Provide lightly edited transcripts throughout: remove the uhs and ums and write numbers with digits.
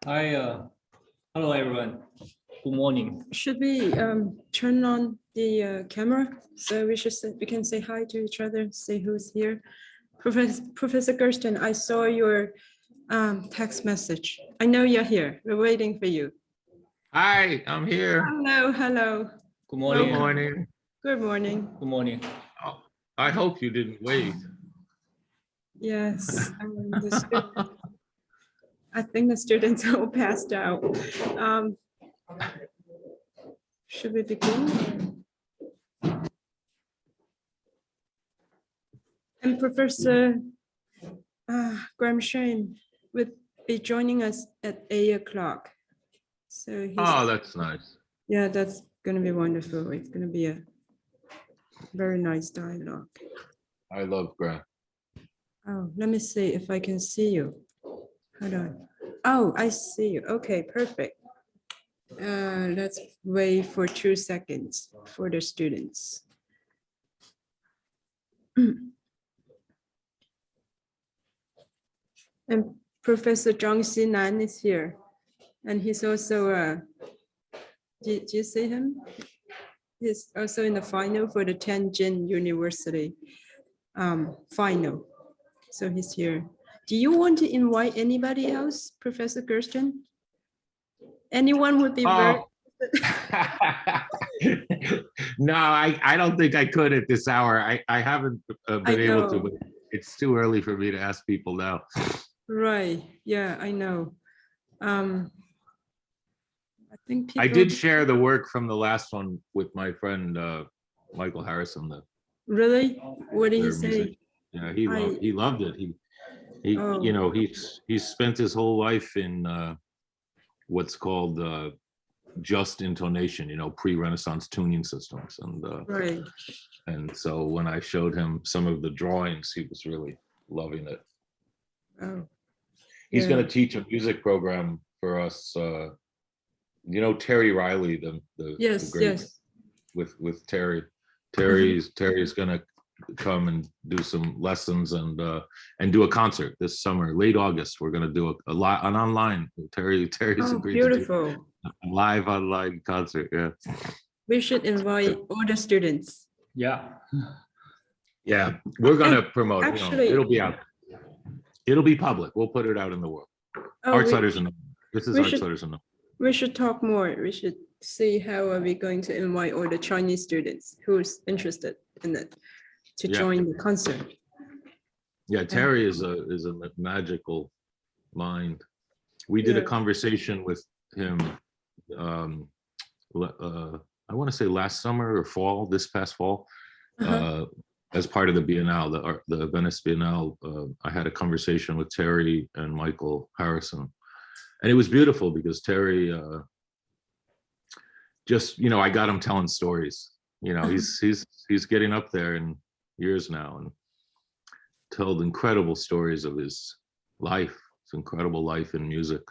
Hi, hello everyone. Good morning. Should we turn on the camera so we can say hi to each other, say who's here? Professor Gersten, I saw your text message. I know you're here. We're waiting for you. Hi, I'm here. Hello, hello. Good morning. Good morning. Good morning. Good morning. Oh, I hope you didn't wait. Yes, I think the students all passed out. Should we begin? And Professor Graham Shane would be joining us at 8 o'clock. So That's nice. yeah, that's going to be wonderful. It's going to be a very nice dialogue. I love Grant. Oh, let me see if I can see you. Hold on. Oh, I see you. Okay, perfect. Let's wait for 2 seconds for the students. And Professor Zhang Jiyuan is here. And he's also, did you see him? He's also in the final for the Tianjin University final. So he's here. Do you want to invite anybody else, Professor Gersten? Anyone would be very... No, I don't think I could at this hour. I haven't been able to, but it's too early for me to ask people now. Right, yeah, I know. I think people... I did share the work from the last one with my friend Michael Harrison. Really? What did he say? Music. Yeah, he loved it. You know, he's spent his whole life in what's called just intonation, you know, pre-Renaissance tuning systems, and right. And so when I showed him some of the drawings, he was really loving it. Oh, he's yeah. going to teach a music program for us. You know, Terry Riley, the yes, great, yes. With Terry. Terry's going to come and do some lessons and do a concert this summer, late August. We're going to do an online. Terry's agreed beautiful. To do a live online concert. Yeah. We should invite all the students. Yeah. Yeah, we're going to promote it. Actually, you know, it'll be out. It'll be public. We'll put it out in the world. Outsiders know. This is outsiders know. We should talk more. We should see how are we going to invite all the Chinese students who's interested in it to join the concert. Yeah, Terry is a magical mind. We did a conversation with him. I want to say last summer or fall, this past fall, as part of the Biennale, the Venice Biennale. I had a conversation with Terry and Michael Harrison, and it was beautiful because Terry just, you know, I got him telling stories. You know, he's getting up there in years now and told incredible stories of his life, his incredible life in music.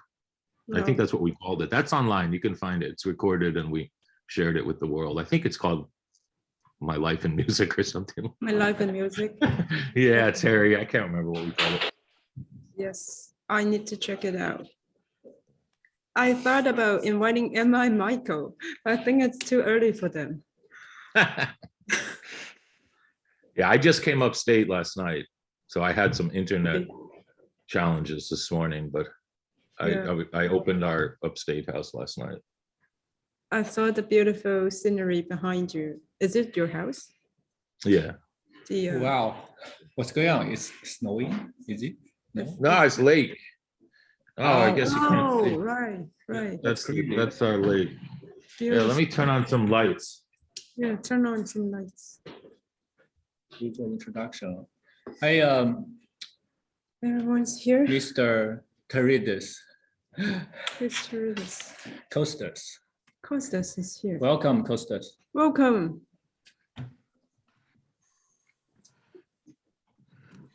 I think that's what we called it. That's online. You can find it. It's recorded and we shared it with the world. I think it's called My Life in Music or something. My Life in Music. Yeah, Terry. I can't remember what we called it. Yes, I need to check it out. I thought about inviting Emma and Michael. I think it's too early for them. Yeah, I just came upstate last night, so I had some internet challenges this morning, but I opened our upstate house last night. I saw the beautiful scenery behind you. Is it your house? Yeah. Wow. What's going on? It's snowing, is it? No, it's lake. Oh, I guess you can't see. Right. That's our lake. Beautiful. Yeah, let me turn on some lights. Yeah, turn on some lights. Beautiful introduction. Hi, Everyone's here. Mr. Terides. Costas. Costas is here. Welcome, Costas. Welcome.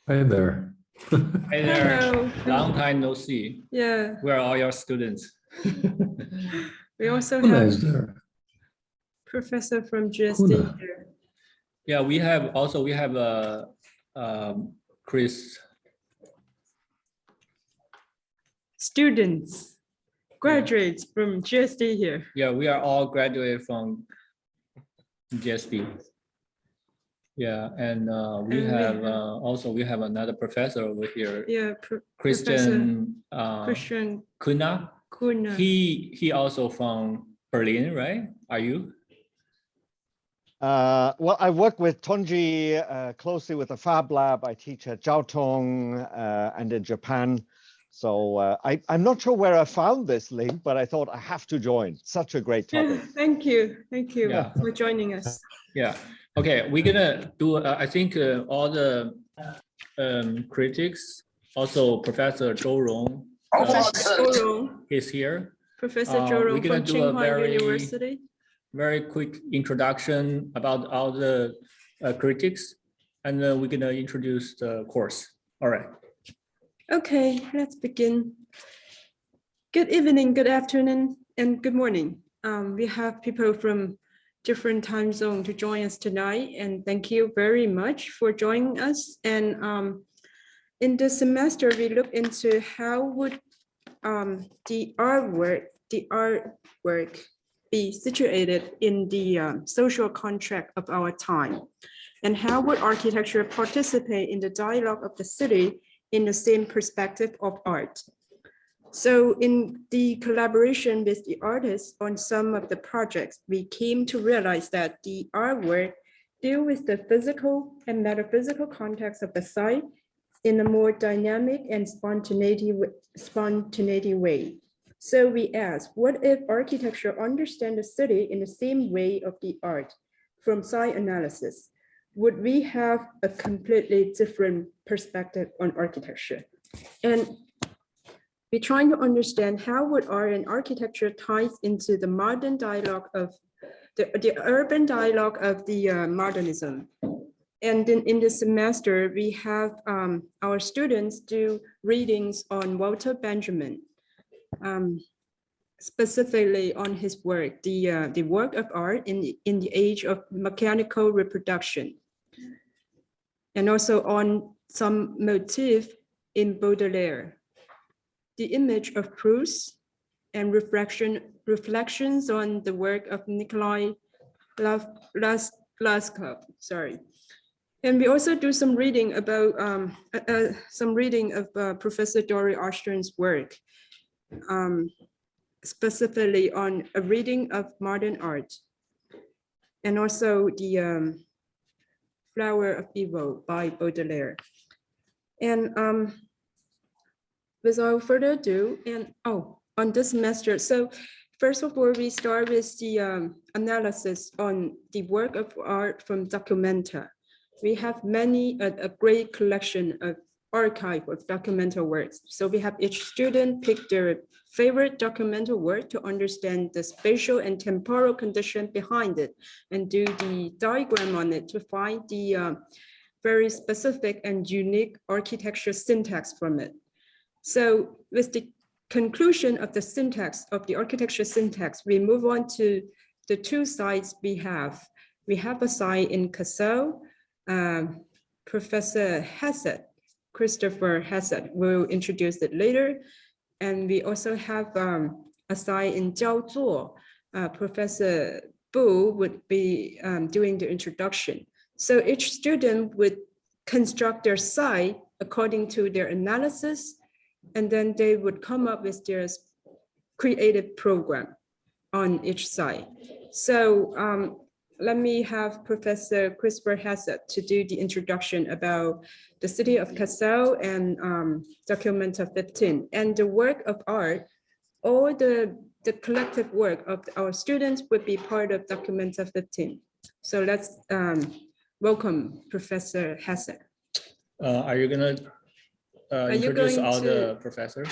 Hi there. Hey there. Hello. Long time no see. Yeah. Where are all your students? We also Kuna have is there. professor from GSD Kuna. here. Yeah, we have Chris. Students. graduates from GSD here. Yeah, we are all graduated from GSD. Yeah, and we have also we have another professor over here. Yeah, Christian Christian Kuna. Kuna. He also from Berlin, right? Are you? Well, I work with Tonji closely with the Fab Lab. I teach at Jiaotong and in Japan. So I'm not sure where I found this link, but I thought I have to join. Such a great topic. Yeah, thank you Yeah. for joining us. Yeah. Okay, we're gonna do. I think all the critics, also Professor Zhou Rong, is here. Professor Zhou We're Rong gonna from do a Tsinghua University. very quick introduction about all the critics, and then we're gonna introduce the course. All right. Okay, let's begin. Good evening, good afternoon, and good morning. We have people from different time zones to join us tonight, and thank you very much for joining us. And in this semester, we look into how would the artwork be situated in the social contract of our time, and how would architecture participate in the dialogue of the city in the same perspective of art. So in the collaboration with the artists on some of the projects, we came to realize that the artwork deal with the physical and metaphysical context of the site in a more dynamic and spontaneity way. So we asked, what if architecture understand the city in the same way of the art from site analysis? Would we have a completely different perspective on architecture? And we're trying to understand how would art and architecture ties into the modern dialogue of the urban dialogue of the modernism. And then in this semester, we have our students do readings on Walter Benjamin, specifically on his work, the work of art in the age of mechanical reproduction. And also on some motif in Baudelaire, the image of Proust, and reflections on the work of Nikolai Laskov, sorry. And we also do some reading about Professor Dori Ostron's work, specifically on a reading of modern art, and also the Flower of Evil by Baudelaire. And without further ado, and on this semester, so first of all, we start with the analysis on the work of art from Documenta. We have a great collection of archive of documental works. So we have each student pick their favorite documental work to understand the spatial and temporal condition behind it, and do the diagram on it to find the very specific and unique architecture syntax from it. So with the conclusion of the syntax, of the architecture syntax, we move on to the two sites we have. We have a site in Kassel. Professor Hesse, Christopher Hesse, will introduce it later. And we also have a site in Jiaozuo. Professor Bu would be doing the introduction. So each student would construct their site according to their analysis, and then they would come up with their creative program on each site. So let me have Professor Christopher Hesse to do the introduction about the city of Kassel and Documenta 15, and the work of art. All the collective work of our students would be part of Documenta 15. So let's welcome Professor Hesse. Are you gonna introduce all the professors?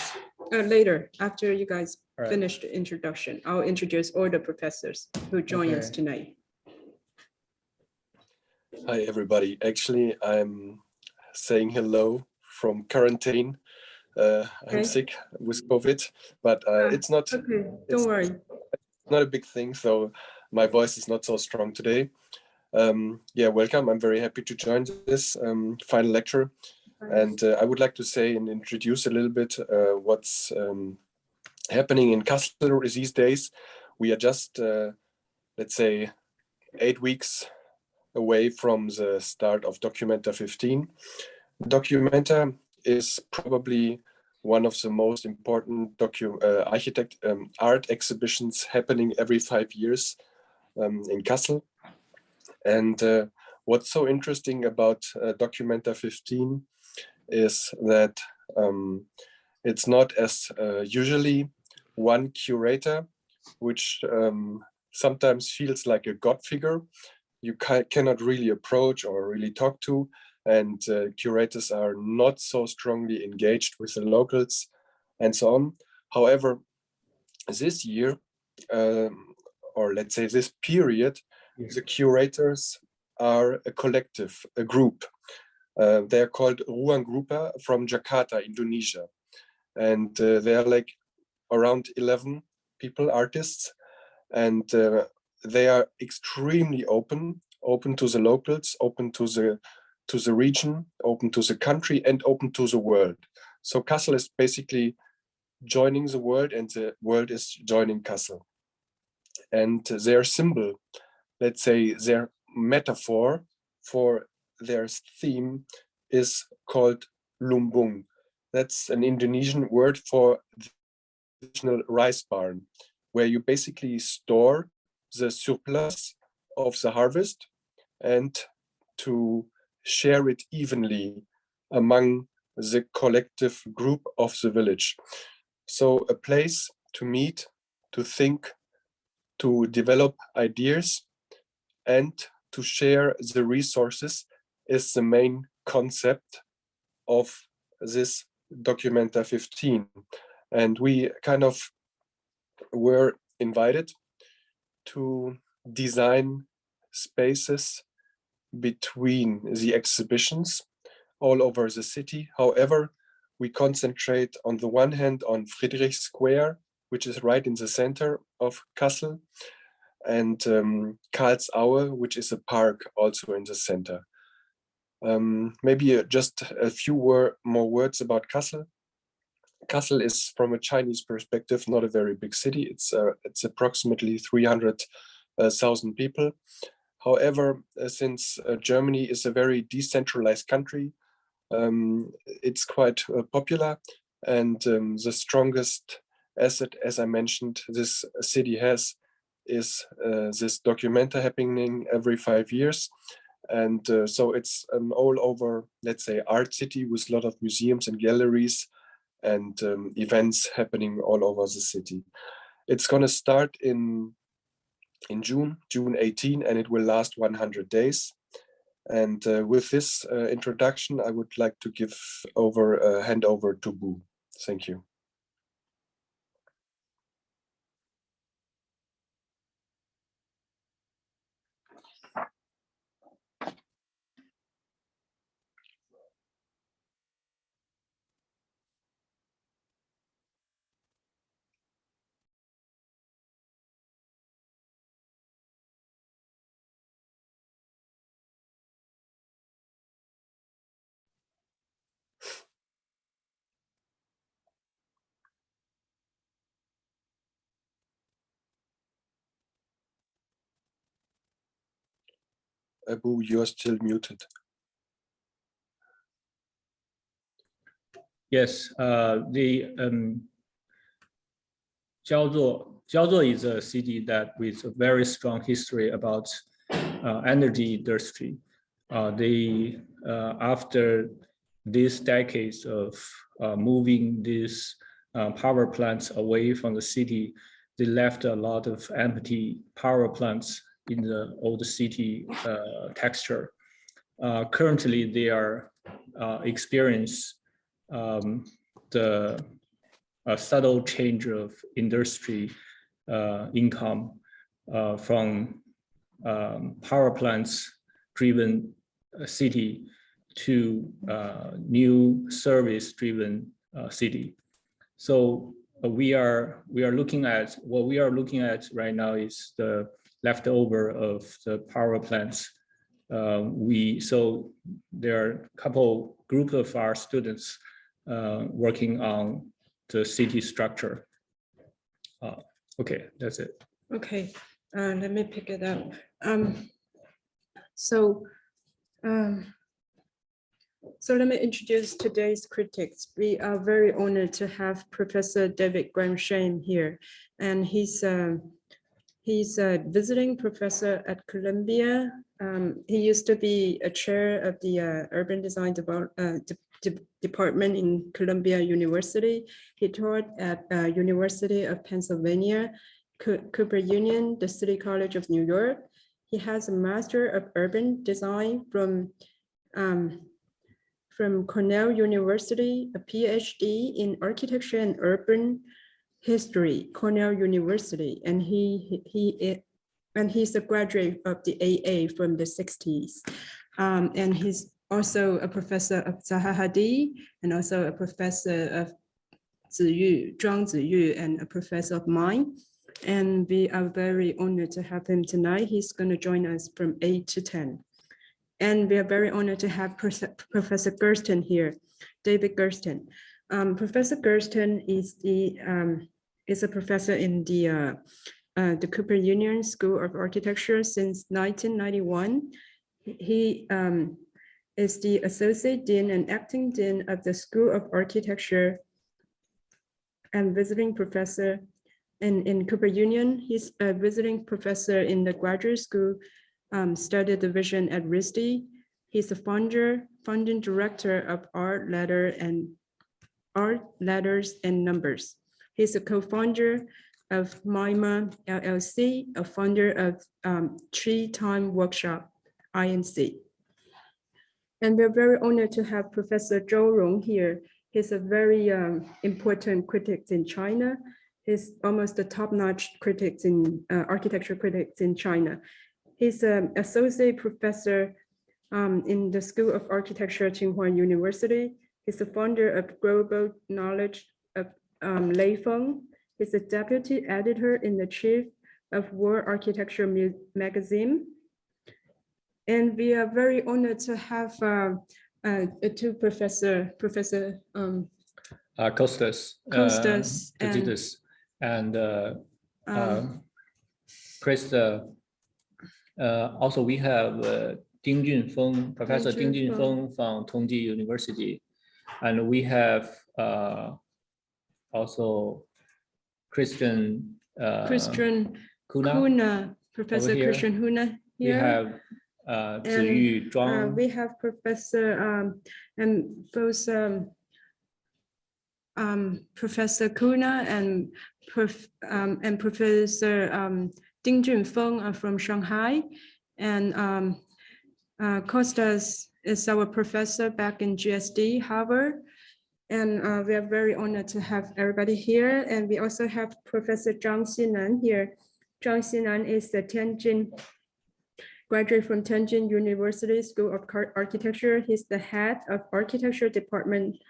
Later, after you guys All right. finish the introduction, I'll introduce all the professors who join us tonight. Hi, everybody. Actually, I'm saying hello from quarantine. I'm sick with COVID, but it's not. Okay, don't worry. Not a big thing, so my voice is not so strong today. Yeah, welcome. I'm very happy to join this final lecture. And I would like to say and introduce a little bit what's happening in Kassel these days. We are just, let's say, 8 weeks away from the start of Documenta 15. Documenta is probably one of the most important art exhibitions happening every 5 years in Kassel. And what's so interesting about Documenta 15 is that it's not as usually one curator, which sometimes feels like a god figure you cannot really approach or really talk to, and curators are not so strongly engaged with the locals and so on. However, this year, or let's say this period, the curators are a collective, a group. They're called Ruang Grupa from Jakarta, Indonesia. And they're like around 11 people, artists, and they are extremely open to the locals, open to the region, open to the country, and open to the world. So Kassel is basically joining the world, and the world is joining Kassel. And their symbol, let's say their metaphor for their theme, is called lumbung. That's an Indonesian word for the traditional rice barn, where you basically store the surplus of the harvest and to share it evenly among the collective group of the village. So a place to meet, to think, to develop ideas, and to share the resources is the main concept of this Documenta 15. And we kind of were invited to design spaces between the exhibitions all over the city. However, we concentrate on the one hand on Friedrich Square, which is right in the center of Kassel, and Karlsaue, which is a park also in the center. Maybe just a few more words about Kassel. Kassel is, from a Chinese perspective, not a very big city. It's approximately 300,000 people. However, since Germany is a very decentralized country, it's quite popular, and the strongest asset, as I mentioned, this city has is this Documenta happening every 5 years. And so it's an all over, let's say, art city with a lot of museums and galleries and events happening all over the city. It's going to start in June 18, and it will last 100 days. And with this introduction, I would like to hand over to Bu. Thank you. Bu, you are still muted. Yes, Xiaojun is a city that with a very strong history about energy industry. After these decades of moving these power plants away from the city, they left a lot of empty power plants in the old city texture. Currently, they are experience the subtle change of industry income from power plants driven city to new service driven city. So we are looking at what we are looking at right now is the leftover of the power plants. So there are a couple group of our students working on the city structure. Okay, that's it. Okay, let me pick it up. So let me introduce today's critics. We are very honored to have Professor David Graham-Shame here, and he's a visiting professor at Columbia. He used to be a chair of the urban design department in Columbia University. He taught at University of Pennsylvania, Cooper Union, the City College of New York. He has a Master of Urban Design from Cornell University, a PhD in Architecture and Urban History, Cornell University, and he's a graduate of the AA from the 60s. And he's also a professor of Zaha Hadid, and also a professor of Zhang Jiyuan, and a professor of mine. And we are very honored to have him tonight. He's going to join us from 8 to 10. And we are very honored to have Professor Gersten here, David Gersten. Professor Gersten is a professor in the Cooper Union School of Architecture since 1991. He is the Associate Dean and Acting Dean of the School of Architecture and visiting professor in Cooper Union. He's a visiting professor in the graduate school study division at RISD. He's a founding director of Art Letters and Numbers. He's a co-founder of MIMA LLC, a founder of Tree Time Workshop, INC. And we're very honored to have Professor Zhou Rong here. He's a very important critic in China. He's almost the top-notch critics in architecture critics in China. He's an associate professor in the School of Architecture at Tsinghua University. He's the founder of Global Knowledge of Lei Feng. He's a deputy editor in the chief of World Architecture magazine. And we are very honored to have two Professor Costas and Chris. Also, we have Ding Junfeng, Professor Ding Junfeng from Tongji University, and we have also Christian Kuna, Professor Christian Huna here. We have Ziyu Zhuang. We have Professor and both Professor Kuna and Professor Ding Junfeng are from Shanghai, and Costas is our professor back in GSD, Harvard. And we are very honored to have everybody here. And we also have Professor Zhang Jiyuan here. Zhang Jiyuan is the graduate from Tianjin University School of Architecture. He's the head of architecture department,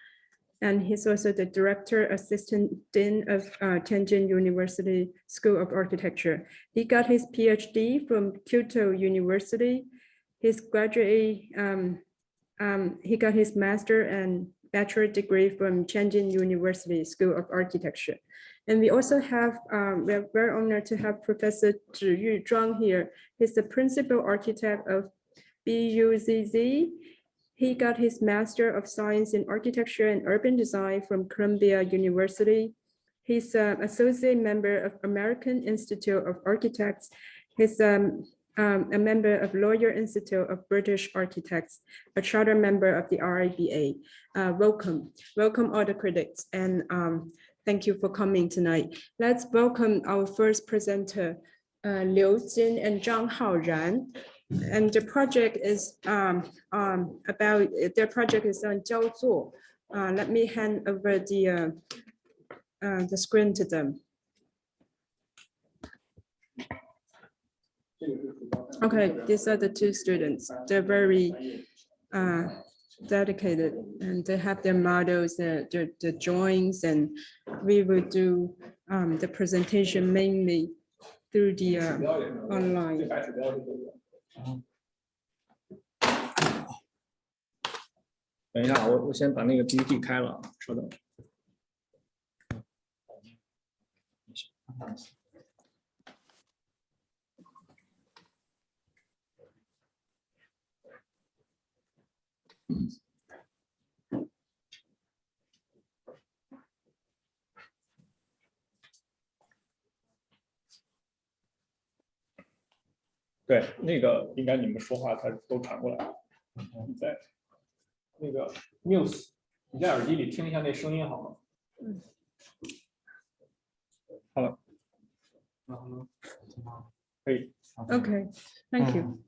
and he's also the director assistant dean of Tianjin University School of Architecture. He got his PhD from Kyoto University. His graduate, he got his master and bachelor degree from Tianjin University School of Architecture. And we also have, we are very honored to have Professor Zhiyu Zhuang here. He's the principal architect of BUZZ. He got his Master of Science in Architecture and Urban Design from Columbia University. He's an associate member of American Institute of Architects. He's a member of Lawyer Institute of British Architects, a charter member of the RIBA. Welcome all the critics, and thank you for coming tonight. Let's welcome our first presenter, Liu Jin and Zhang Haoran. And the project is their project is on Jiaozuo. Let me hand over the screen to them. Okay, these are the two students. They're very dedicated, and they have their models, their drawings, and we will do the presentation mainly through the online. 等一下，我先把那个 PPT 开了，稍等。对，那个应该你们说话它都传过来了。你在那个 Muse， 你在耳机里听一下那声音好吗？好了，可以。Okay, thank you.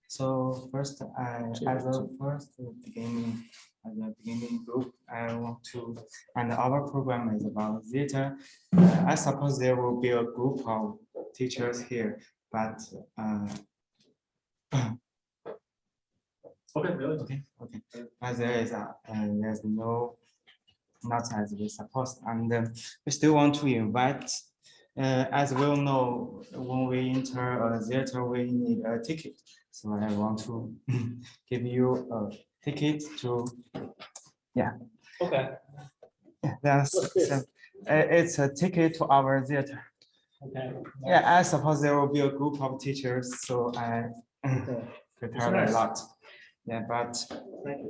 So first, as the beginning group, I want to, and our program is about theater. I suppose there will be a group of teachers here, but okay. But there's no, not as we supposed, and we still want to invite. As we all know, when we enter a theater, we need a ticket. So I want to give you a ticket to, yeah. Okay. That's What's this? so, it's a ticket to our theater. Okay. Yeah, I suppose there will be a group of teachers, so I prepared a nice. lot. Yeah, but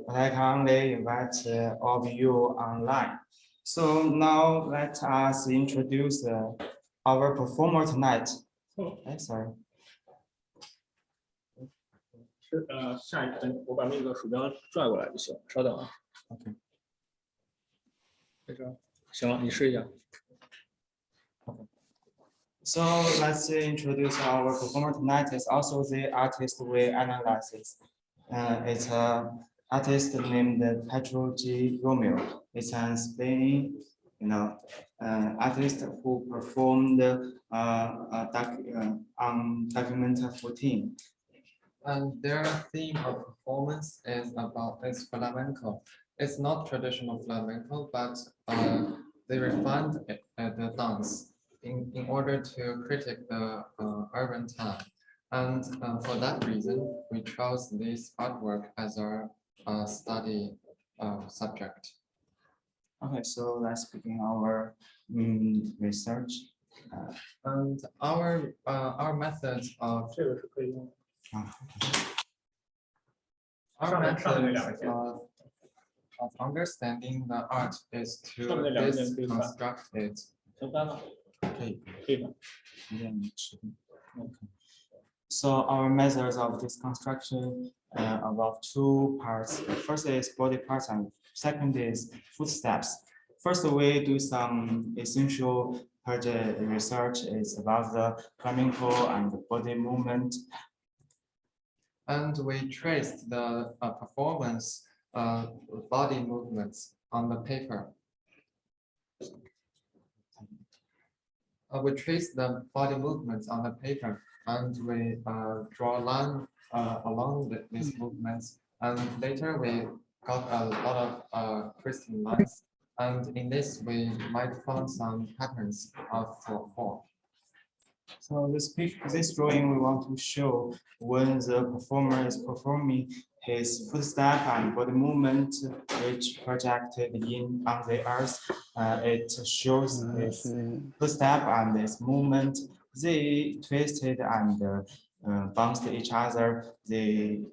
I can only invite all of you online. So now let us introduce our performer tonight. Sorry. 是下一个，我把那个鼠标拽过来就行，稍等啊。OK。在这儿，行了，你试一下。So let's introduce our performer tonight. Is also the artist we analyze. It's an artist named Pedro G. Romeo. It's an Spain, artist who performed on Document 14. And their theme of performance is flamenco. It's not traditional flamenco, but they refined the dance in order to critique the urban town. And for that reason, we chose this artwork as our study subject. Okay, so let's begin our research. And our methods of of understanding the art is to deconstruct it. So our methods of this construction about two parts. First is body parts and second is footsteps. First, we do some essential project research. It's about the flamenco and the body movement. And we traced the performance body movements on the paper. We traced the body movements on the paper, and we draw a line along these movements. And later we got a lot of crystalline lines. And in this, we might find some patterns of form. So this drawing we want to show when the performer is performing his footstep and body movement, which projected in on the earth. It shows his footstep and his movement. They twisted and bounced each other. They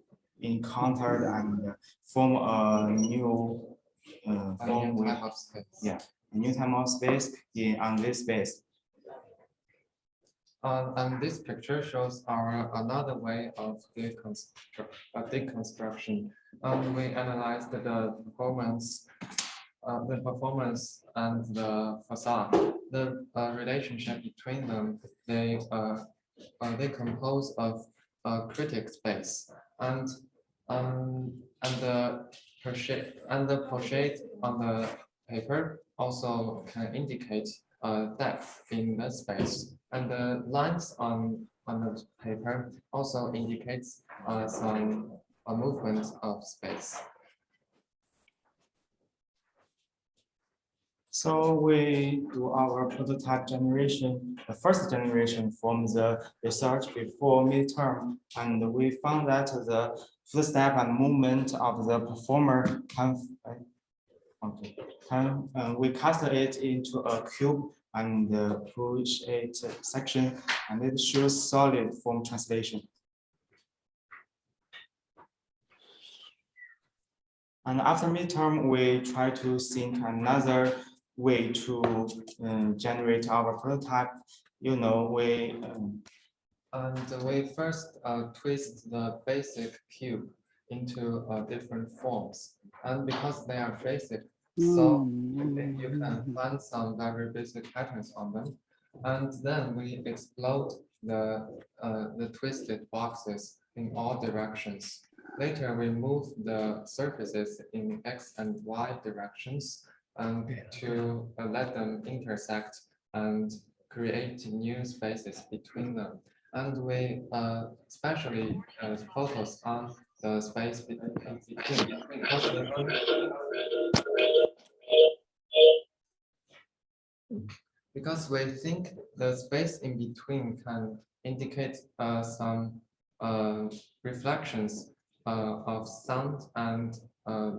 encountered and form a new form type of space. Yeah, a new type of space on this space. And this picture shows another way of deconstruction. We analyzed the performance and the facade. The relationship between them, they compose of a critic space, and the portrait on the paper also can indicate depth in the space. And the lines on the paper also indicates some movement of space. So we do our prototype generation, the first generation from the research before midterm, and we found that the footstep and movement of the performer we cast it into a cube and push it section, and it shows solid form translation. And after midterm, we try to think another way to generate our prototype. You know, And we first twist the basic cube into different forms. And because they are basic, so you can find some very basic patterns on them. And then we explode the twisted boxes in all directions. Later, we move the surfaces in X and Y directions and to let them intersect and create new spaces between them. And we especially focus on the space between because we think the space in between can indicate some reflections of sound and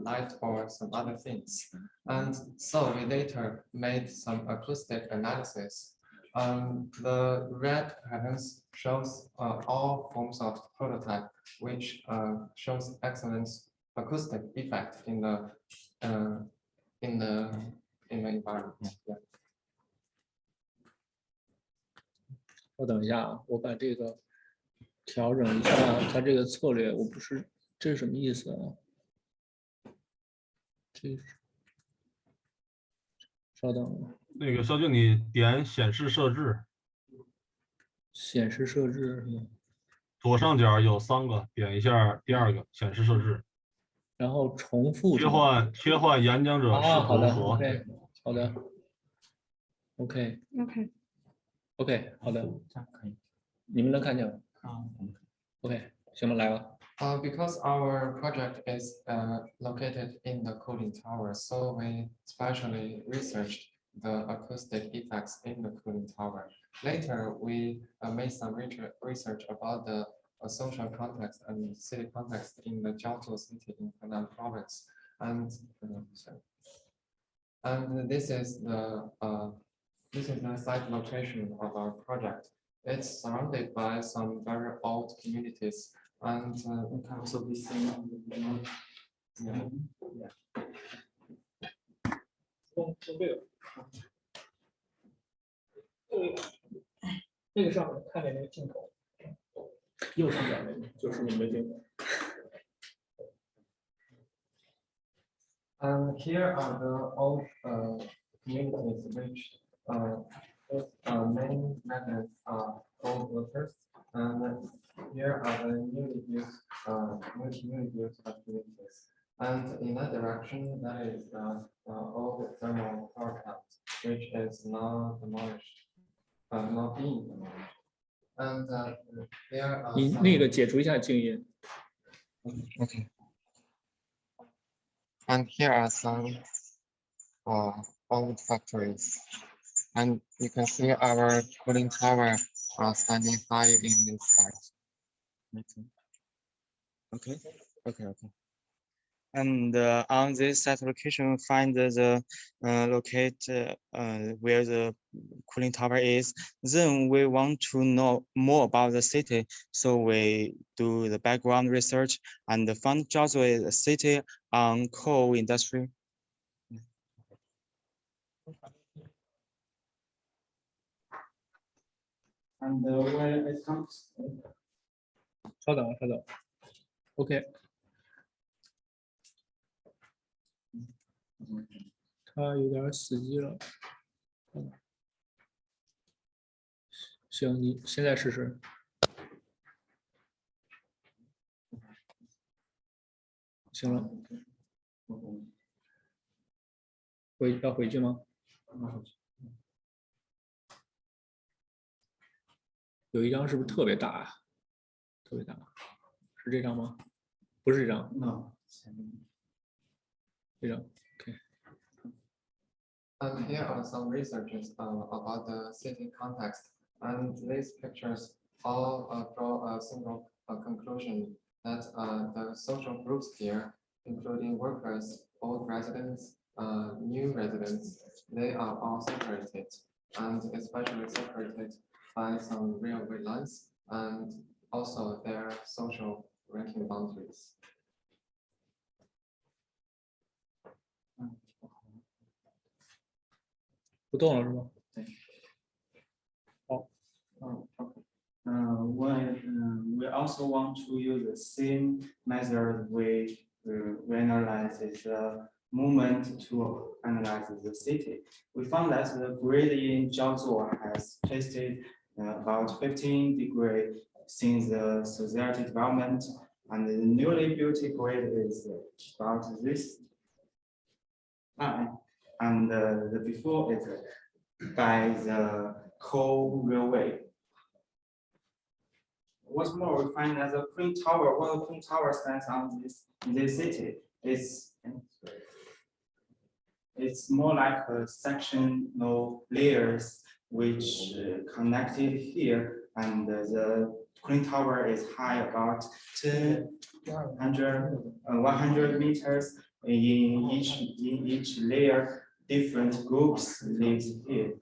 light or some other things. And so we later made some acoustic analysis. The red patterns shows all forms of prototype, which shows excellent acoustic effect in the environment. Yeah. 稍等一下啊，我把这个调整一下它这个策略，我不是，这是什么意思啊？这是，稍等。那个肖俊，你点显示设置，显示设置是吗？左上角有3个，点一下第2个显示设置，然后重复切换演讲者视好的图和。，OK，好的 ，OK， 好的，这样可以。你们能看见吗？OK， 行吧，来吧。Because our project is located in the cooling tower, so we specially researched the acoustic effects in the cooling tower. Later, we made some research about the social context and city context in the Jiangsu city in Henan province. And this is the site location of our project. It's surrounded by some very old communities. And it can also be seen on the video. Yeah. 那个上面看见那个镜头，右上角那个就是你们的镜头。And here are the old communities which main methods are old workers. And here are the newly built communities. And in that direction, that is the old thermal power plant, which is now demolished, not being demolished. And there are 你那个解除一下静音。Okay. And here are some old factories. And you can see our cooling tower standing high in this site. Okay. And on this site location, find the locate where the cooling tower is. Then we want to know more about the city, so we do the background research and found Jiaozhou a city on coal industry. And when it comes. 稍等，OK。它有点死机了。行，你现在试试。行了。要回去吗？有一张是不是特别大啊？特别大，是这张吗？不是这张。这张 ，OK。And here are some researches about the city context. And these pictures all draw a single conclusion that the social groups here, including workers, old residents, new residents, they are all separated. and especially separated by some railway lines and also their social ranking boundaries. 不动了是吗？ We also want to use the same method we analyze the movement to analyze the city. We found that the grid in Xiaojun has tasted about 15 degrees since the society development, and the newly built grid is about this line, and the before is by the coal railway. What's more, we find that the Queen Tower, while the Queen Tower stands on this city, it's more like a sectional layers which connected here, and the Queen Tower is high about 100 meters. In each layer, different groups live here.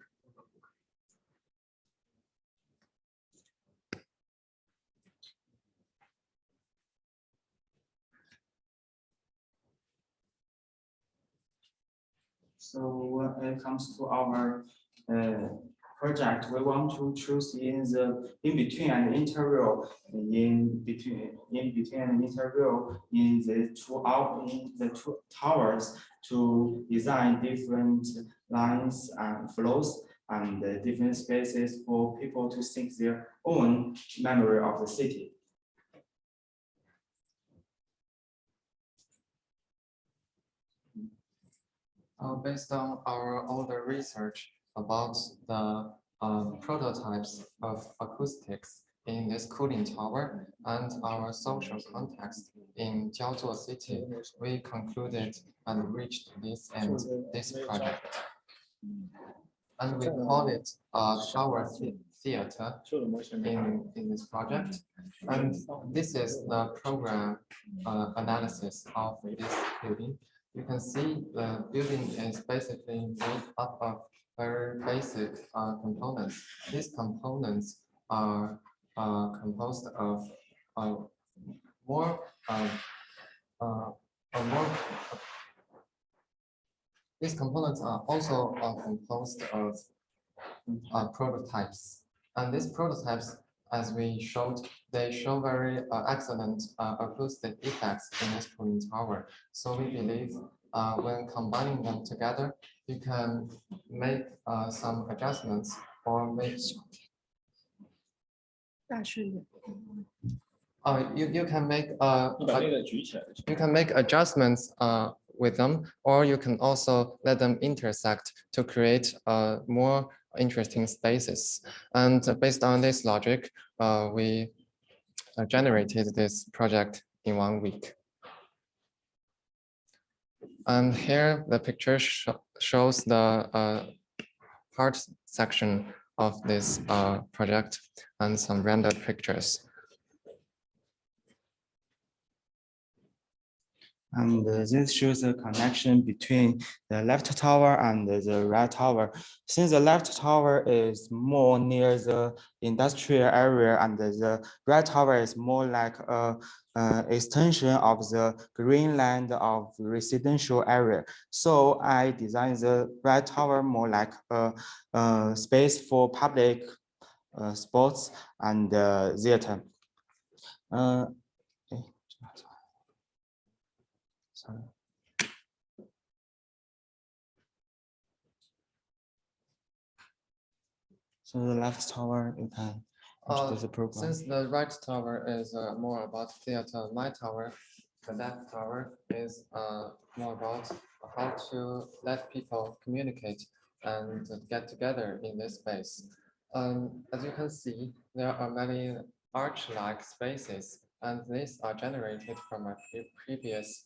So when it comes to our project, we want to choose in between and interior in the two towers to design different lines and flows and different spaces for people to think their own memory of the city. Based on our older research about the prototypes of acoustics in this cooling tower and our social context in Jiaozhuo city, we concluded and reached this project. And we call it a tower theater in this project. And this is the program analysis of this building. You can see the building is basically made up of very basic components. These components are composed of these components are also composed of prototypes. And these prototypes, as we showed, they show very excellent acoustic effects in this cooling tower. So we believe when combining them together, you can make some adjustments or make you can make adjustments with them, or you can also let them intersect to create more interesting spaces. And based on this logic, we generated this project in 1 week. And here the picture shows the part section of this project and some rendered pictures. And this shows the connection between the left tower and the right tower. Since the left tower is more near the industrial area and the right tower is more like a extension of the green land of residential area. So I designed the right tower more like a space for public sports and theater. Sorry. So the left tower, you can introduce the program. Since the right tower is more about theater, my tower, the left tower is more about how to let people communicate and get together in this space. As you can see, there are many arch-like spaces, and these are generated from a previous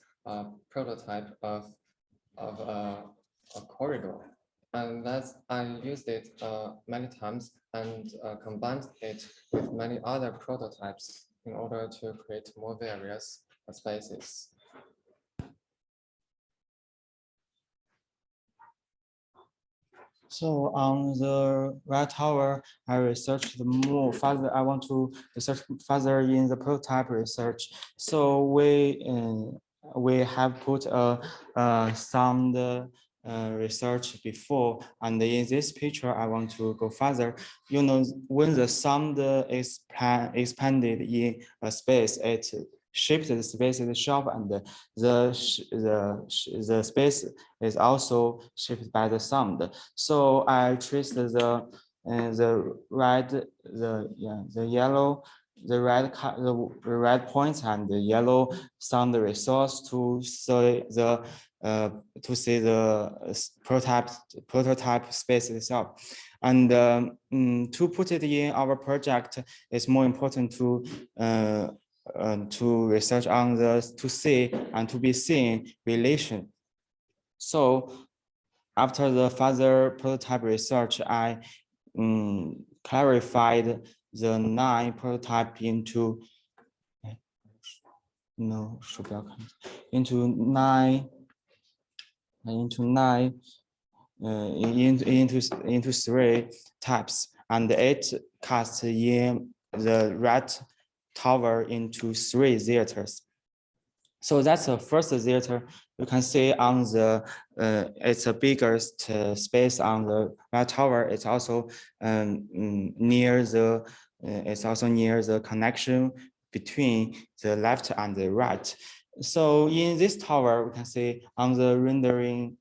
prototype of a corridor. And I used it many times and combined it with many other prototypes in order to create more various spaces. So on the right tower, I researched more further. I want to research further in the prototype research. So we have put some research before, and in this picture, I want to go further. You know, when the sound is expanded in a space, it shapes the space itself, and the space is also shaped by the sound. So I traced the red, the yellow, the red points and the yellow sound resource to see the prototype space itself. And to put it in our project, it's more important to research on to see and to be seen relation. So after the further prototype research, I clarified the 9 prototype into into 3 types, and it cast in the red tower into 3 theaters. So that's the first theater. You can see on the it's the biggest space on the red tower. It's also near the connection between the left and the right. So in this tower, we can see on the rendering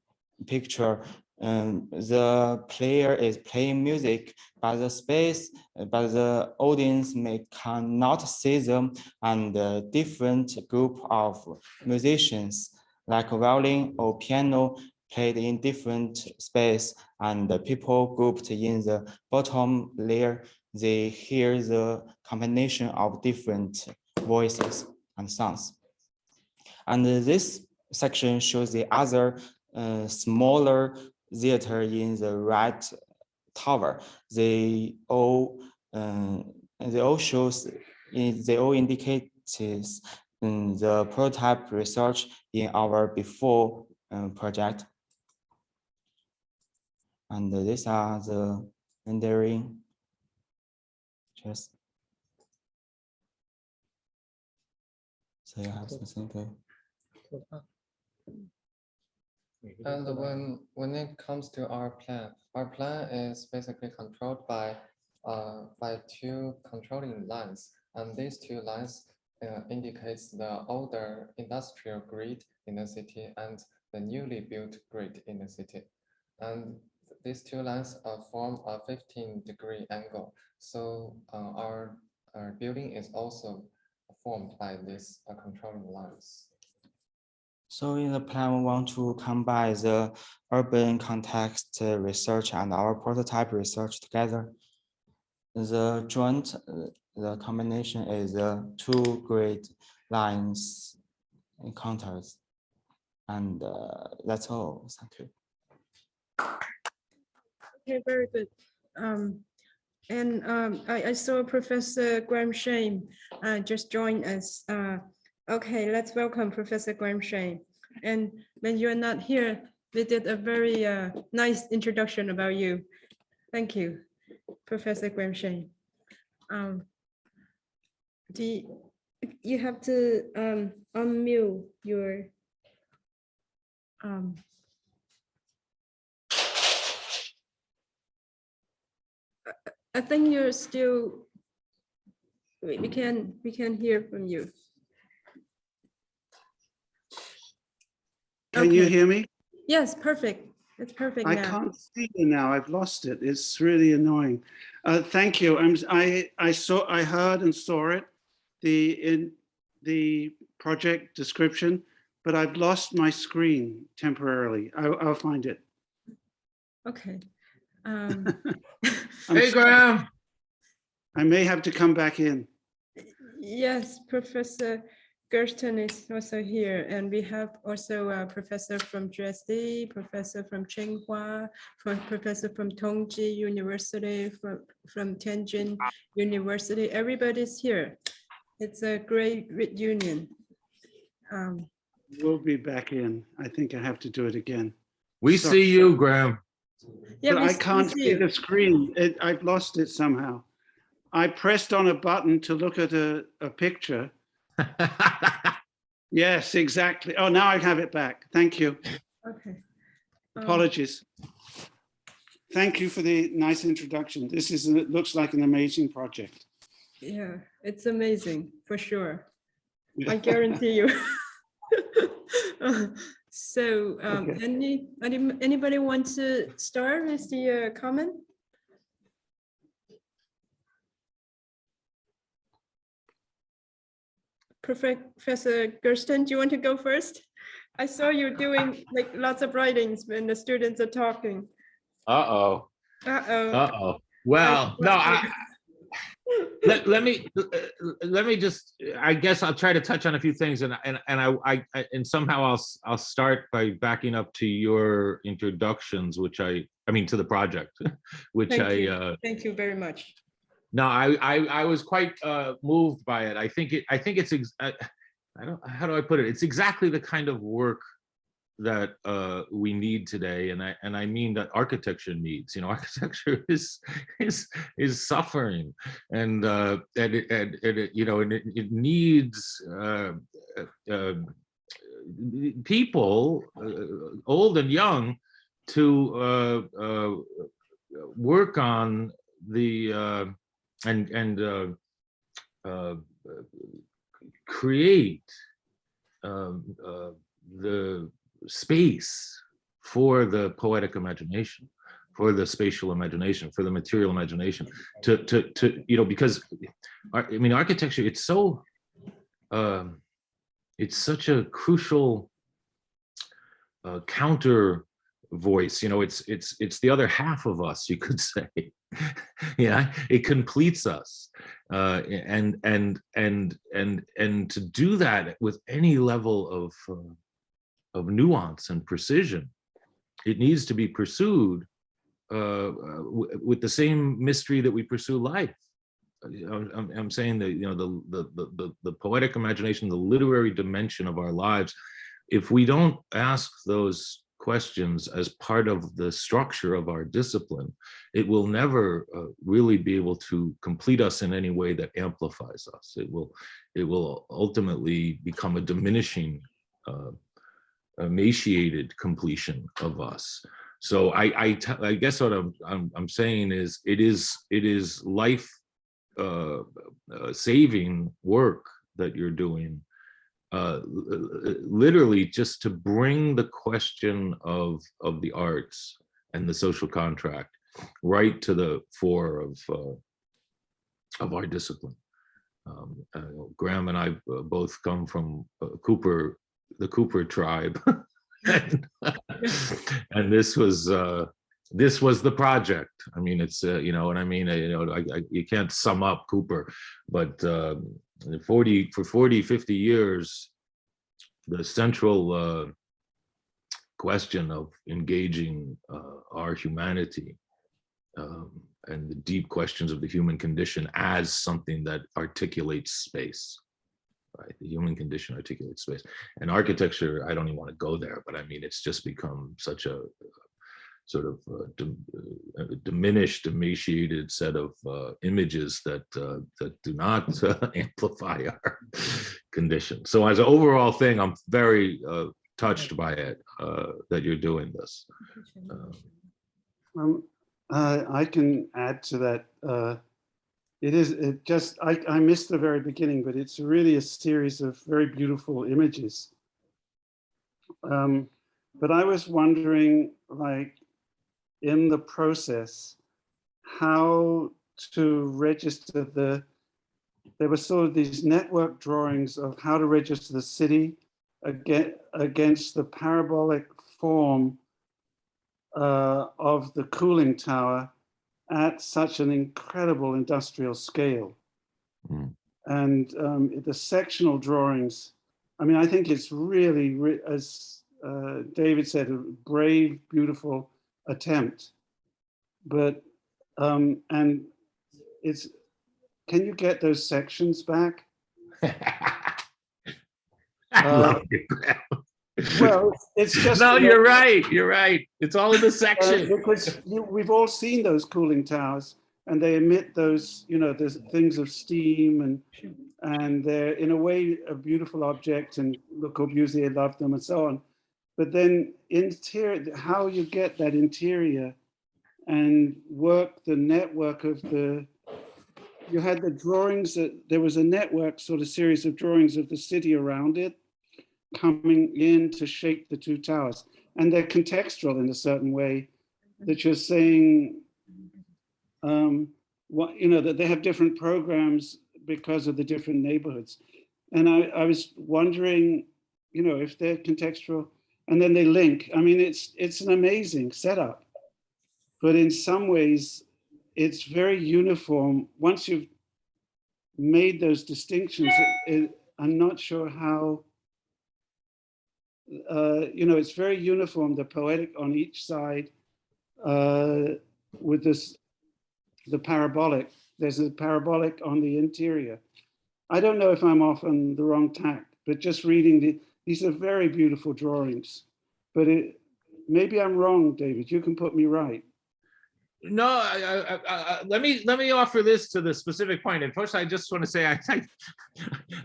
picture, the player is playing music, but the audience cannot see them, and a different group of musicians like violin or piano played in different space, and the people grouped in the bottom layer, they hear the combination of different voices and sounds. And this section shows the other smaller theater in the right tower. They all indicate the prototype research in our before project. And these are the rendering. Just so you have something to. And when it comes to our plan is basically controlled by 2 controlling lines, and these 2 lines indicates the older industrial grid in the city and the newly built grid in the city, and these 2 lines form a 15-degree angle. So our building is also formed by these controlling lines. So in the plan, we want to combine the urban context research and our prototype research together. The joint, the combination is the 2 grid lines encounters. And that's all. Thank you. Okay, very good. I saw Professor Graham Shane just joined us. Okay, let's welcome Professor Graham Shane. And when you're not here, we did a very nice introduction about you. Thank you, Professor Graham Shane. You have to unmute your I think you're still. We can hear from you. Can you hear me? Yes, perfect. It's perfect I now. can't see you now. I've lost it. It's really annoying. Thank you. I heard and saw it, in the project description, but I've lost my screen temporarily. I'll find it. Okay. Hey, Graham. I may have to come back in. Yes, Professor Gersten is also here, and we have also a professor from GSD, professor from Tsinghua, professor from Tongji University, from Tianjin University. Everybody's here. It's a great reunion. We'll be back in. I think I have to do it again. We see you, Graham. Yeah, but we I can't see see you. the screen. I've lost it somehow. I pressed on a button to look at a picture. Yes, exactly. Oh, now I have it back. Thank you. Okay. Apologies. Thank you for the nice introduction. It looks like an amazing project. Yeah, it's amazing for sure. I guarantee you. So, Okay. anybody want to start with the comment? Professor Gersten, do you want to go first? I saw you doing like lots of writings when the students are talking. Uh-oh. Uh-oh. Uh-oh. Well, no, let me just, I guess I'll try to touch on a few things, and somehow I'll start by backing up to your introductions, which I mean to the project, which Thank you very much. No, I was quite moved by it. I think it's how do I put it? It's exactly the kind of work that we need today, and I mean that architecture needs. You know, architecture is suffering, and it needs people, old and young, to work on the and create the space for the poetic imagination, for the spatial imagination, for the material imagination, to because I mean architecture, it's such a crucial counter voice. You know, it's the other half of us, you could say. Yeah, it completes us, and to do that with any level of nuance and precision, it needs to be pursued with the same mystery that we pursue life. I'm saying that, you know, the poetic imagination, the literary dimension of our lives, if we don't ask those questions as part of the structure of our discipline, it will never really be able to complete us in any way that amplifies us. It will ultimately become a diminishing, emaciated completion of us. So I guess what I'm saying is it is life saving work that you're doing. Literally just to bring the question of the arts and the social contract right to the fore of our discipline. Graham and I both come from the Cooper tribe, and this was the project. I mean, it's you know what I mean. You can't sum up Cooper, but 50 years, the central question of engaging our humanity and the deep questions of the human condition as something that articulates space, right? The human condition articulates space. And architecture, I don't even want to go there, but I mean, it's just become such a sort of diminished, emaciated set of images that do not amplify our condition. So as an overall thing, I'm very touched by it, that you're doing this. I can add to that. I missed the very beginning, but it's really a series of very beautiful images. But I was wondering, like, in the process, how to register there were sort of these network drawings of how to register the city against the parabolic form of the cooling tower at such an incredible industrial scale. Mm. And the sectional drawings, I mean, I think it's really, as David said, a brave, beautiful attempt. But, and it's, can you get those sections back? I love it. Well, it's just No, you're right. You're right. It's all in the section. because we've all seen those cooling towers, and they emit those, there's things of steam, and they're in a way a beautiful object, and Le Corbusier loved them and so on. But then interior, how you get that interior and work the network of you had the drawings, there was a network sort of series of drawings of the city around it coming in to shape the two towers. And they're contextual in a certain way, that you're saying, that they have different programs because of the different neighborhoods. And I was wondering, if they're contextual, and then they link. I mean, it's an amazing setup, but in some ways, it's very uniform. Once you've made those distinctions, I'm not sure how, it's very uniform, the poetic on each side with the parabolic. There's a parabolic on the interior. I don't know if I'm off on the wrong tack, but just reading these are very beautiful drawings, but maybe I'm wrong, David, you can put me right. No, let me offer this to the specific point. And first, I just want to say,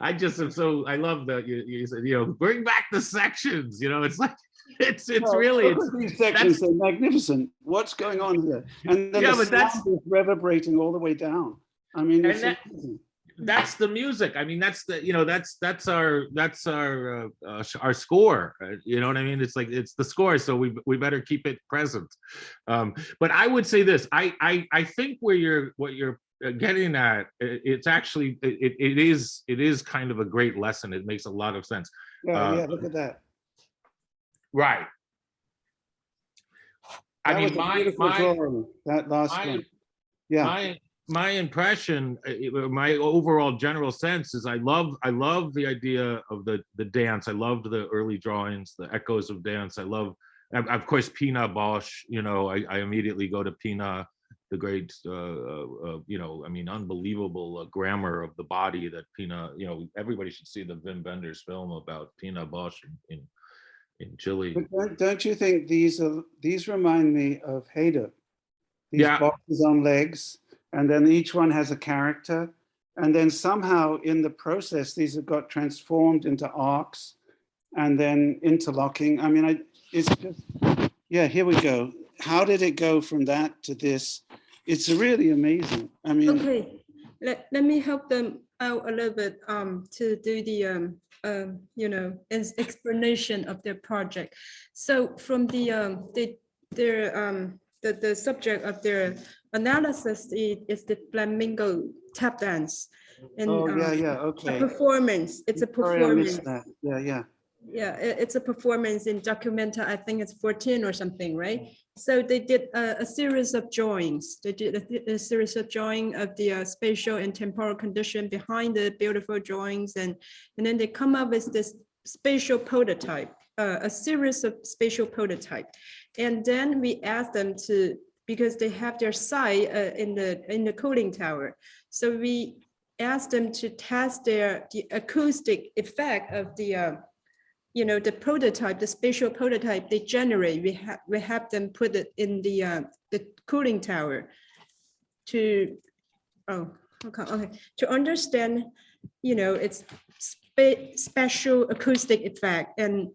I just am so, I love that you said, bring back the sections. It's like, it's really, look at these sections, they're magnificent. What's going on here? And then the sound is reverberating all the way down. I mean, it's amazing. That's the music. I mean, that's the, that's our score. You know what I mean? It's like, it's the score. So we better keep it present. But I would say this, I think what you're getting at, it's actually, it is kind of a great lesson. It makes a lot of sense. Yeah, look at that. Right. That was a beautiful drawing, that last one. Yeah. My impression, my overall general sense is I love the idea of the dance. I loved the early drawings, the echoes of dance. I love, of course, Pina Bausch. I immediately go to Pina, the great, unbelievable grammar of the body that Pina. Everybody should see the Wim Wenders film about Pina Bausch in Chile. But don't you think these remind me of Hader? These boxes on legs. And then each one has a character. And then somehow in the process, these have got transformed into arcs and then interlocking. I mean, it's just, here we go. How did it go from that to this? It's really amazing. I mean. Okay, let me help them out a little bit to do the, explanation of their project. So from the subject of their analysis is the flamingo tap dance. And, okay. A performance. It's a performance. Yeah, it's a performance in Documenta. I think it's 14 or something, right? So they did a series of drawings. They did a series of drawing of the spatial and temporal condition behind the beautiful drawings, and then they come up with this spatial prototype, a series of spatial prototype. And then we asked them to, because they have their site in the cooling tower. So we asked them to test the acoustic effect of the prototype, the spatial prototype they generate. We have them put it in the cooling tower to understand, its special acoustic effect, and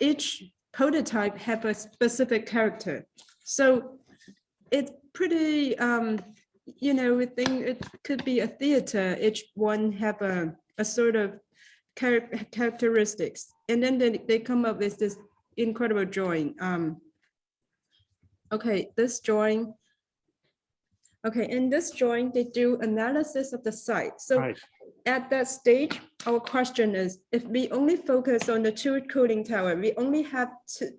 each prototype have a specific character. So it's pretty, we think it could be a theater. Each one have a sort of characteristics, and then they come up with this incredible drawing. This drawing. In this drawing, they do analysis of the site. So at that stage, our question is, if we only focus on the two cooling tower, we only have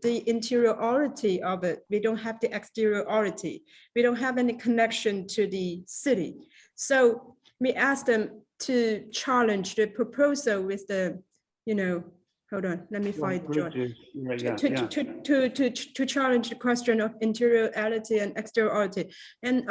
the interiority of it. We don't have the exteriority. We don't have any connection to the city. So we asked them to challenge the proposal with the, hold on, let me find the drawing. To challenge the question of interiority and exteriority. And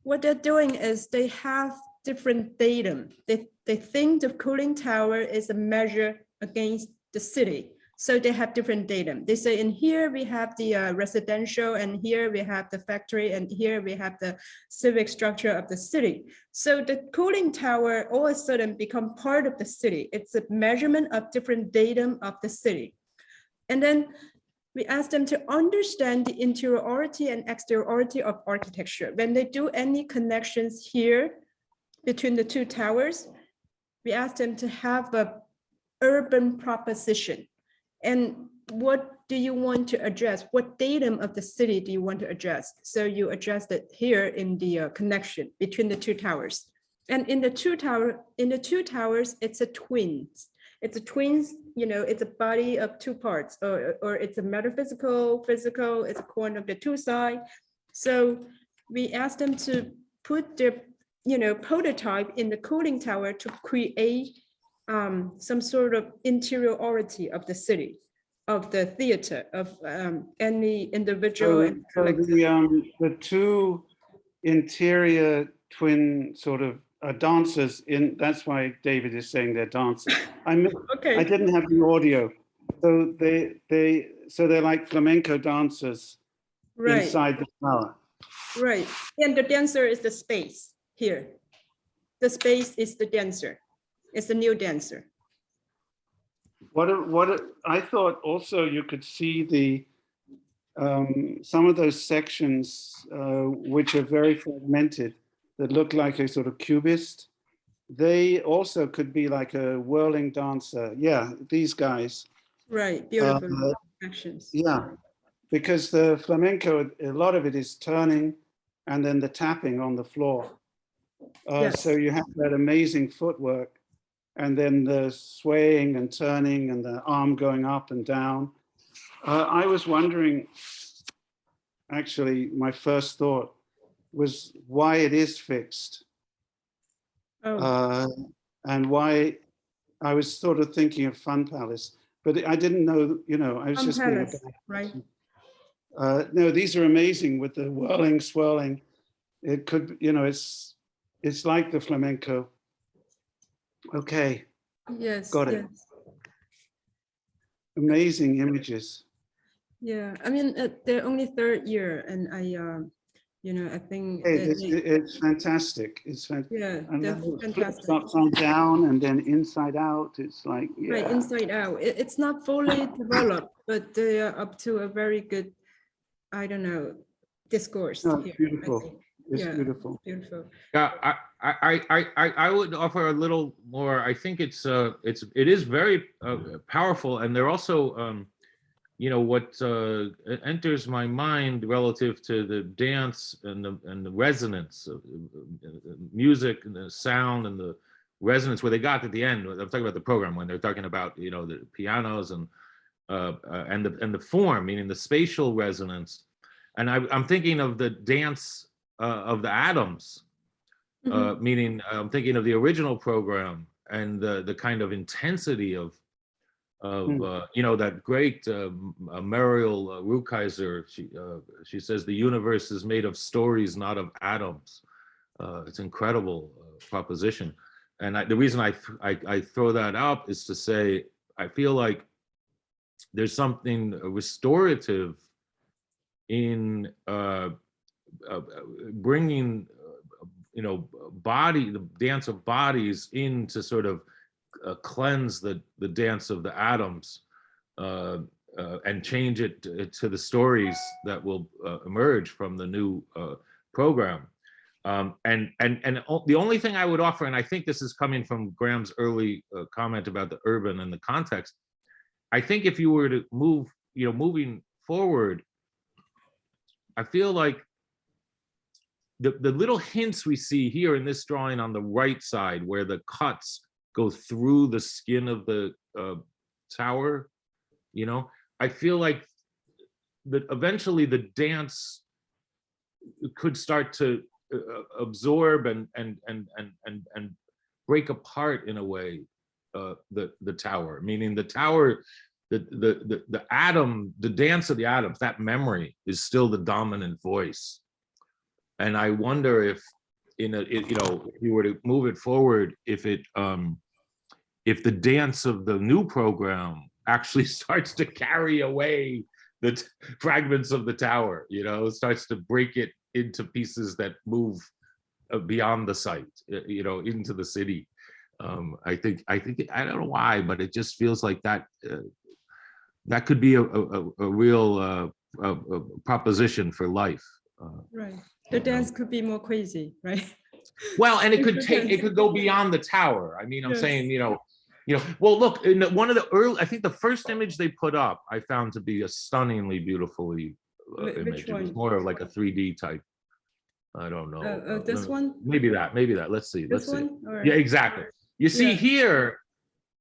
what they're doing is they have different datum. They think the cooling tower is a measure against the city. So they have different datum. They say in here we have the residential, and here we have the factory, and here we have the civic structure of the city. So the cooling tower all of a sudden become part of the city. It's a measurement of different datum of the city. And then we ask them to understand the interiority and exteriority of architecture. When they do any connections here between the two towers, we ask them to have a urban proposition. And what do you want to address? What datum of the city do you want to address? So you address it here in the connection between the two towers. And in the two towers, it's a twins. It's a twins, you know, it's a body of two parts, or it's a metaphysical, physical, it's a coin of the two sides. So we ask them to put their, you know, prototype in the cooling tower to create some sort of interiority of the city, of the theater, of any individual. And So the two interior twin sort of dancers in, that's why David is saying they're dancers. Okay. I didn't have the audio. So they're like flamenco dancers inside the tower. Right. And the dancer is the space here. The space is the dancer. It's the new dancer. I thought also you could see the some of those sections which are very fragmented, that look like a sort of cubist. They also could be like a whirling dancer. Yeah, these guys. Right, beautiful actions. Yeah, because the flamenco, a lot of it is turning and then the tapping on the floor. Yes. So you have that amazing footwork, and then the swaying and turning and the arm going up and down. I was wondering, actually, my first thought was why it is fixed. And why I was sort of thinking of Fun Palace, but I didn't know, you know, I was just being a bad person. Right. No, these are amazing with the whirling, swirling. It could, you know, it's like the flamenco. Okay. Yes. Got it. Yes. Amazing images. Yeah, I mean, they're only third year, and I, you know, I think Hey, it's fantastic. It's fantastic. yeah, And they're then it flips fantastic. upside down and then inside out. It's like, yeah. Right, inside out. It's not fully developed, but they are up to a very good, I don't know, discourse. No, here, it's beautiful. I think. It's Yeah, beautiful. beautiful. Yeah, I would offer a little more. I think it is very powerful, and they're also you know, what enters my mind relative to the dance and the resonance of music and the sound and the resonance where they got at the end. I'm talking about the program when they're talking about, you know, the pianos and the form, meaning the spatial resonance. And I'm thinking of the dance of the atoms, meaning I'm thinking of the original program and the kind of intensity of you know, that great Muriel Rukeyser, she says the universe is made of stories, not of atoms. It's an incredible proposition. And the reason I throw that up is to say, I feel like there's something restorative in bringing, you know, the dance of bodies in to sort of cleanse the dance of the atoms and change it to the stories that will emerge from the new program. And the only thing I would offer, and I think this is coming from Graham's early comment about the urban and the context, I think if you were to move, you know, moving forward, I feel like the little hints we see here in this drawing on the right side, where the cuts go through the skin of the tower, you know, I feel like that eventually the dance could start to absorb and break apart in a way the tower, meaning the tower, the atom, the dance of the atoms, that memory is still the dominant voice. And I wonder if you know, if you were to move it forward, if the dance of the new program actually starts to carry away the fragments of the tower, you know, starts to break it into pieces that move beyond the site, you know, into the city. I think I don't know why, but it just feels like that that could be a real proposition for life. Right. The dance could be more crazy, right? Well, and it could go beyond the tower. I mean, I'm saying, you know, well, look, in one of the early, I think the first image they put up, I found to be a stunningly beautifully image. It was more of like a 3D type. I don't know. This one? Maybe that. Let's see. This one? Or? Yeah, exactly. You see here,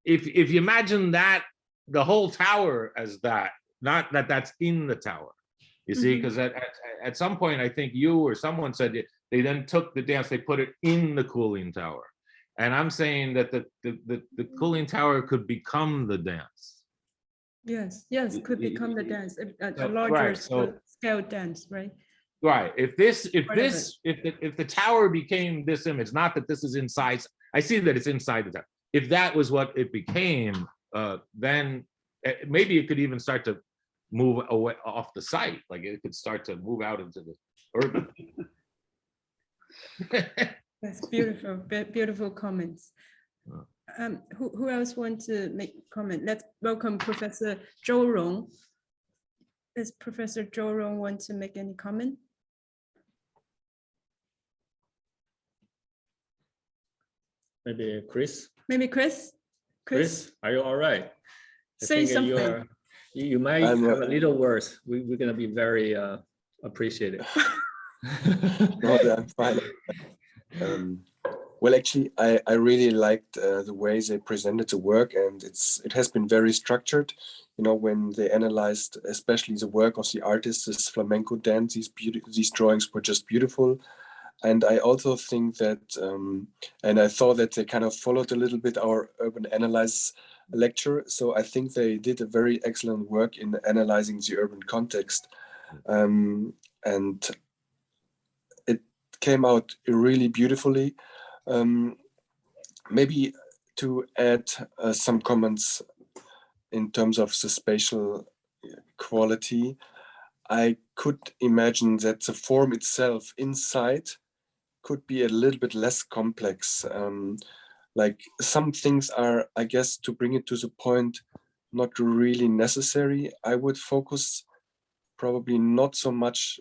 if you imagine that, the whole tower as that, not that that's in the tower. You see, because at some point, I think you or someone said they then took the dance, they put it in the cooling tower. And I'm saying that the cooling tower could become the dance. Yes, could become the dance, a larger scale dance, right? Right. If the tower became this image, not that this is inside, I see that it's inside the tower. If that was what it became, then maybe it could even start to move away off the site, like it could start to move out into the urban. That's beautiful, beautiful comments. Who else wants to make a comment? Let's welcome Professor Zhou Rong. Does Professor Zhou Rong want to make any comment? Maybe Chris? Maybe Chris? Chris, are you all right? Say something. You might have a little worse. We're going to be very appreciative. No, I'm fine. Well, actually, I really liked the way they presented the work, and it has been very structured. You know, when they analyzed, especially the work of the artists, this flamenco dance, these drawings were just beautiful. And I also think that, and I thought that they kind of followed a little bit our urban analyze lecture. So I think they did a very excellent work in analyzing the urban context. And it came out really beautifully. Maybe to add some comments in terms of the spatial quality, I could imagine that the form itself inside could be a little bit less complex. Like some things are, I guess, to bring it to the point, not really necessary. I would focus probably not so much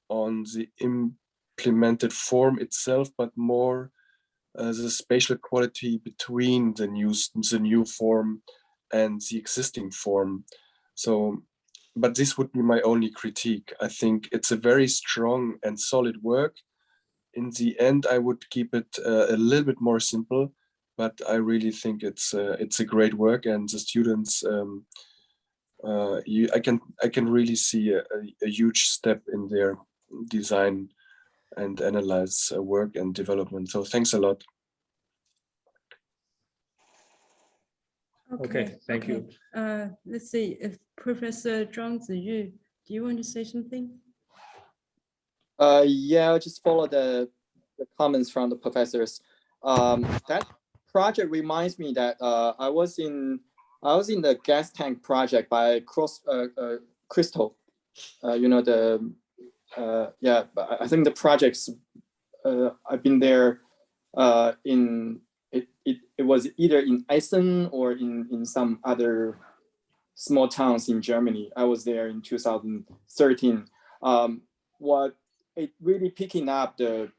on the implemented form itself, but more the spatial quality between the new form and the existing form. So, but this would be my only critique. I think it's a very strong and solid work. In the end, I would keep it a little bit more simple, but I really think it's a great work, and the students, I can really see a huge step in their design and analyze work and development. So thanks a lot. Okay, thank you. Let's see if Professor Zhang Jiyuan, do you want to say something? Yeah, I'll just follow the comments from the professors. That project reminds me that I was in the gas tank project by Christoph. You know, yeah, I think the projects I've been there it was either in Essen or in some other small towns in Germany. I was there in 2013. What it really picking up the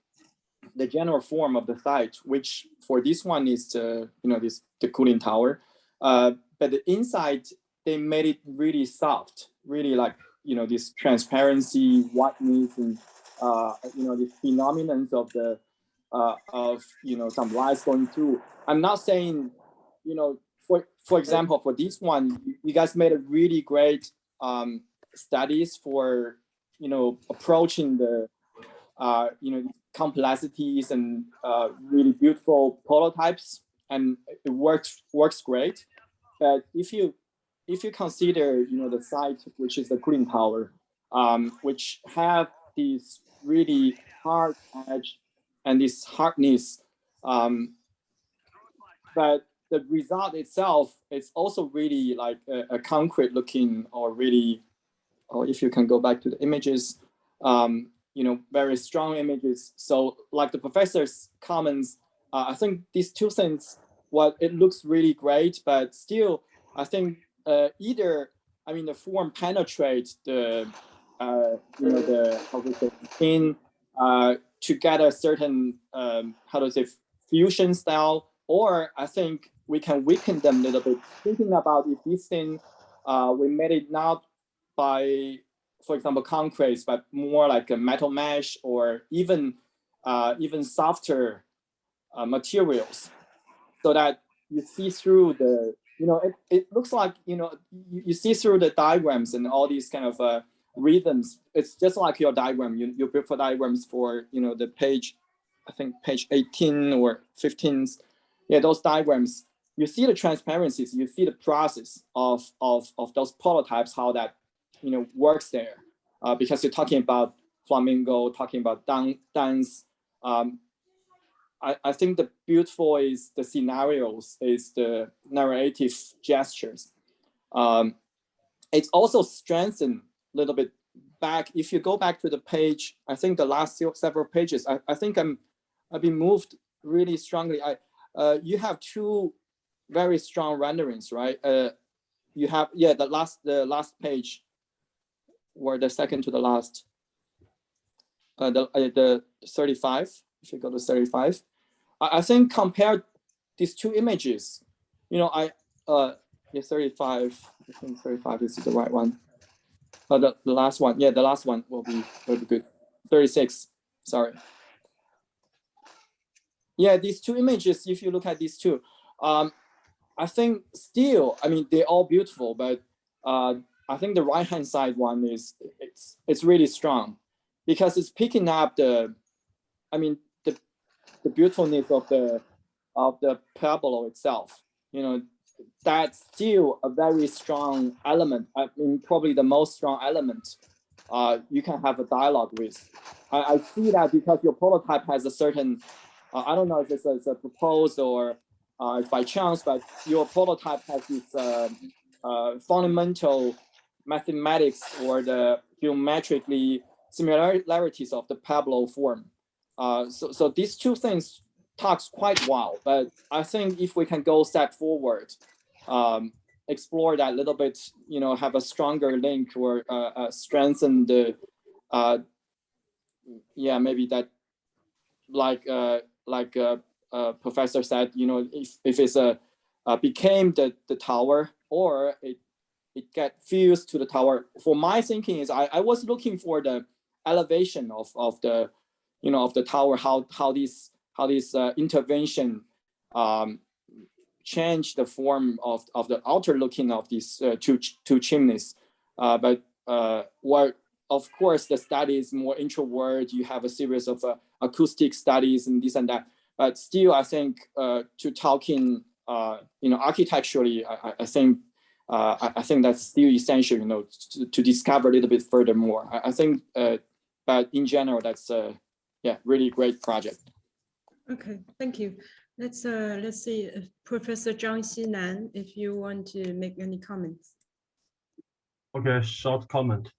general form of the site, which for this one is the cooling tower, but the inside they made it really soft, really like this transparency, whiteness, and the phenomenon of the some lights going through. I'm not saying for example for this one you guys made a really great studies for approaching the complexities and really beautiful prototypes, and it works great. But if you consider the site, which is the cooling tower, which have this really hard edge and this hardness, but the result itself is also really like a concrete looking, or really, or if you can go back to the images, you know, very strong images. So like the professor's comments, I think these two things, what it looks really great, but still, I think either, I mean, the form penetrates the, you know, the, how to say, skin to get a certain, how to say, fusion style, or I think we can weaken them a little bit, thinking about if this thing, we made it not by, for example, concrete, but more like a metal mesh, or even softer materials, so that you see through the, you know, it looks like, you know, you see through the diagrams and all these kind of rhythms. It's just like your diagram. You prefer diagrams for, you know, the page, I think page 18 or 15. Yeah, those diagrams, you see the transparencies, you see the process of those prototypes, how that, you know, works there. Because you're talking about flamingo, talking about dance. I think the beautiful is the scenarios, is the narrative gestures. It's also strengthened a little bit back. If you go back to the page, I think the last several pages, I think I've been moved really strongly. You have two very strong renderings, right? You have, yeah, the last page, or the second to the last, the 35. If you go to 35, I think compared these two images, you know, yeah, 35. I think 35 is the right one. The last one, yeah, the last one will be good. 36, sorry. Yeah, these two images, if you look at these two, I think still, I mean, they're all beautiful, but I think the right-hand side one is, it's really strong, because it's picking up the, I mean, the beautifulness of the parabola itself. You know, that's still a very strong element. I mean, probably the most strong element you can have a dialogue with. I see that because your prototype has a certain, I don't know if it's a proposed or it's by chance, but your prototype has this fundamental mathematics or the geometrically similarities of the parabola form. So these two things talks quite well, but I think if we can go a step forward, explore that a little bit, you know, have a stronger link, or strengthen the, yeah, maybe that, like Professor said, you know, if it's became the tower, or it get fused to the tower. For my thinking is, I was looking for the elevation of the, you know, of the tower, how this intervention change the form of the outer looking of these two chimneys. But where, of course, the study is more introvert. You have a series of acoustic studies and this and that. But still, I think to talking, you know, architecturally, I think that's still essential, you know, to discover a little bit further more. I think, but in general, that's yeah, really great project. Okay, thank you. Let's see, Professor Zhang Jiyuan, if you want to make any comments. Okay, short comment.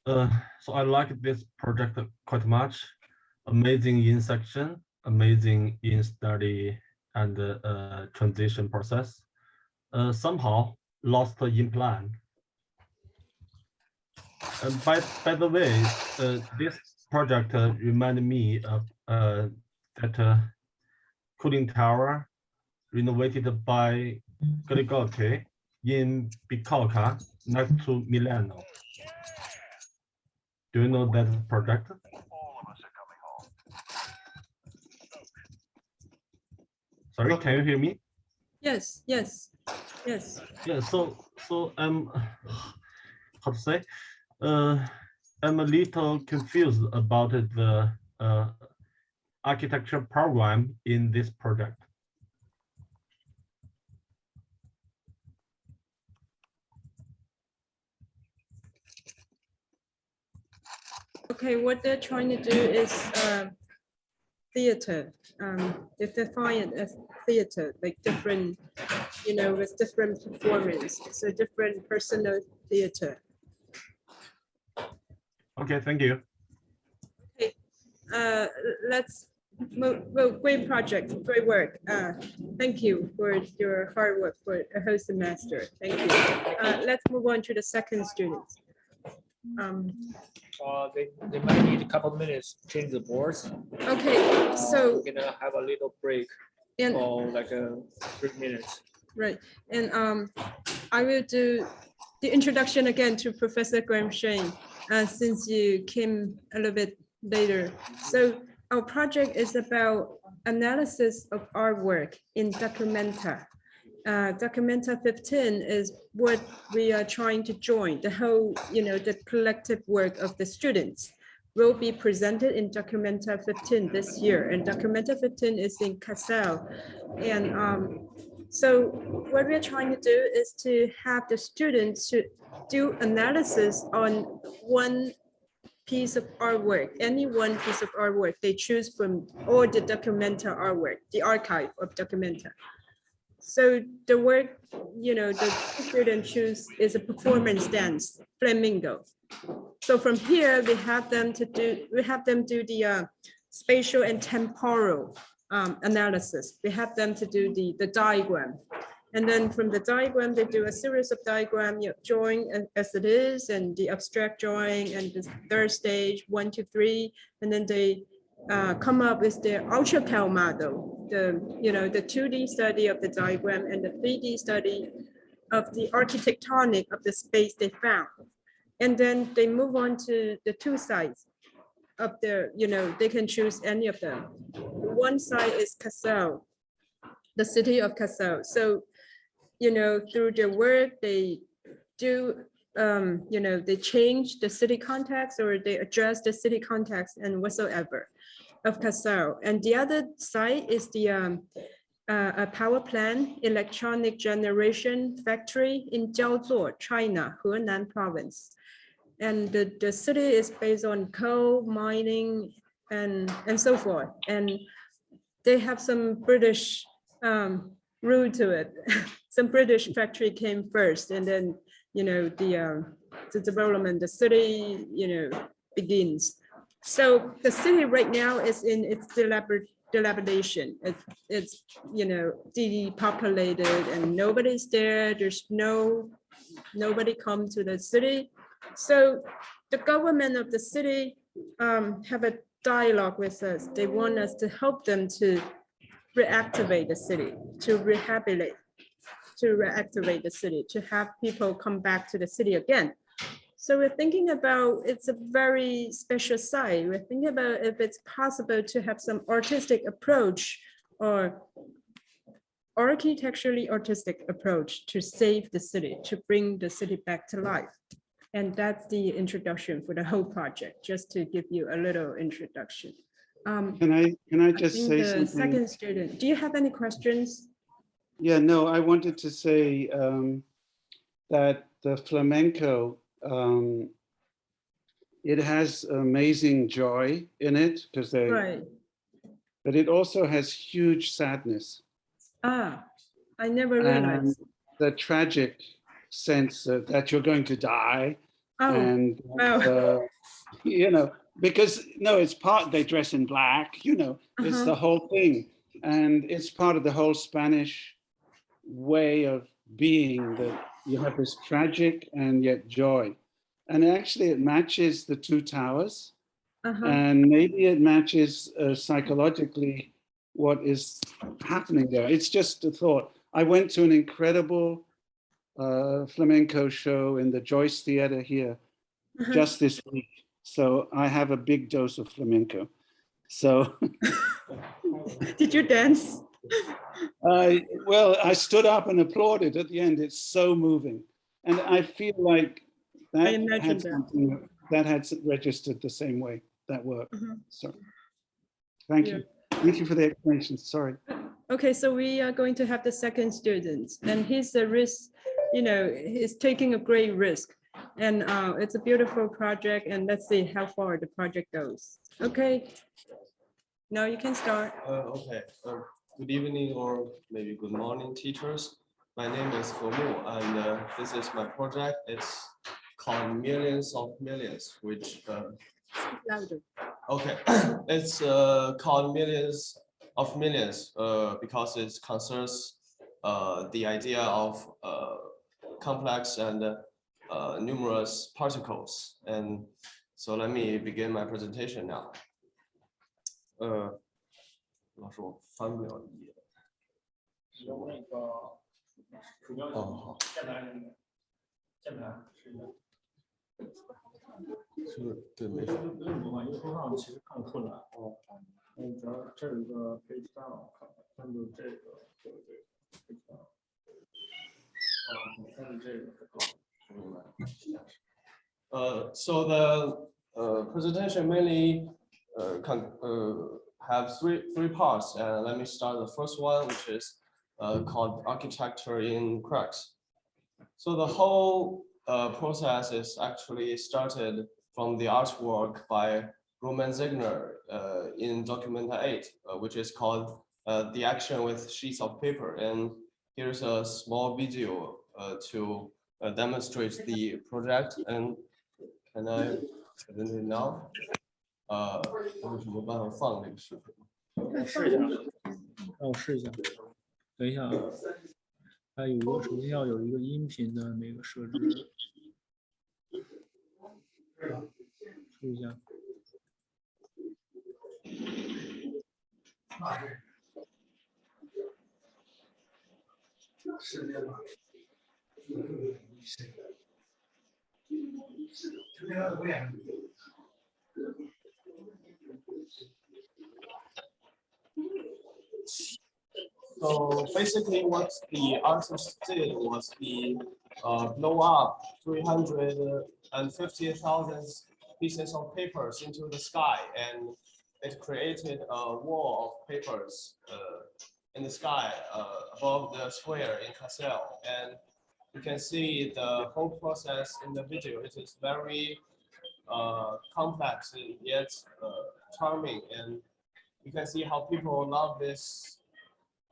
So I like this project quite much. Amazing in section, amazing in study and transition process. Somehow lost in plan. By the way, this project reminded me of that cooling tower renovated by Grigotti in Bicocca next to Milano. Do you know that project? Sorry, can you hear me? Yes. Yeah, so how to say? I'm a little confused about the architecture program in this project. Okay, what they're trying to do is theater. They define it as theater, like different, with different performance, so different personal theater. Okay, thank you. Okay, let's move. Well, great project, great work. Thank you for your hard work for a whole semester. Thank you. Let's move on to the second student. They might need a couple minutes to change the boards. Okay, so we're gonna have a little break and for like 3 minutes. right, and I will do the introduction again to Professor Graham Shane, since you came a little bit later. So our project is about analysis of artwork in Documenta. Documenta 15 is what we are trying to join. The whole, the collective work of the students will be presented in Documenta 15 this year. And Documenta 15 is in Kassel. And so what we're trying to do is to have the students to do analysis on one piece of artwork, any one piece of artwork they choose from, or the Documenta artwork, the archive of Documenta. So the work, the student choose is a performance dance, flamingo. So from here, we have them do the spatial and temporal analysis. We have them to do the diagram. And then from the diagram, they do a series of diagram, drawing as it is, and the abstract drawing, and the third stage, 1, 2, 3, and then they come up with the UltraCal model, the 2D study of the diagram and the 3D study of the architectonic of the space they found. And then they move on to the two sides of the, they can choose any of them. One side is Kassel, the city of Kassel. So, through their work, they do, they change the city context, or they address the city context and whatsoever of Kassel. And the other side is the a power plant, electronic generation factory in Jiaozuo, China, Henan province. And the city is based on coal mining and so forth. And they have some British root to it. Some British factory came first, and then the development, the city begins. So the city right now is in its dilapidation. It's depopulated, and nobody's there. There's nobody come to the city. So the government of the city have a dialogue with us. They want us to help them to reactivate the city, to reactivate the city, to have people come back to the city again. So we're thinking about, it's a very special site. We're thinking about if it's possible to have some artistic approach or architecturally artistic approach to save the city, to bring the city back to life. And that's the introduction for the whole project, just to give you a little introduction. Can I just say something? Second student, do you have any questions? Yeah, no, I wanted to say that the flamenco, it has amazing joy in it, because Right. But it also has huge sadness. I never realized. And the tragic sense that you're going to die. Oh, And wow. because it's part, they dress in black, it's the whole thing. And it's part of the whole Spanish way of being, that you have this tragic and yet joy. And actually it matches the two towers. And maybe it matches psychologically what is happening there. It's just a thought. I went to an incredible flamenco show in the Joyce Theater here just this week. So I have a big dose of flamenco. So did you dance? Well, I stood up and applauded at the end. It's so moving. And I feel like that had something that had registered the same way, that work. So thank you. Thank you for the explanation. Sorry. Okay, so we are going to have the second student, and he's a risk, he's taking a great risk. And it's a beautiful project, and let's see how far the project goes. Okay, now you can start. Okay. Good evening or maybe good morning, teachers. My name is Mu, and this is my project. It's called Millions of Millions, which okay, it's called Millions of Millions because it concerns the idea of complex and numerous particles. And so let me begin my presentation now. 老师，我翻不了页。用那个鼠标键盘是的。是，对，没错。不用的话，因为头上其实看困难哦。主要这有一个 page down， 看就这个，这个 page down。看这个。So the presentation mainly have three parts, and let me start the first one, which is called architecture in cracks. So the whole process is actually started from the artwork by Roman Zegner in Documenta 8, which is called The Action with Sheets of Paper. And here's a small video to demonstrate the project. And can I present it now? 有什么办法放这个视频？我试一下，让我试一下。等一下啊，它有一个首先要有一个音频的那个设置，试一下。是这样。So basically what the artist did was he blow up 350,000 pieces of papers into the sky, and it created a wall of papers in the sky above the square in Kassel. And you can see the whole process in the video. It is very complex yet charming, and you can see how people love this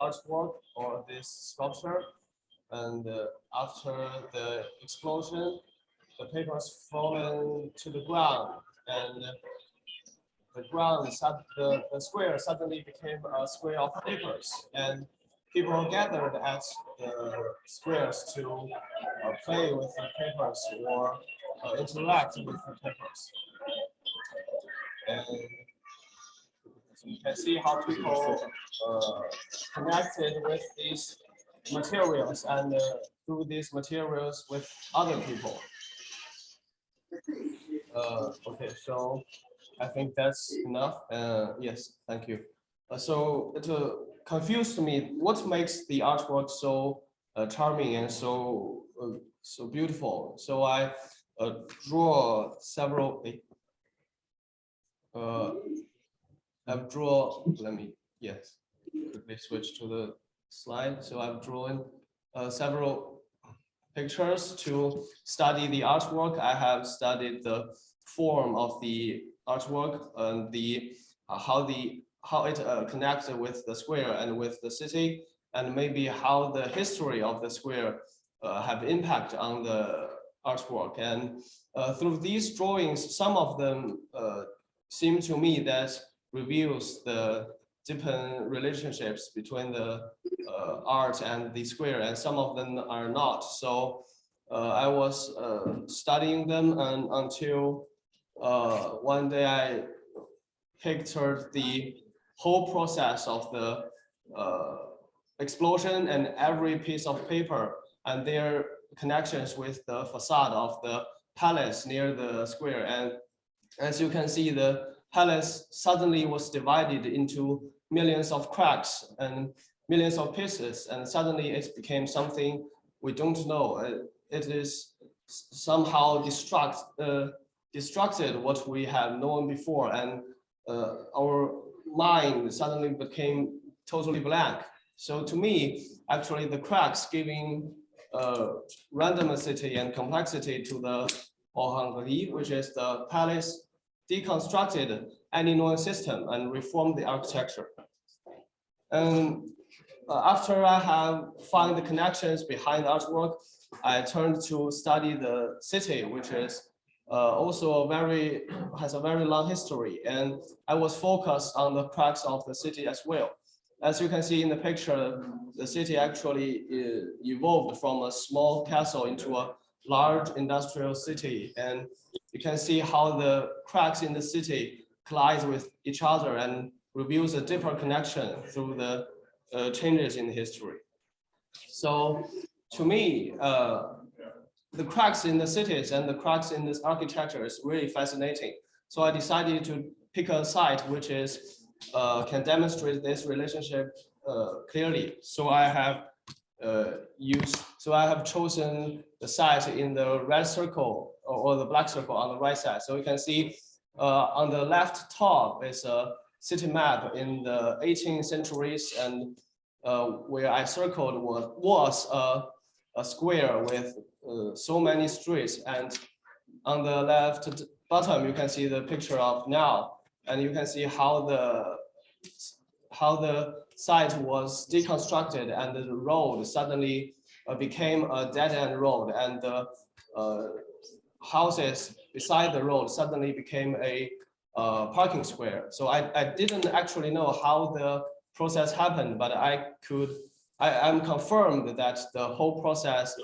artwork or this sculpture. And after the explosion, the papers fallen to the ground, and the square suddenly became a square of papers, and people gathered at the squares to play with the papers or interact with the papers. And you can see how people connected with these materials and through these materials with other people. Okay, so I think that's enough. Yes, thank you. So it confused me. What makes the artwork so charming and so beautiful? So I draw several. I've drawn. Let me quickly switch to the slide. So I've drawn several pictures to study the artwork. I have studied the form of the artwork and how it connects with the square and with the city, and maybe how the history of the square have impact on the artwork. And through these drawings, some of them seem to me that reveals the deepened relationships between the art and the square, and some of them are not. So I was studying them until one day I pictured the whole process of the explosion and every piece of paper and their connections with the facade of the palace near the square. And as you can see, the palace suddenly was divided into millions of cracks and millions of pieces, and suddenly it became something we don't know. It is somehow destructed what we have known before, and our mind suddenly became totally blank. So to me, actually the cracks giving randomicity and complexity to the Ohangri, which is the palace deconstructed any known system and reformed the architecture. And after I have found the connections behind the artwork, I turned to study the city, which is also has a very long history, and I was focused on the cracks of the city as well. As you can see in the picture, the city actually evolved from a small castle into a large industrial city, and you can see how the cracks in the city collide with each other and reveals a deeper connection through the changes in history. So to me, the cracks in the cities and the cracks in this architecture is really fascinating. So I decided to pick a site which is can demonstrate this relationship clearly. So I have chosen the site in the red circle or the black circle on the right side. So you can see on the left top is a city map in the 18th centuries, and where I circled was a square with so many streets, and on the left bottom you can see the picture of now, and you can see how the site was deconstructed and the road suddenly became a dead-end road, and the houses beside the road suddenly became a parking square. So I didn't actually know how the process happened, but I'm confirmed that the whole process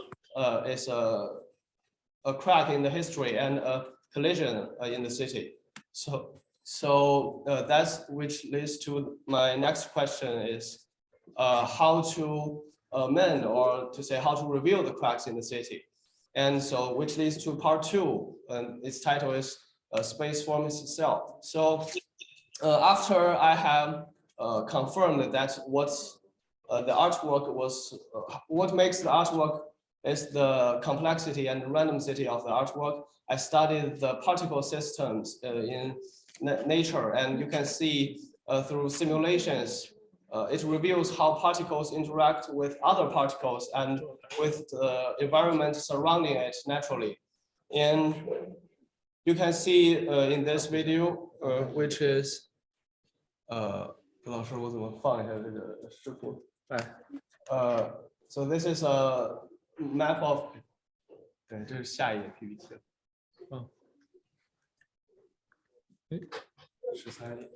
is a crack in the history and a collision in the city. So that's which leads to my next question is how to mend, or to say how to reveal the cracks in the city. And so which leads to part 2, and its title is Space Forms Itself. So after I have confirmed that what makes the artwork is the complexity and randomity of the artwork, I studied the particle systems in nature, and you can see through simulations, it reveals how particles interact with other particles and with the environment surrounding it naturally. And you can see in this video, which is, 老师我怎么放一下这个视频？So this is a map of， 对，这是下一页 PPT。13页。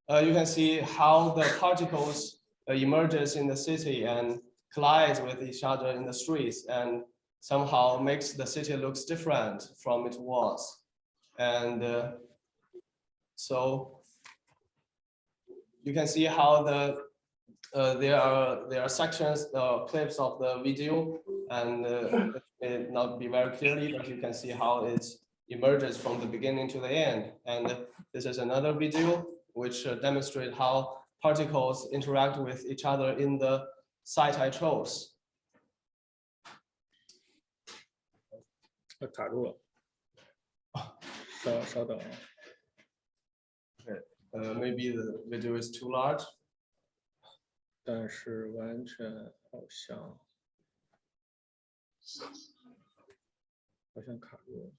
You can see how the particles emerges in the city and collides with each other in the streets, and somehow makes the city looks different from it was. And so you can see how there are sections, clips of the video, and it may not be very clearly, but you can see how it emerges from the beginning to the end. And this is another video which demonstrates how particles interact with each other in the site I chose. 卡住了，稍等。Maybe the video is too large. 但是完全好像卡住了。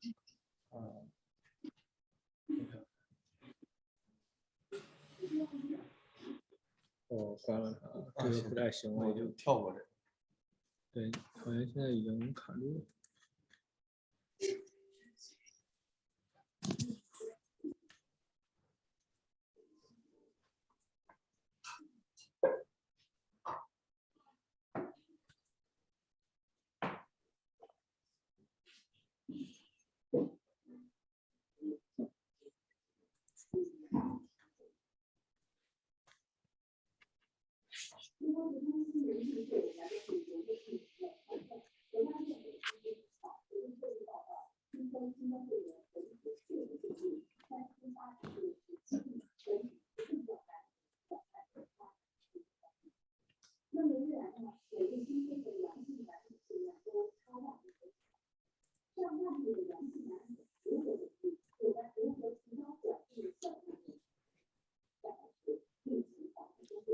我关了它，这个不太行，我就跳过这。对，好像现在已经卡住了。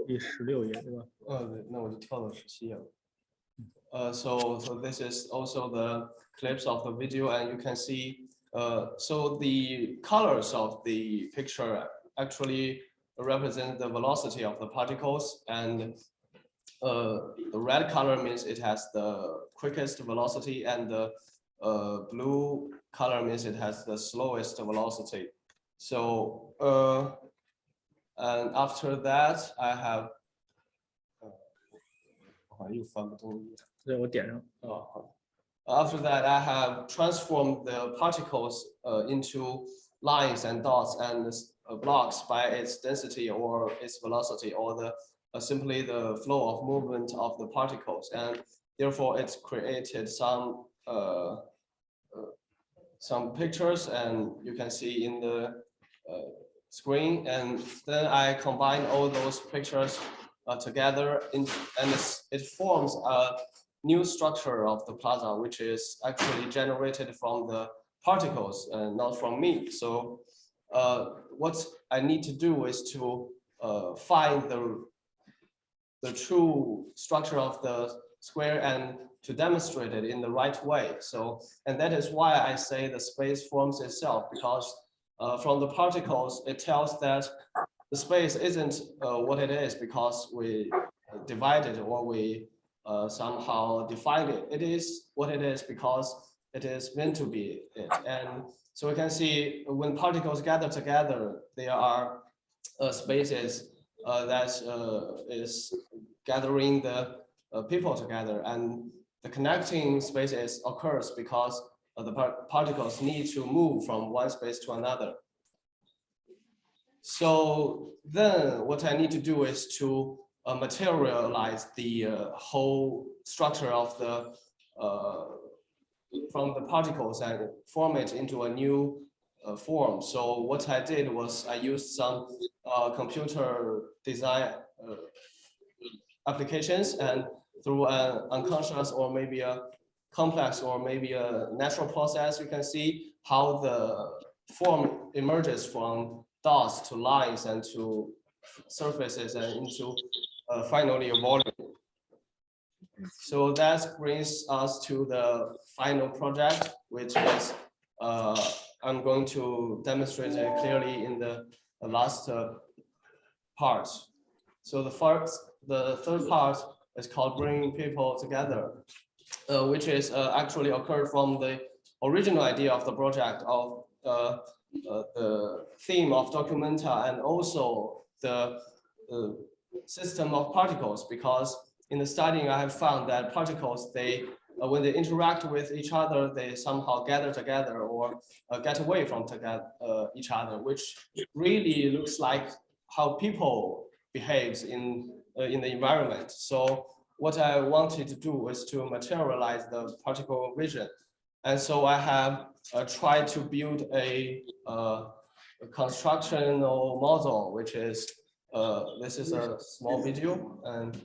第16页对吧？对，那我就跳到17页了。So this is also the clips of the video, and you can see so the colors of the picture actually represent the velocity of the particles, and the red color means it has the quickest velocity, and the blue color means it has the slowest velocity. So and after that I have after that I have transformed the particles into lines and dots and blocks by its density or its velocity, or the simply the flow of movement of the particles, and therefore it's created some pictures, and you can see in the screen, and then I combine all those pictures together and it forms a new structure of the plaza, which is actually generated from the particles and not from me. So what I need to do is to find the true structure of the square and to demonstrate it in the right way. So, and that is why I say the space forms itself, because from the particles, it tells that the space isn't what it is because we divide it or we somehow define it. It is what it is because it is meant to be it. And so we can see when particles gather together, they are spaces that is gathering the people together, and the connecting spaces occurs because the particles need to move from one space to another. So then what I need to do is to materialize the whole structure of the from the particles and form it into a new form. So what I did was I used some computer design applications, and through an unconscious or maybe a complex or maybe a natural process, you can see how the form emerges from dots to lines and to surfaces and into finally a volume. So that brings us to the final project, which is I'm going to demonstrate it clearly in the last part. So the third part is called bringing people together, which is actually occurred from the original idea of the project of the theme of documenta and also the system of particles, because in the studying I have found that particles, they when they interact with each other, they somehow gather together or get away from each other, which really looks like how people behaves in the environment. So what I wanted to do was to materialize the particle vision. And so I have tried to build a constructional model, which is, this is a small video, and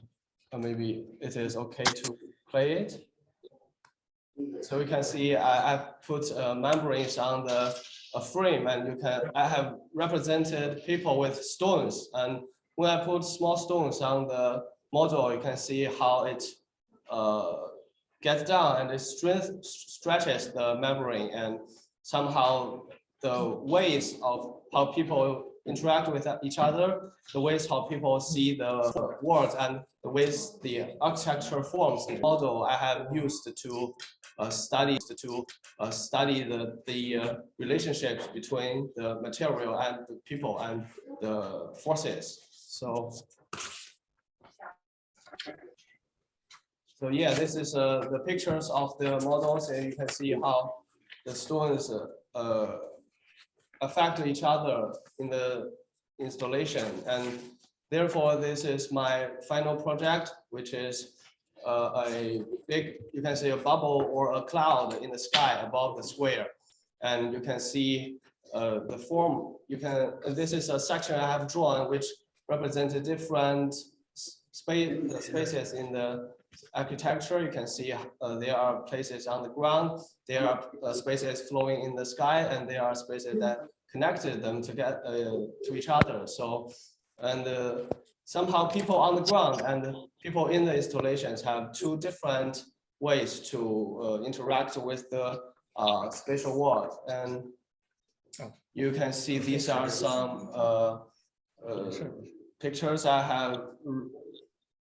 maybe it is okay to play it. So you can see I put membranes on the frame, and I have represented people with stones. And when I put small stones on the model, you can see how it gets down and it stretches the membrane, and somehow the ways of how people interact with each other, the ways how people see the world, and the ways the architecture forms the model I have used to study the relationships between the material and the people and the forces. So yeah, this is the pictures of the models, and you can see how the stones affect each other in the installation. And therefore, this is my final project, which is a big, you can say a bubble or a cloud in the sky above the square. And you can see the form, this is a section I have drawn, which represented different spaces in the architecture. You can see there are places on the ground, there are spaces flowing in the sky, and there are spaces that connected them to each other. So, and somehow people on the ground and people in the installations have two different ways to interact with the spatial world. And you can see these are some pictures I have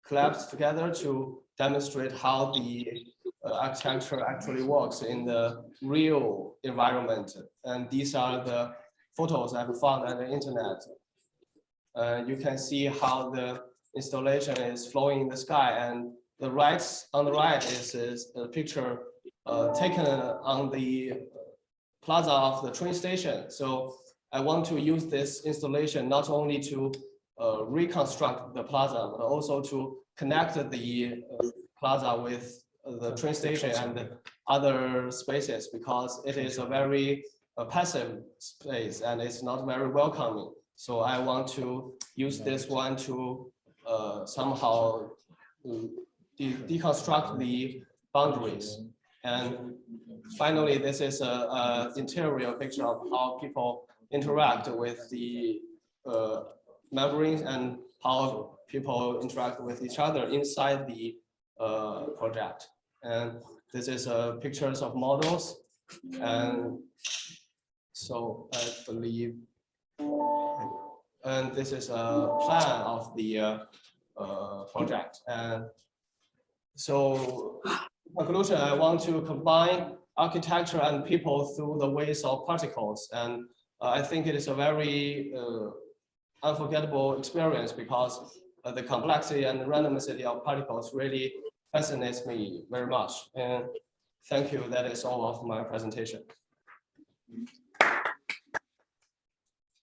collapsed together to demonstrate how the architecture actually works in the real environment. And these are the photos I've found on the internet. You can see how the installation is flowing in the sky, and on the right is a picture taken on the plaza of the train station. So I want to use this installation not only to reconstruct the plaza, but also to connect the plaza with the train station and other spaces, because it is a very passive space and it's not very welcoming. So I want to use this one to somehow deconstruct the boundaries. And finally, this is an interior picture of how people interact with the membranes and how people interact with each other inside the project. And this is pictures of models. And so I believe, and this is a plan of the project. And so in conclusion, I want to combine architecture and people through the ways of particles. And I think it is a very unforgettable experience, because the complexity and randomicity of particles really fascinates me very much. And thank you. That is all of my presentation.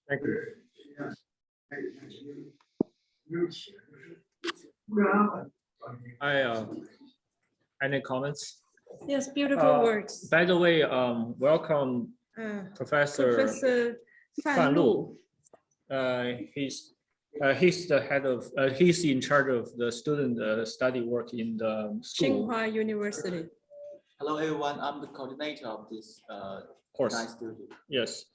Thank you. Any comments? Yes, beautiful words. By the way, welcome Professor Fan Lu. He's the head of, he's in charge of the student study work in the school. Tsinghua University. Hello, everyone. I'm the coordinator of this course. nice studio. Yes,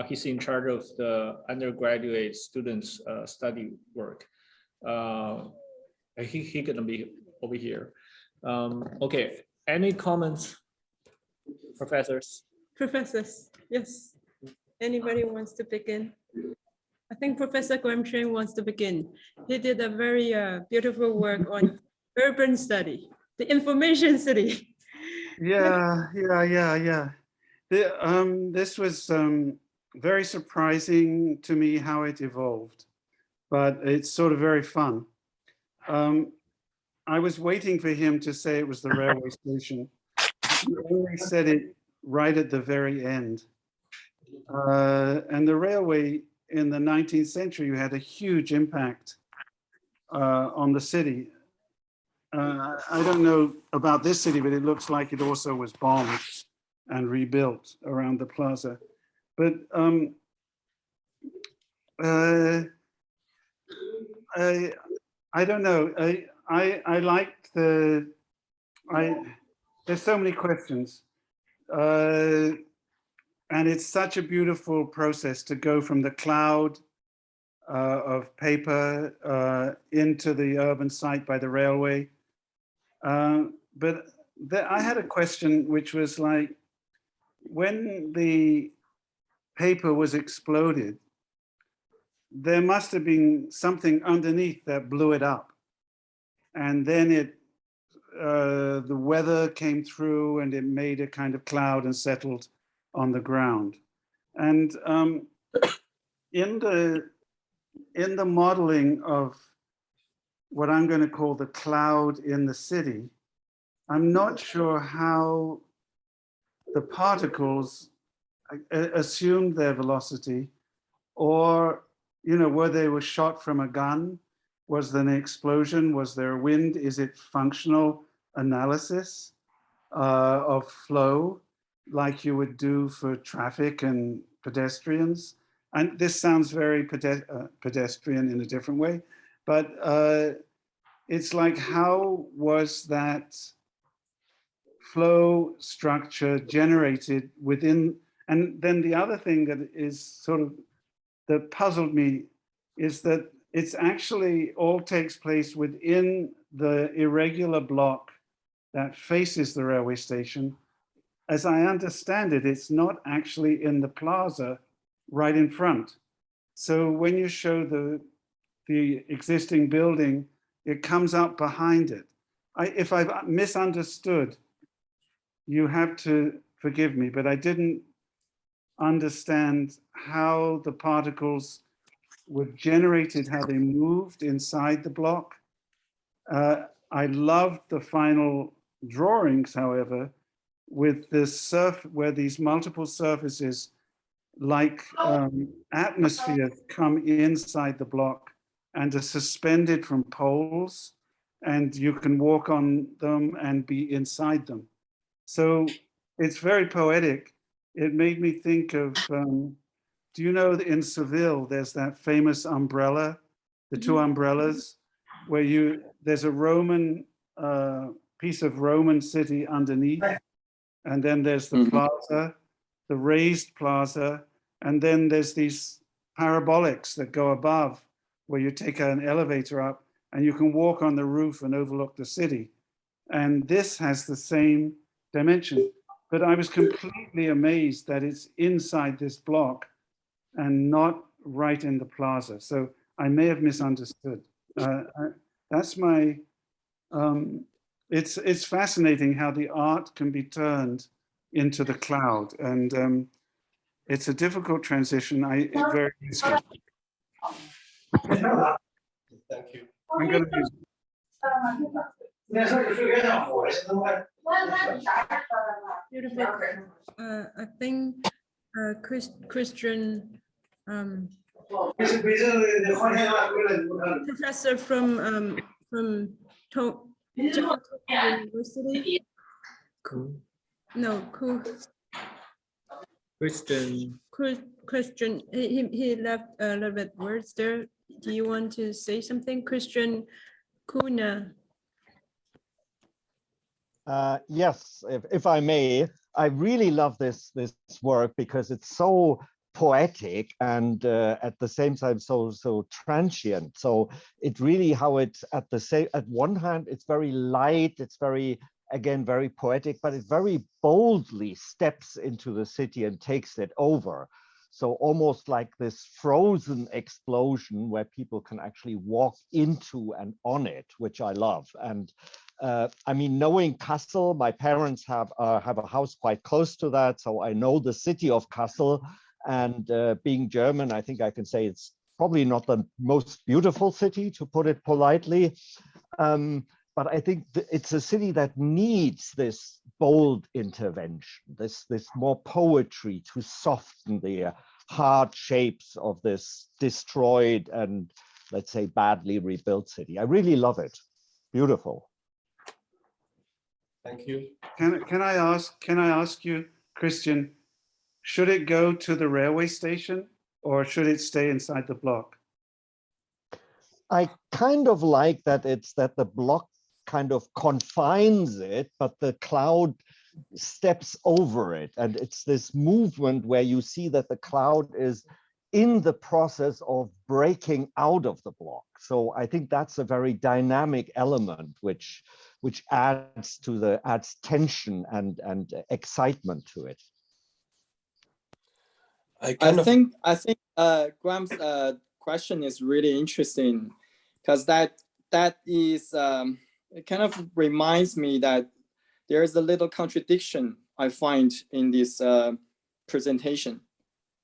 he's in charge of the undergraduate students study work. He gonna be over here. Okay, any comments, professors? Professors, yes. Anybody wants to begin? I think Professor Guamshen wants to begin. He did a very beautiful work on urban study, the information city. Yeah. This was very surprising to me how it evolved, but it's sort of very fun. I was waiting for him to say it was the railway station. He only said it right at the very end. And the railway in the 19th century had a huge impact on the city. I don't know about this city, but it looks like it also was bombed and rebuilt around the plaza. But I don't know. I like there's so many questions. And it's such a beautiful process to go from the cloud of paper into the urban site by the railway. But I had a question, which was like, when the paper was exploded, there must have been something underneath that blew it up. And then the weather came through and it made a kind of cloud and settled on the ground. And in the modeling of what I'm going to call the cloud in the city, I'm not sure how the particles assumed their velocity, or, you know, whether they were shot from a gun. Was there an explosion? Was there a wind? Is it functional analysis of flow, like you would do for traffic and pedestrians? And this sounds very pedestrian in a different way, but it's like, how was that flow structure generated within? And then the other thing that is sort of, that puzzled me is that it's actually all takes place within the irregular block that faces the railway station. As I understand it, it's not actually in the plaza right in front. So when you show the existing building, it comes up behind it. If I've misunderstood, you have to forgive me, but I didn't understand how the particles were generated, how they moved inside the block. I loved the final drawings, however, with this where these multiple surfaces like atmospheres come inside the block and are suspended from poles, and you can walk on them and be inside them. So it's very poetic. It made me think of, do you know that in Seville, there's that famous umbrella, the two umbrellas, where there's a Roman piece of Roman city underneath, and then there's the plaza, the raised plaza, and then there's these parabolics that go above, where you take an elevator up and you can walk on the roof and overlook the city. And this has the same dimension. But I was completely amazed that it's inside this block and not right in the plaza. So I may have misunderstood. That's my, it's fascinating how the art can be turned into the cloud. And it's a difficult transition. Very useful. Thank you. I'm going to Beautiful. I think Christian professor from Zhang University. No, Christian. He left a little bit words there. Do you want to say something, Christian Kuna? Yes, if I may, I really love this work because it's so poetic and at the same time so transient. So it really at one hand it's very light, it's very poetic, but it very boldly steps into the city and takes it over. So almost like this frozen explosion where people can actually walk into and on it, which I love. And I mean, knowing Kassel, my parents have a house quite close to that, so I know the city of Kassel. And being German, I think I can say it's probably not the most beautiful city, to put it politely. But I think it's a city that needs this bold intervention, this more poetry to soften the hard shapes of this destroyed and, let's say, badly rebuilt city. I really love it. Beautiful. Thank you. Can I ask you, Christian, should it go to the railway station or should it stay inside the block? I kind of like that the block kind of confines it, but the cloud steps over it. And it's this movement where you see that the cloud is in the process of breaking out of the block. So I think that's a very dynamic element which adds tension and excitement to it. I think Graham's question is really interesting because that is it kind of reminds me that there is a little contradiction I find in this presentation.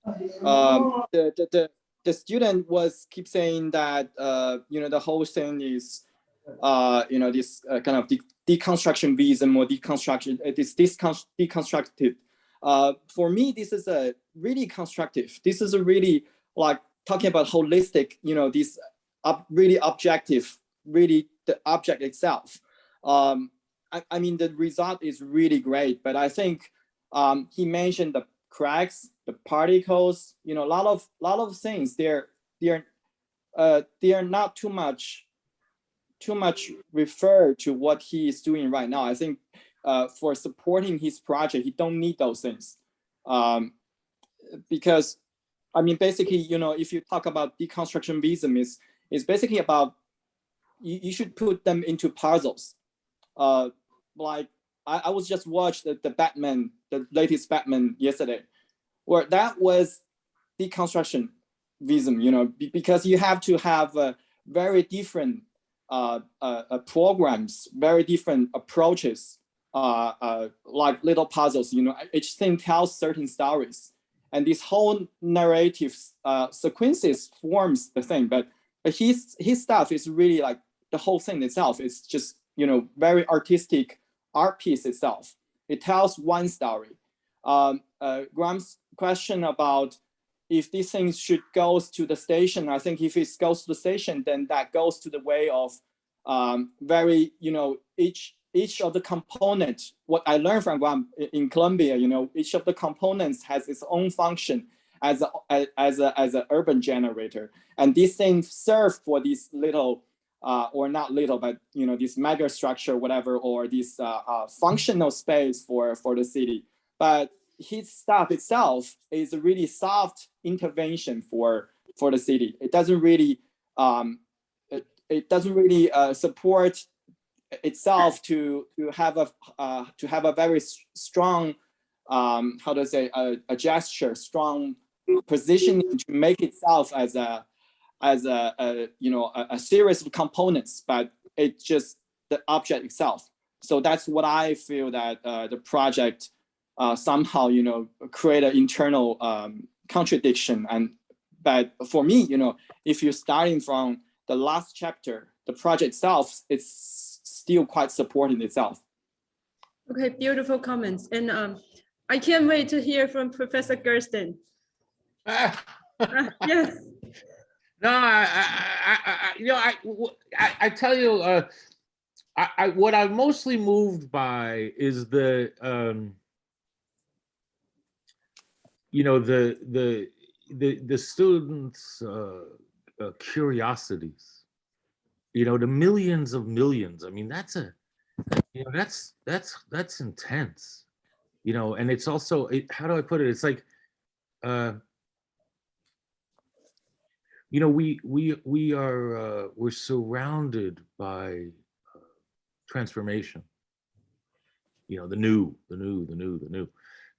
The student keep saying that the whole thing is this kind of deconstructionism or deconstructed. For me, this is a really constructive. This is a really like talking about holistic. This really objective, really the object itself. I mean, the result is really great, but I think he mentioned the cracks, the particles, a lot of things. They are not too much referred to what he is doing right now. I think for supporting his project, he don't need those things, because I mean, basically, if you talk about deconstructionism, is basically about you should put them into puzzles. Like I was just watched the Batman, the latest Batman yesterday, where that was deconstruction. vism, because you have to have very different programs, very different approaches, like little puzzles, each thing tells certain stories. And this whole narrative sequences forms the thing, but his stuff is really like the whole thing itself. It's just, very artistic art piece itself. It tells one story. Graham's question about if these things should go to the station, I think if it goes to the station, then that goes to the way of very, each of the components, what I learned from Graham in Columbia, each of the components has its own function as an urban generator. And these things serve for these little, or not little, but this mega structure, whatever, or this functional space for the city. But his stuff itself is a really soft intervention for the city. It doesn't really support itself to have a very strong how to say a gesture, strong positioning to make itself as a series of components, but it's just the object itself. So that's what I feel that the project somehow create an internal contradiction. But for me, if you're starting from the last chapter, the project itself, it's still quite supporting itself. Okay, beautiful comments. And I can't wait to hear from Professor Gersten. Yes. No, I tell you, what I'm mostly moved by is the students' curiosities. The millions of millions. I mean, that's intense. And it's also, how do I put it? It's like, we're surrounded by transformation. The new,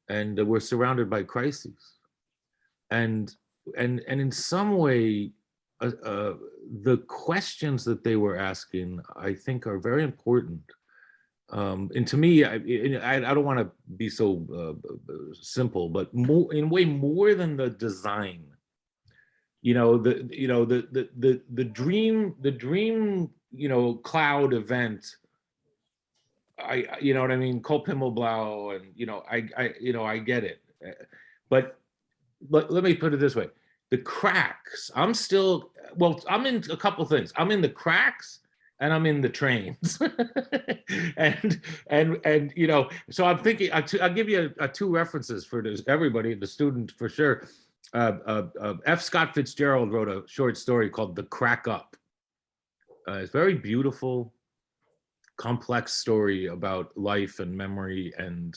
and we're surrounded by crises, and in some way, the questions that they were asking, I think, are very important. And to me, I don't want to be so simple, but way more than the design. The dream, cloud event. You know what I mean? Kolpimmelblau, and I get it. But let me put it this way. The cracks, I'm in a couple things. I'm in the cracks and I'm in the trains. and so I'm thinking, I'll give you two references for this, everybody, the student for sure. F. Scott Fitzgerald wrote a short story called The Crack Up. It's very beautiful, complex story about life and memory and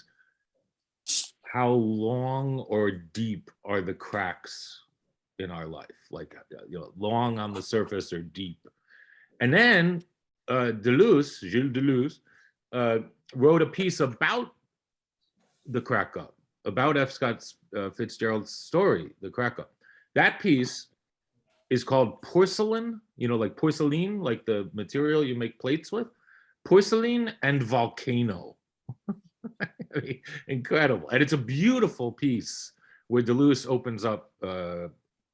how long or deep are the cracks in our life, like long on the surface or deep. And then Gilles Deleuze wrote a piece about the crack up, about F. Scott Fitzgerald's story, The Crack Up. That piece is called Porcelain, like porcelain, like the material you make plates with, Porcelain and Volcano. I mean, incredible. And it's a beautiful piece where Deleuze opens up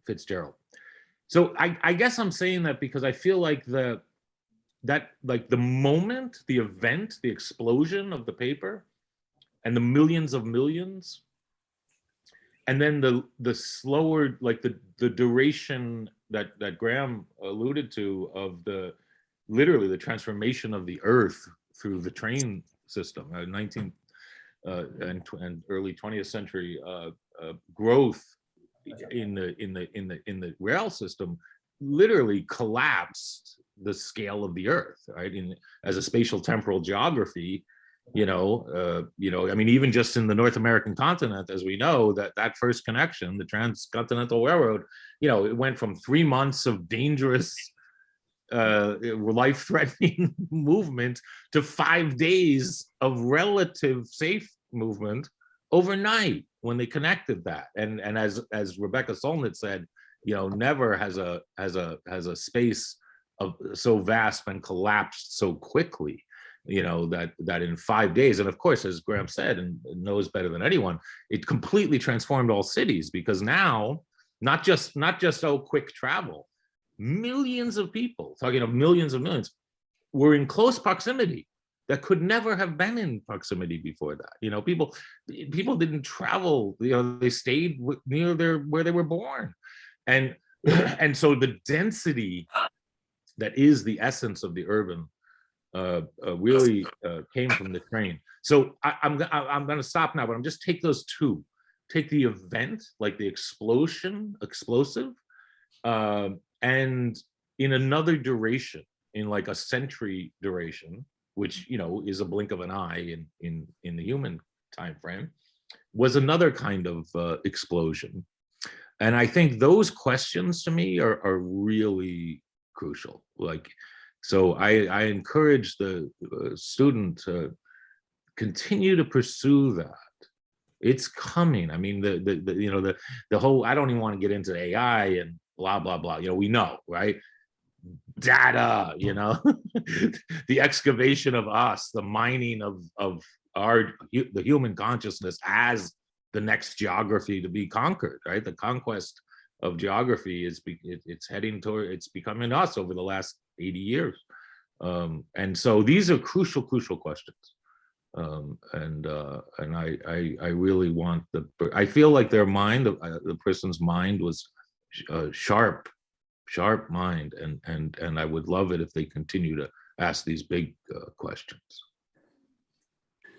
Fitzgerald. So I guess I'm saying that because I feel like the moment, the event, the explosion of the paper and the millions of millions, and then the slower, like the duration that Graham alluded to of literally the transformation of the earth through the train system, 19th and early 20th century growth in the rail system literally collapsed the scale of the earth, right? As a spatial temporal geography, I mean, even just in the North American continent, as we know, that first connection, the Transcontinental Railroad, it went from 3 months of dangerous, life-threatening movement to 5 days of relative safe movement overnight when they connected that. And as Rebecca Solnit said, never has a space of so vast been collapsed so quickly, that in 5 days, and of course, as Graham said, and knows better than anyone, it completely transformed all cities, because now, not just quick travel, millions of people, talking of millions, were in close proximity that could never have been in proximity before that. People didn't travel, they stayed near where they were born. And so the density that is the essence of the urban really came from the train. So I'm going to stop now, but I'm just take those two. Take the event, like the explosive, and in another duration, in like a century duration, which is a blink of an eye in the human time frame, was another kind of explosion. And I think those questions to me are really crucial. So I encourage the student to continue to pursue that. It's coming. I mean, the whole, I don't even want to get into AI and blah, blah, blah. We know, right? Data, the excavation of us, the mining of the human consciousness as the next geography to be conquered, right? The conquest of geography it's becoming us over the last 80 years. And so these are crucial questions. And I really want I feel like their mind, the person's mind was sharp mind, and I would love it if they continue to ask these big questions.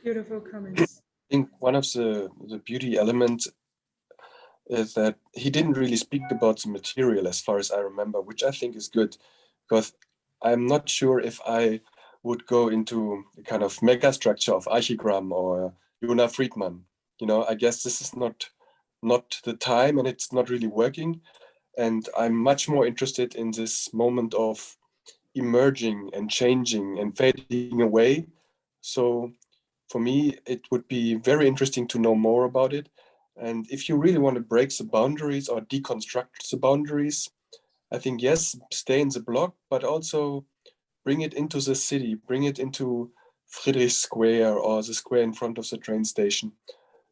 Beautiful comments. I think one of the beauty elements is that he didn't really speak about the material as far as I remember, which I think is good, because I'm not sure if I would go into the kind of mega structure of Archigram or Jona Friedman. I guess this is not the time, and it's not really working. And I'm much more interested in this moment of emerging and changing and fading away. So for me, it would be very interesting to know more about it. And if you really want to break the boundaries or deconstruct the boundaries, I think, yes, stay in the block, but also bring it into the city, bring it into Friedrich Square or the square in front of the train station.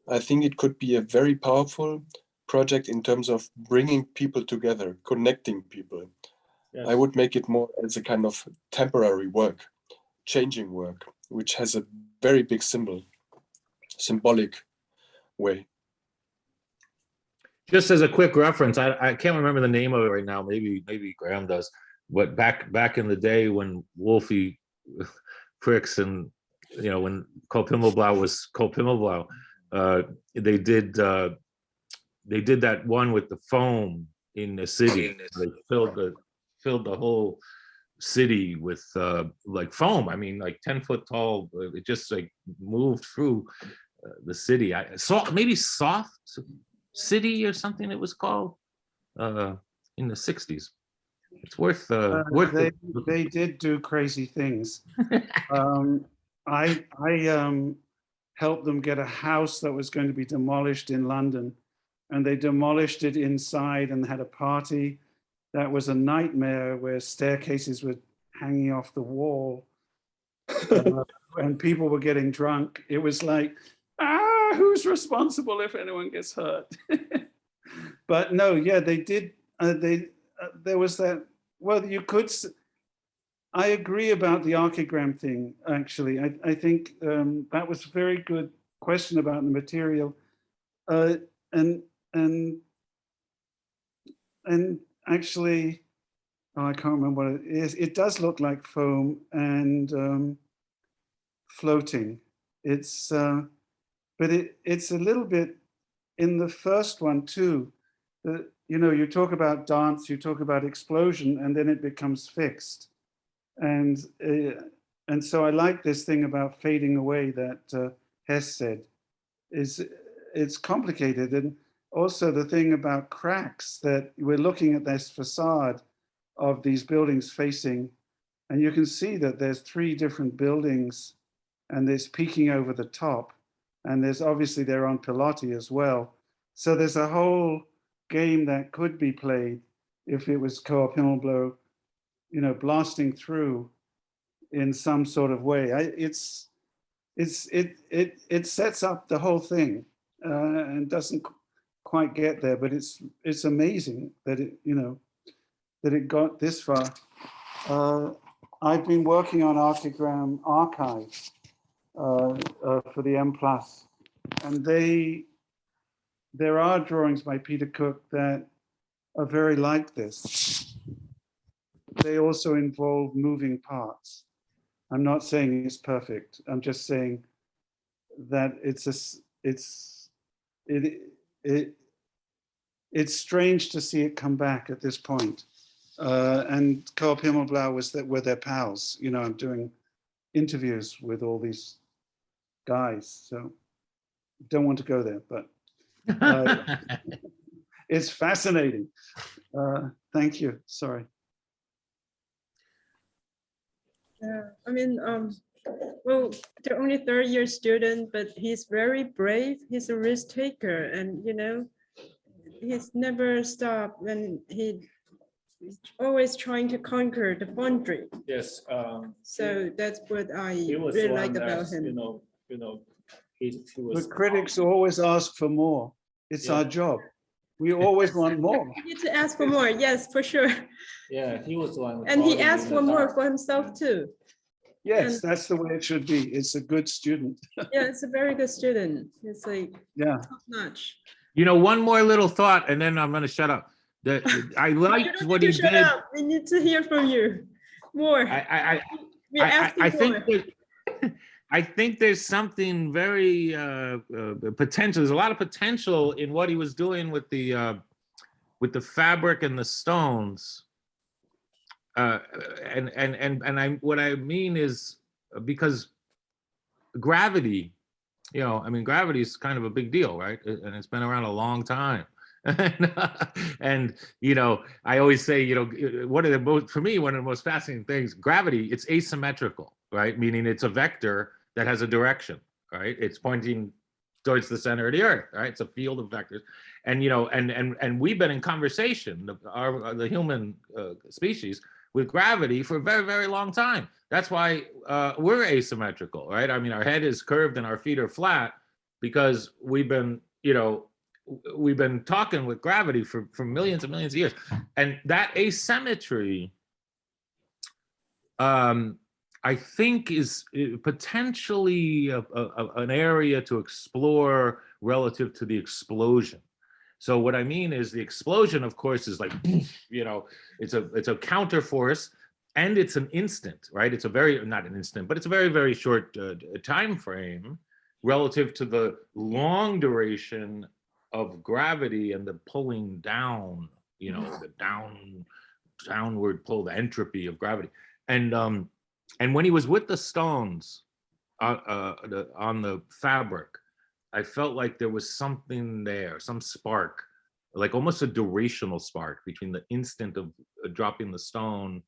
I think it could be a very powerful project in terms of bringing people together, connecting people. Yes. I would make it more as a kind of temporary work, changing work, which has a very big symbolic way. Just as a quick reference, I can't remember the name of it right now. Maybe Graham does. But back in the day when Wolfie Pricks and when Kopimmelblau was Kopimmelblau, they did that one with the foam in the city. They filled the whole city with like foam. I mean, like 10-foot tall. It just like moved through the city. I saw maybe Soft City or something it was called in the 60s. It's worth they did do crazy things. I helped them get a house that was going to be demolished in London, and they demolished it inside and had a party that was a nightmare, where staircases were hanging off the wall and people were getting drunk. It was like, who's responsible if anyone gets hurt? But no, yeah, they did. There was that. Well, you could. I agree about the Archigram thing. Actually, I think that was a very good question about the material, and actually, I can't remember what it is. It does look like foam and floating. It's but it's a little bit in the first one too. You talk about dance, you talk about explosion, and then it becomes fixed. And so I like this thing about fading away that Hesse said. It's complicated. And also the thing about cracks, that we're looking at this facade of these buildings facing, and you can see that there's 3 different buildings, and there's peeking over the top, and there's obviously they're on Pilotti as well. So there's a whole game that could be played if it was Co-op Himmelblau, you know, blasting through in some sort of way. It sets up the whole thing and doesn't quite get there, but it's amazing that it, you know, that it got this far. I've been working on Archigram archives for the M+, and there are drawings by Peter Cook that are very like this. They also involve moving parts. I'm not saying it's perfect. I'm just saying that it's strange to see it come back at this point. And Co-op Himmelblau were their pals. You know, I'm doing interviews with all these guys, so don't want to go there, but it's fascinating. Thank you. Sorry. Yeah, I mean, well, they're only third-year student, but he's very brave. He's a risk taker, and you know, he's never stopped, and he's always trying to conquer the boundary. Yes. So that's what I was really one like about that, him. he was. The critics always ask for more. It's our job. We always want more. You need to ask for more. Yes, for sure. Yeah, he was the one. And he asked for more for himself too. Yes, that's the way it should be. It's a good student. Yeah, it's a very good student. It's like top notch. You know, one more little thought, and then I'm going to shut up. I liked what he did. Up. We need to hear from you more. I think there's something very potential. There's a lot of potential in what he was doing with the fabric and the stones. What I mean is, because gravity, you know, I mean, gravity is kind of a big deal, right? And it's been around a long time. And you know, I always say, you know, for me, one of the most fascinating things, gravity, it's asymmetrical, right? Meaning it's a vector that has a direction, right? It's pointing towards the center of the earth, right? It's a field of vectors. And you know, and we've been in conversation, the human species, with gravity for a very, very long time. That's why we're asymmetrical, right? I mean, our head is curved and our feet are flat because we've been, you know, we've been talking with gravity for millions and millions of years. And that asymmetry, I think, is potentially an area to explore relative to the explosion. So what I mean is, the explosion, of course, is like, you know, it's a counter force, and it's an instant, right? It's a very, not an instant, but it's a very, very short time frame relative to the long duration of gravity and the pulling down, you know, the downward pull, the entropy of gravity. And when he was with the stones on the fabric, I felt like there was something there, some spark, like almost a durational spark between the instant of dropping the stone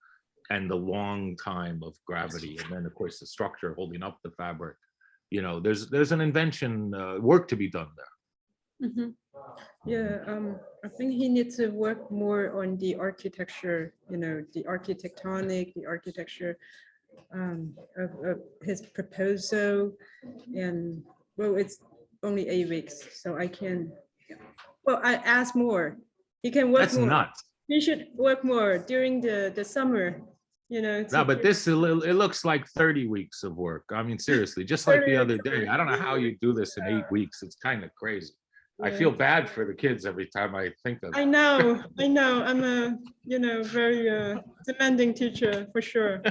and the long time of gravity. And then of course the structure holding up the fabric. You know, there's an invention, work to be done there. Mm-hmm. Yeah, I think he needs to work more on the architecture, you know, the architecture of his proposal. And well, it's only 8 weeks, so I can, well, I ask more. He can work more. That's nuts. He should work more during the summer, you know. No, but this, it looks like 30 weeks of work. I mean, seriously, just like the other day. I don't know how you do this in 8 weeks. It's kind of crazy. Yeah. I feel bad for the kids every time I think of it. I know. I'm a, you know, very demanding teacher for sure.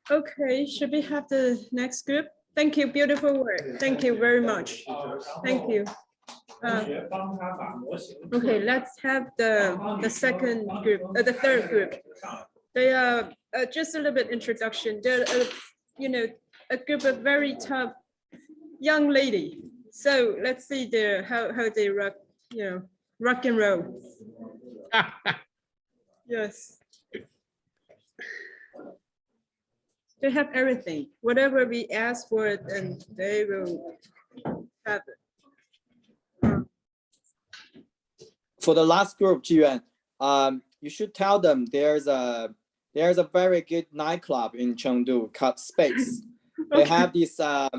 Okay, should we have the next group? Thank you, beautiful work. Thank you very much. Thank you. Okay, let's have the second group, the third group. They are just a little bit introduction. They're, you know, a group of very tough young lady. So let's see how they rock, you know, rock and roll. Yes. They have everything. Whatever we ask for it, and they will have it. for the last group, Jiyuan, you should tell them there's a very good nightclub in Chengdu called Space. They have this, for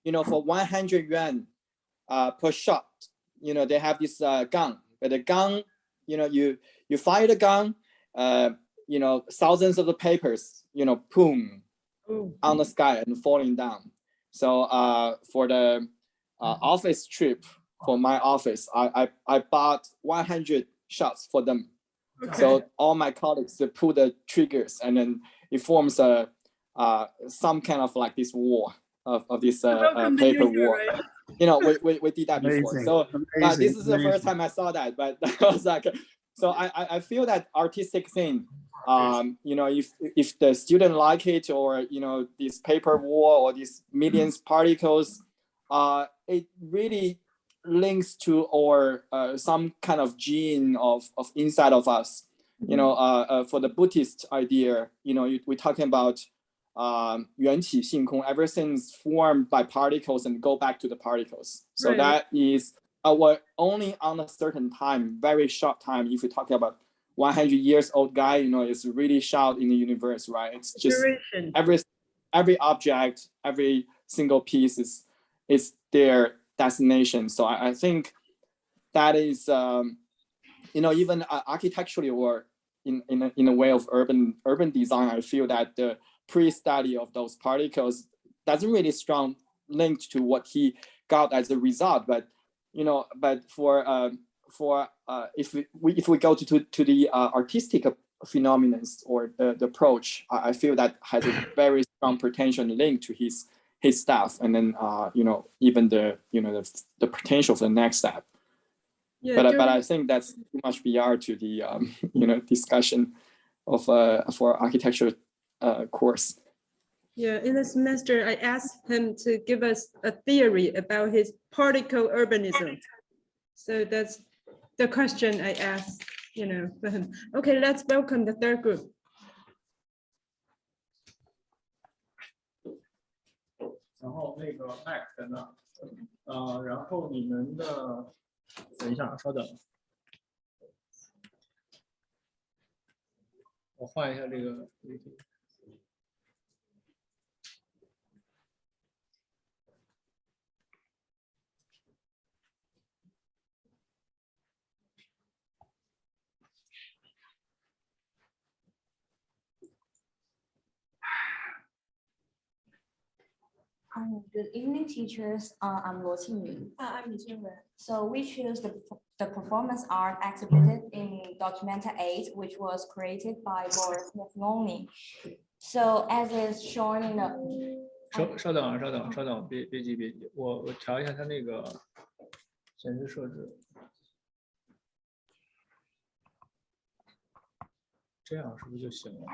100 yuan per shot, they have this gun. But the gun, you fire the gun, thousands of the papers, boom, on the sky and falling down. So for the office trip for my office, I bought 100 shots for them. Okay. So all my colleagues pull the triggers, and then it forms some kind of like this war of this paper war. Right? We did that before. So this is the first time I saw that, but I was like, so I feel that artistic thing, if the student like it, or this paper war or these millions particles, it really links to or some kind of gene of inside of us. For the Buddhist idea, we're talking about 缘起性空, everything's formed by particles and go back to the particles. So right. That is only on a certain time, very short time. If you're talking about 100 years old guy, it's really short in the universe, right? It's just every object, every single piece is their destination. So I think that is, even architecturally or in a way of urban design, I feel that the pre-study of those particles doesn't really strong link to what he got as a result. But but for if we go to the artistic phenomena or the approach, I feel that has a very strong potential link to his stuff, and then even the the potential for the next step. Yeah, but I think that's too much beyond to the discussion of for architecture course. Yeah, in the semester, I asked him to give us a theory about his particle urbanism. So that's the question I asked, for him. Okay, let's welcome the third group. 然后那个 Max 在那，然后你们的，等一下，稍等，我换一下这个 PPT。Good evening, teachers. I'm Luo Qingyun. I'm Li Junwen. So we choose the performance art exhibited in Documenta 8, which was created by Boris Mefnoni. So as is shown in the 稍等，别急，我调一下它那个显示设置，这样是不是就行了？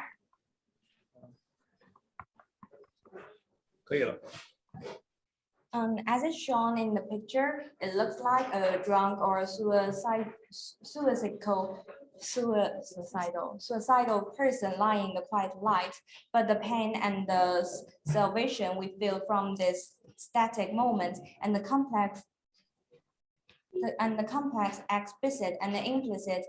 可以了。As it's shown in the picture, it looks like a drunk or a suicidal person lying in the quiet light. But the pain and the salvation we feel from this static moment and the complex explicit and the implicit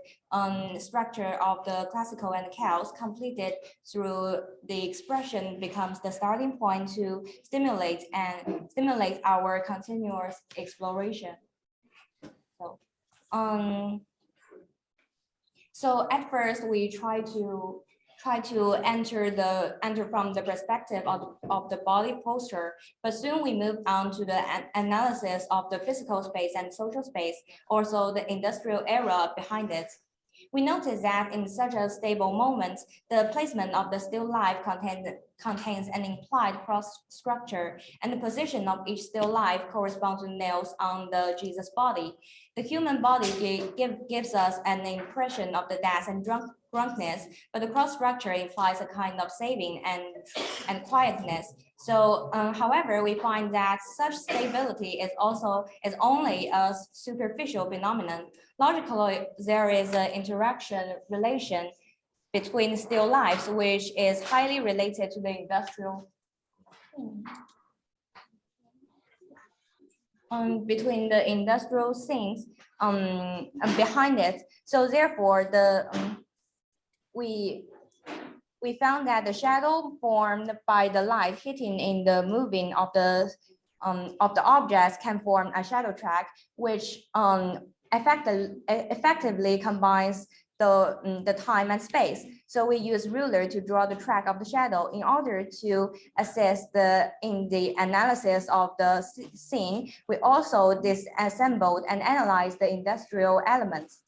structure of the classical and chaos completed through the expression becomes the starting point to stimulate our continuous exploration. So at first we try to enter from the perspective of the body posture, but soon we move on to the analysis of the physical space and social space, also the industrial era behind it. We notice that in such a stable moment, the placement of the still life contains an implied cross structure, and the position of each still life corresponds to nails on the Jesus body. The human body gives us an impression of the death and drunkenness, but the cross structure implies a kind of saving and quietness. So, however, we find that such stability is only a superficial phenomenon. Logically, there is an interaction relation between still lives, which is highly related to the industrial. between the industrial scenes behind it. So therefore, we found that the shadow formed by the light hitting in the moving of the objects can form a shadow track, which effectively combines the time and space. So we use ruler to draw the track of the shadow in order to assess in the analysis of the scene. We also disassembled and analyzed the industrial elements.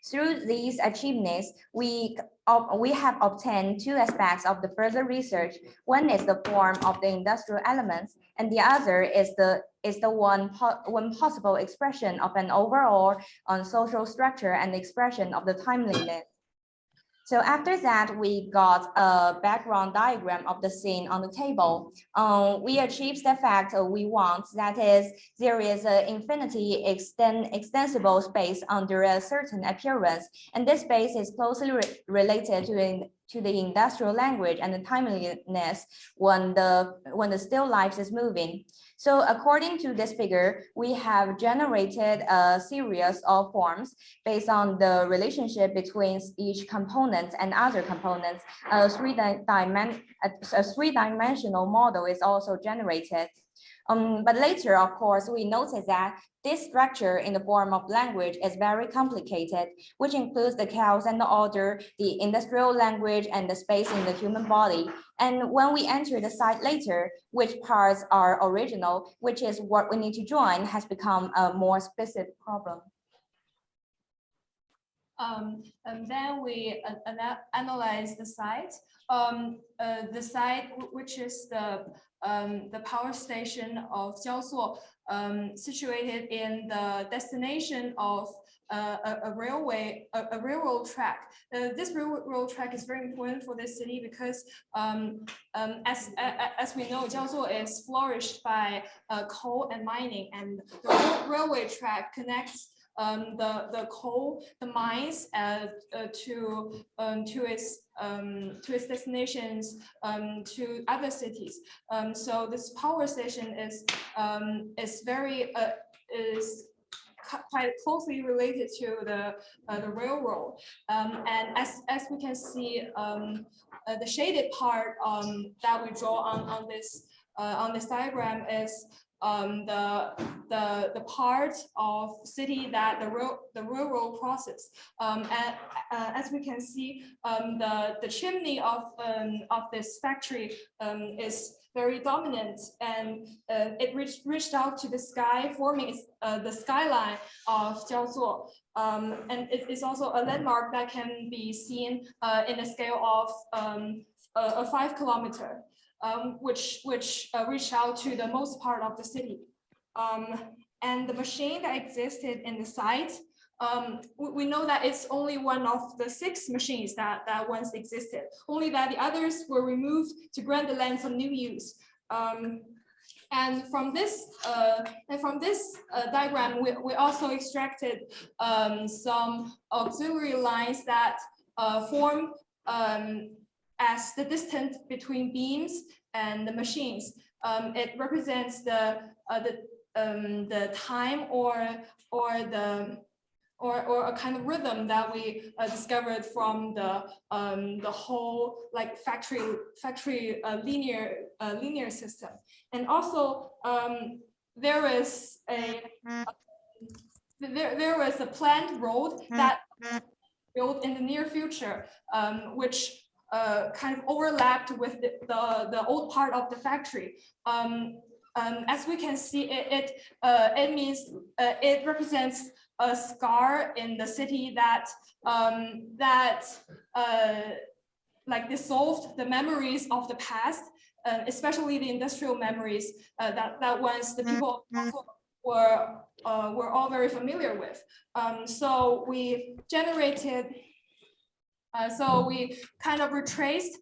Through these achievements, we have obtained two aspects of the further research. One is the form of the industrial elements, and the other is the one possible expression of an overall social structure and expression of the timeliness. So after that, we got a background diagram of the scene on the table. We achieved the fact we want, that is, there is an infinity extensible space under a certain appearance, and this space is closely related to the industrial language and the timeliness when the still life is moving. So according to this figure, we have generated a series of forms based on the relationship between each component and other components. A three-dimensional model is also generated. But later, of course, we noticed that this structure in the form of language is very complicated, which includes the chaos and the order, the industrial language, and the space in the human body. And when we enter the site later, which parts are original, which is what we need to join, has become a more specific problem. And then we analyze the site. The site, which is the power station of Jiaozuo, situated in the destination of a railroad track. This railroad track is very important for this city because, as we know, Jiaozuo is flourished by coal and mining, and the railway track connects the mines to its destinations to other cities. So this power station is quite closely related to the railroad. And as we can see, the shaded part that we draw on this diagram is the part of city that the railroad crosses. And as we can see, the chimney of this factory is very dominant, and it reached out to the sky, forming the skyline of Jiaozuo. And it is also a landmark that can be seen in a scale of a 5 kilometer. Which reached out to the most part of the city. And the machine that existed in the site, we know that it's only one of the 6 machines that once existed, only that the others were removed to grant the land some new use. And from this diagram, we also extracted some auxiliary lines that form as the distance between beams and the machines. It represents the time or a kind of rhythm that we discovered from the whole like factory linear system. And also there was a planned road that built in the near future, which kind of overlapped with the old part of the factory. As we can see, it means it represents a scar in the city that like dissolved the memories of the past, especially the industrial memories that once the people were all very familiar with. So we generated. So we kind of traced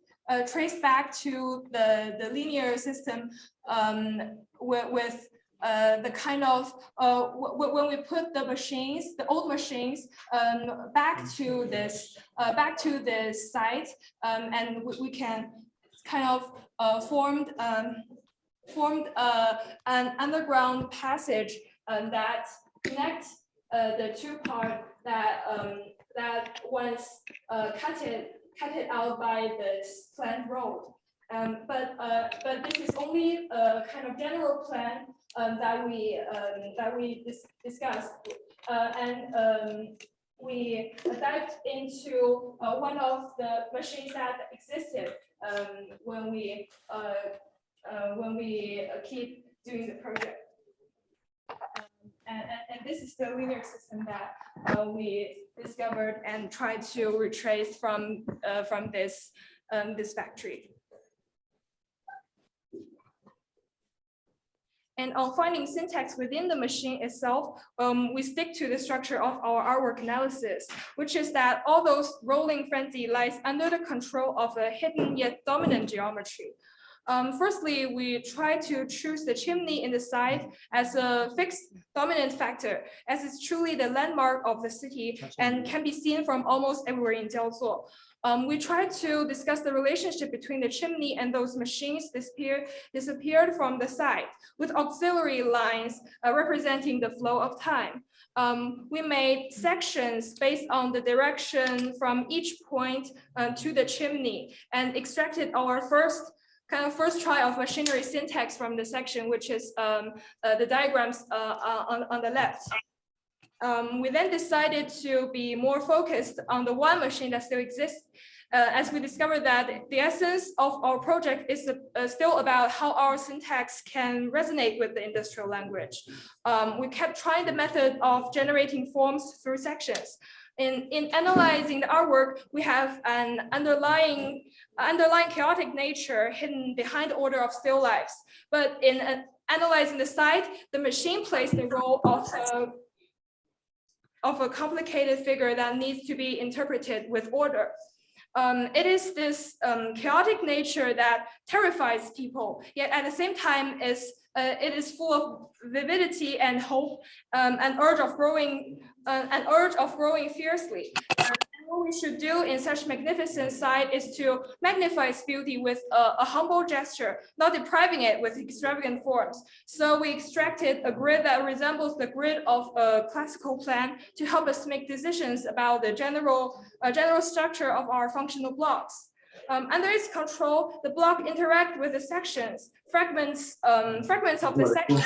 back to the linear system with the kind of when we put the old machines back to this site, and we can kind of formed an underground passage that connect the two parts that that once cut it out by this planned road. But this is only a kind of general plan that we discussed, and we dived into one of the machines that existed when we keep doing the project. And this is the linear system that we discovered and tried to retrace from this factory. And on finding syntax within the machine itself, we stick to the structure of our artwork analysis, which is that all those rolling frenzy lies under the control of a hidden yet dominant geometry. Firstly, we try to choose the chimney in the side as a fixed dominant factor, as it's truly the landmark of the city and can be seen from almost everywhere in Jiaozuo. We tried to discuss the relationship between the chimney and those machines disappeared from the side, with auxiliary lines representing the flow of time. We made sections based on the direction from each point to the chimney and extracted our first try of machinery syntax from the section, which is the diagrams on the left. We then decided to be more focused on the one machine that still exists, as we discovered that the essence of our project is still about how our syntax can resonate with the industrial language. We kept trying the method of generating forms through sections. In analyzing the artwork, we have an underlying chaotic nature hidden behind the order of still lifes. But in analyzing the site, the machine plays the role of a complicated figure that needs to be interpreted with order. It is this chaotic nature that terrifies people, yet at the same time it is full of vividity and hope, an urge of growing fiercely. And what we should do in such magnificent sight is to magnify its beauty with a humble gesture, not depriving it with extravagant forms. So we extracted a grid that resembles the grid of a classical plan to help us make decisions about the general structure of our functional blocks. Under its control, the block interact with the sections, fragments of the section.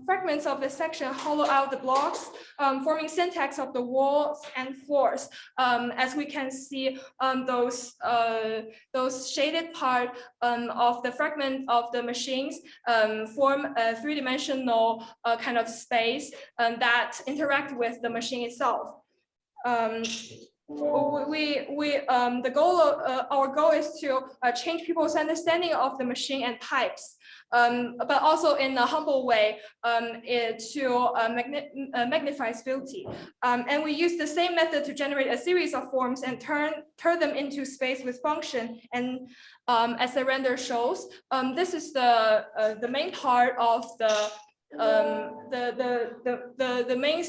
Fragments of the section hollow out the blocks, forming syntax of the walls and floors. As we can see, those shaded part of the fragment of the machines form a three-dimensional kind of space that interact with the machine itself. Our goal is to change people's understanding of the machine and types, but also in a humble way to magnify its beauty. And we use the same method to generate a series of forms and turn them into space with function. And as the render shows, this is the main part of the main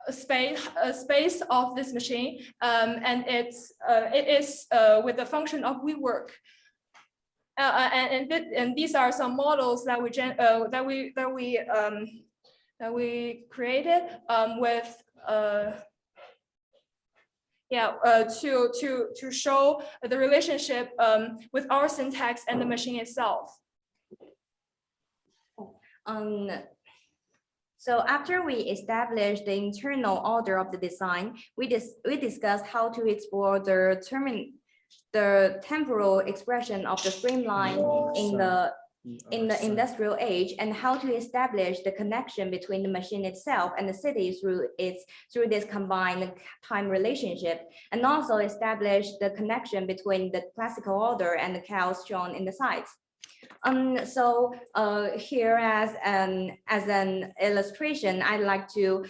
space of this machine, and it is with the function of WeWork. And these are some models that we created with to show the relationship with our syntax and the machine itself. So after we established the internal order of the design, we discussed how to explore the temporal expression of the streamline in the industrial age, and how to establish the connection between the machine itself and the city through this combined time relationship, and also establish the connection between the classical order and the chaos shown in the sites. So here as an illustration, I'd like to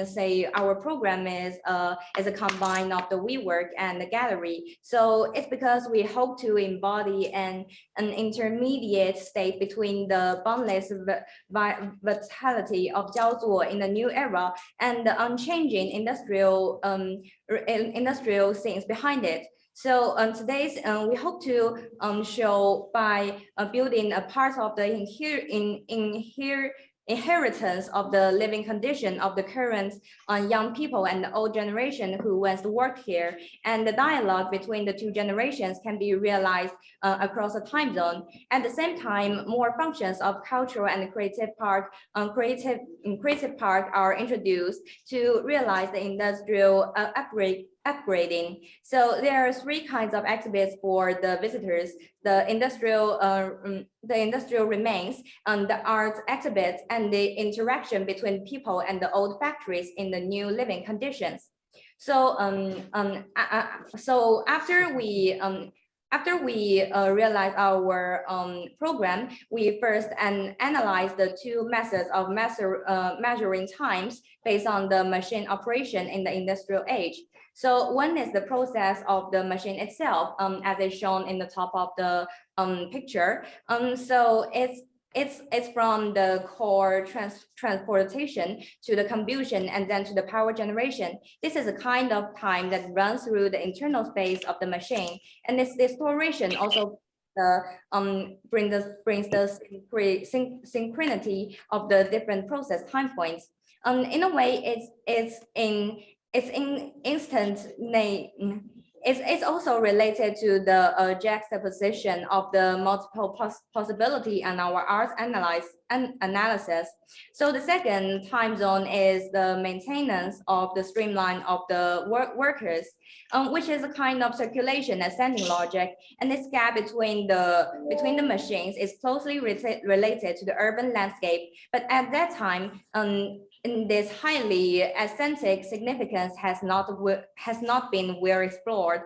say our program is a combine of the WeWork and the gallery. So it's because we hope to embody an intermediate state between the boundless vitality of Jiaozuo in the new era and the unchanging industrial scenes behind it. So today's we hope to show by building a part of the inheritance of the living condition of the current young people and the old generation who once worked here, and the dialogue between the two generations can be realized across a time zone. At the same time, more functions of cultural and creative park are introduced to realize the industrial upgrading. So there are three kinds of exhibits for the visitors: the industrial remains, the art exhibits, and the interaction between people and the old factories in the new living conditions. So after we realize our program, we first analyze the two methods of measuring times based on the machine operation in the industrial age. So one is the process of the machine itself, as is shown in the top of the picture. So it's from the core transportation to the combustion and then to the power generation. This is a kind of time that runs through the internal space of the machine, and this distortion also brings the synchronity of the different process time points. In a way, it's also related to the juxtaposition of the multiple possibility and our art analysis. So the second time zone is the maintenance of the streamline of the workers, which is a kind of circulation ascending logic. And this gap between the machines is closely related to the urban landscape. But at that time, in this highly aesthetic significance has not been well explored.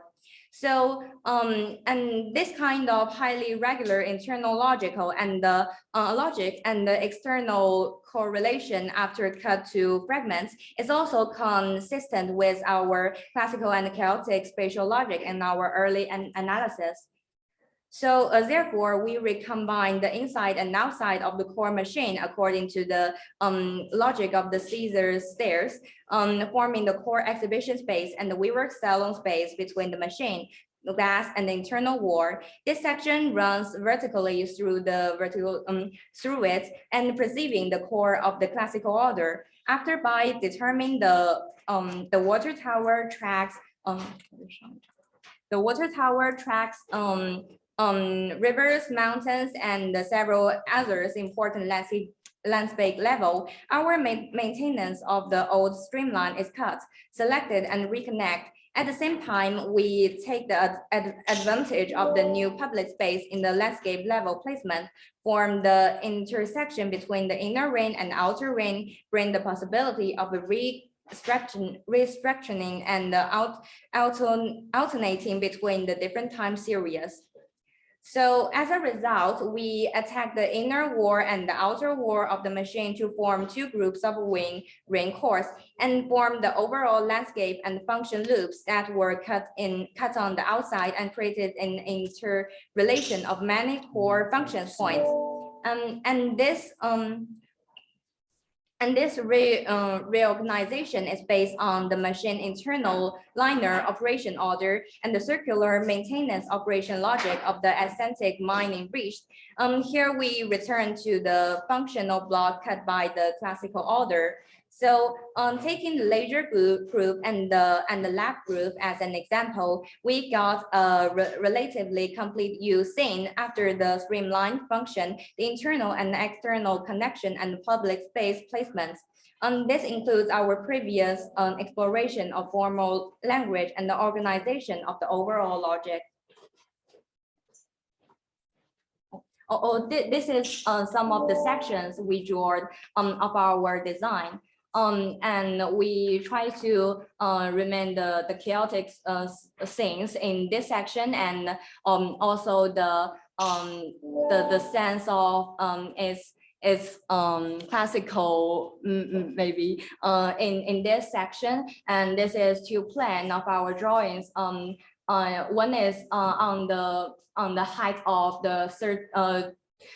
So and this kind of highly regular internal logical and the logic and the external correlation after cut to fragments is also consistent with our classical and chaotic spatial logic and our early analysis. So therefore, we recombine the inside and outside of the core machine according to the logic of the Caesar stairs, forming the core exhibition space and the WeWork salon space between the machine, the glass, and the internal wall. This section runs vertically through it and perceiving the core of the classical order. After by determining the water tower tracks, rivers, mountains, and several others important landscape level, our maintenance of the old streamline is cut, selected, and reconnect. At the same time, we take the advantage of the new public space in the landscape level placement, form the intersection between the inner ring and outer ring, bring the possibility of a restructuring and the alternating between the different time series. So as a result, we attack the inner wall and the outer wall of the machine to form two groups of ring cores and form the overall landscape and function loops that were cut on the outside and created an interrelation of many core function points. And this reorganization is based on the machine internal linear operation order and the circular maintenance operation logic of the aesthetic mining reached. Here we return to the functional block cut by the classical order. So taking the laser group and the lab group as an example, we got a relatively complete U scene after the streamlined function, the internal and external connection and public space placements. This includes our previous exploration of formal language and the organization of the overall logic. This is some of the sections we drew of our design. And we try to remain the chaotic scenes in this section, and also the the sense of is classical maybe in this section, and this is two plan of our drawings. One is on the height of the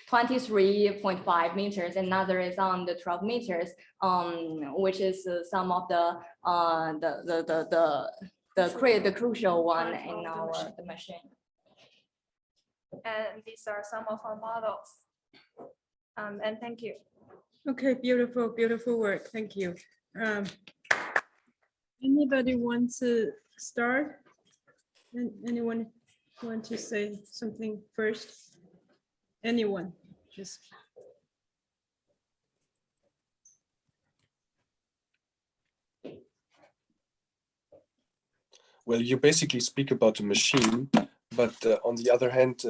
23.5 meters, another is on the 12 meters, which is some of the crucial one in the machine. And these are some of our models. And thank you. Okay, beautiful, beautiful work. Thank you. Anybody want to start? Anyone want to say something first? Anyone? Just. Well, you basically speak about the machine, but on the other hand,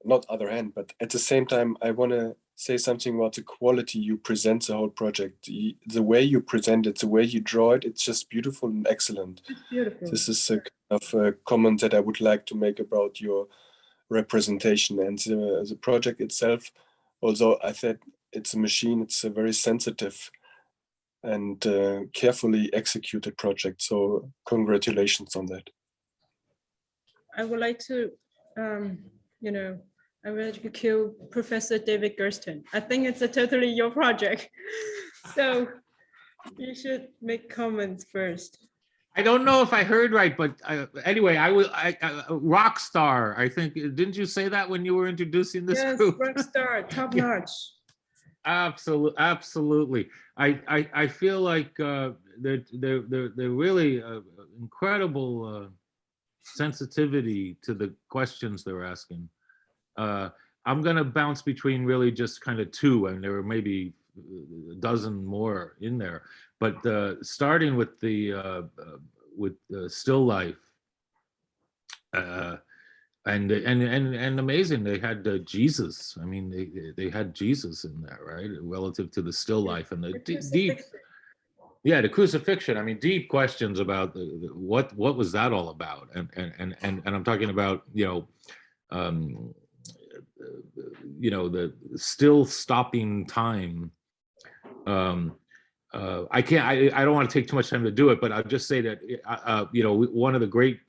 not other hand, but at the same time, I want to say something about the quality you present the whole project. The way you present it, the way you draw it, it's just beautiful and excellent. It's beautiful. This is a kind of comment that I would like to make about your representation and the project itself. Although I said it's a machine, it's a very sensitive and carefully executed project. So congratulations on that. I would like to, I would like to kill Professor David Gersten. I think it's totally your project. So you should make comments first. I don't know if I heard right, but anyway, rock star. I think, didn't you say that when you were introducing this group? Yes, rock star, top notch. Absolutely. I feel like they're really incredible sensitivity to the questions they're asking. I'm going to bounce between really just kind of two, and there were maybe a dozen more in there. But starting with the still life, and amazing, they had Jesus. I mean, they had Jesus in there, right? Relative to the still life and the deep, yeah, the crucifixion. I mean, deep questions about what was that all about? And I'm talking about the still stopping time. I don't want to take too much time to do it, but I'll just say that one of the great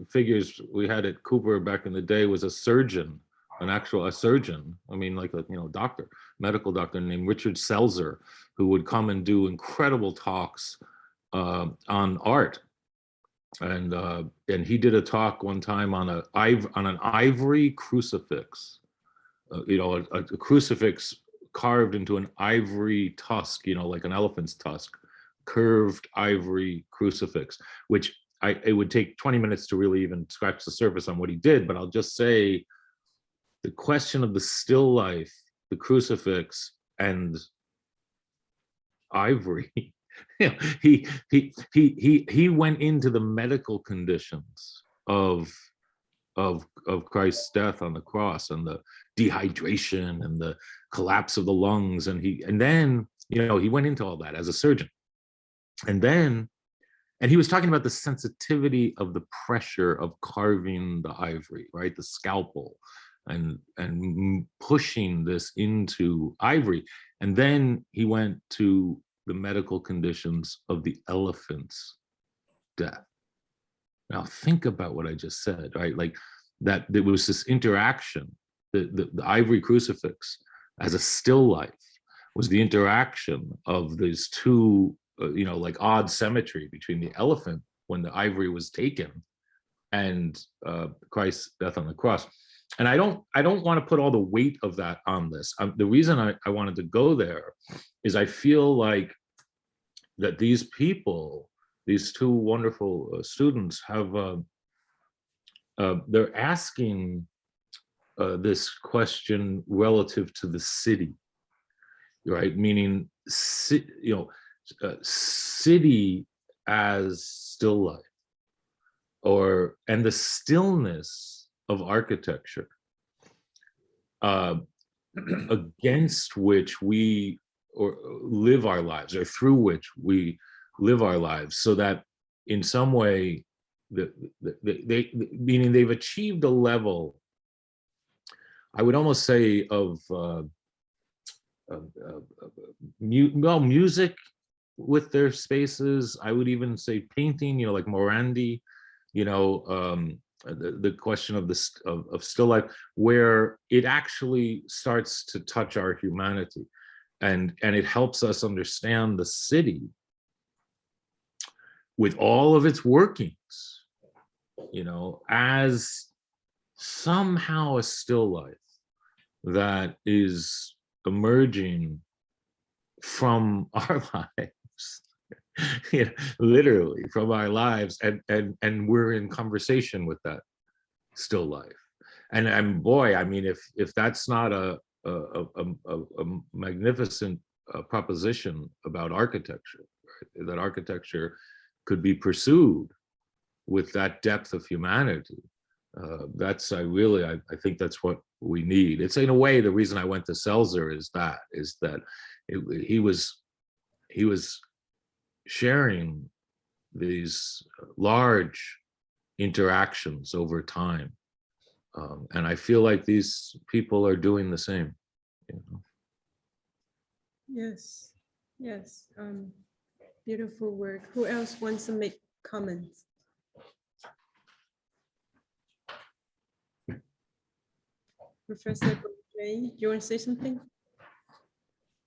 figures we had at Cooper back in the day was a surgeon, a surgeon. I mean, like a doctor, medical doctor named Richard Selzer, who would come and do incredible talks on art. And he did a talk one time on an ivory crucifix, a crucifix carved into an ivory tusk, like an elephant's tusk, curved ivory crucifix, which it would take 20 minutes to really even scratch the surface on what he did. But I'll just say the question of the still life, the crucifix, and ivory. He went into the medical conditions of Christ's death on the cross, and the dehydration and the collapse of the lungs, and then he went into all that as a surgeon, and he was talking about the sensitivity of the pressure of carving the ivory, right, the scalpel, and pushing this into ivory, and then he went to the medical conditions of the elephant's death. Now think about what I just said, right? Like that there was this interaction, the ivory crucifix as a still life was the interaction of these two, like odd symmetry between the elephant when the ivory was taken and Christ's death on the cross. And I don't want to put all the weight of that on this. The reason I wanted to go there is I feel like that these people, these two wonderful students have, they're asking this question relative to the city, right? Meaning, city as still life, and the stillness of architecture against which we live our lives, or through which we live our lives, so that in some way, meaning they've achieved a level I would almost say of music with their spaces. I would even say painting, like Morandi, the question of still life, where it actually starts to touch our humanity, and it helps us understand the city with all of its workings, as somehow a still life that is emerging from our lives, literally from our lives, and we're in conversation with that still life. And boy, I mean, if that's not a magnificent proposition about architecture, right? That architecture could be pursued with that depth of humanity. I think that's what we need. It's in a way the reason I went to Selzer is that he was sharing these large interactions over time, and I feel like these people are doing the same. Yes, beautiful work. Who else wants to make comments? Professor Jay, you want to say something?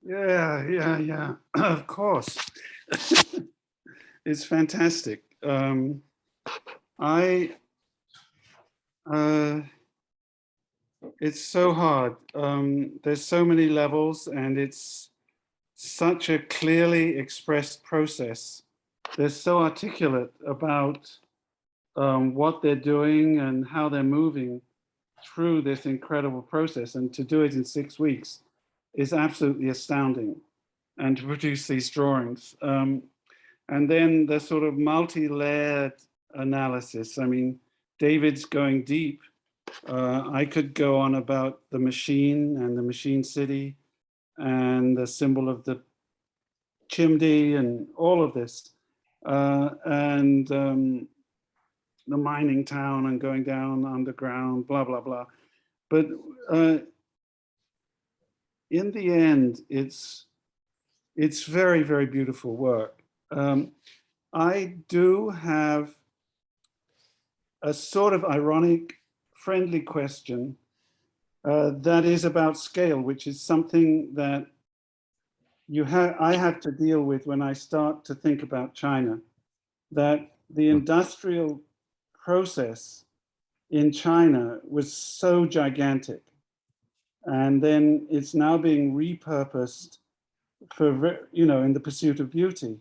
Yeah, of course. It's fantastic. It's so hard. There's so many levels, and it's such a clearly expressed process. They're so articulate about what they're doing and how they're moving through this incredible process, and to do it in 6 weeks is absolutely astounding, and to produce these drawings. And then the sort of multi-layered analysis. I mean, David's going deep. I could go on about the machine and the machine city and the symbol of the chimney and all of this, and the mining town and going down underground, blah, blah, blah. But in the end, it's very, very beautiful work. I do have a sort of ironic, friendly question that is about scale, which is something that I have to deal with when I start to think about China, that the industrial process in China was so gigantic, and then it's now being repurposed for, in the pursuit of beauty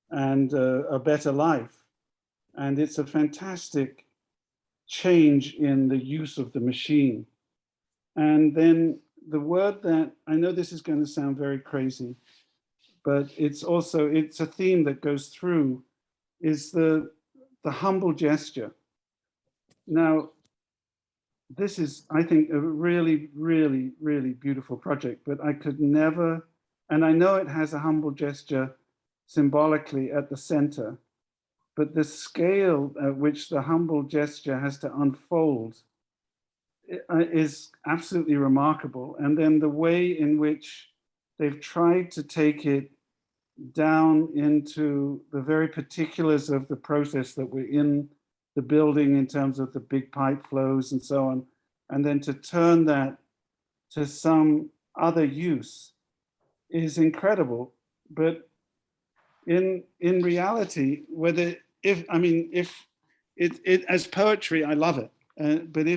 and a better life. And it's a fantastic change in the use of the machine. And then the word that, I know this is going to sound very crazy, but it's a theme that goes through, is the humble gesture. Now, this is, I think, a really, really, really beautiful project, but I could never, and I know it has a humble gesture symbolically at the center, but the scale at which the humble gesture has to unfold is absolutely remarkable. And then the way in which they've tried to take it down into the very particulars of the process that we're in the building in terms of the big pipe flows and so on, and then to turn that to some other use is incredible. But in reality, if it as poetry, I love it. But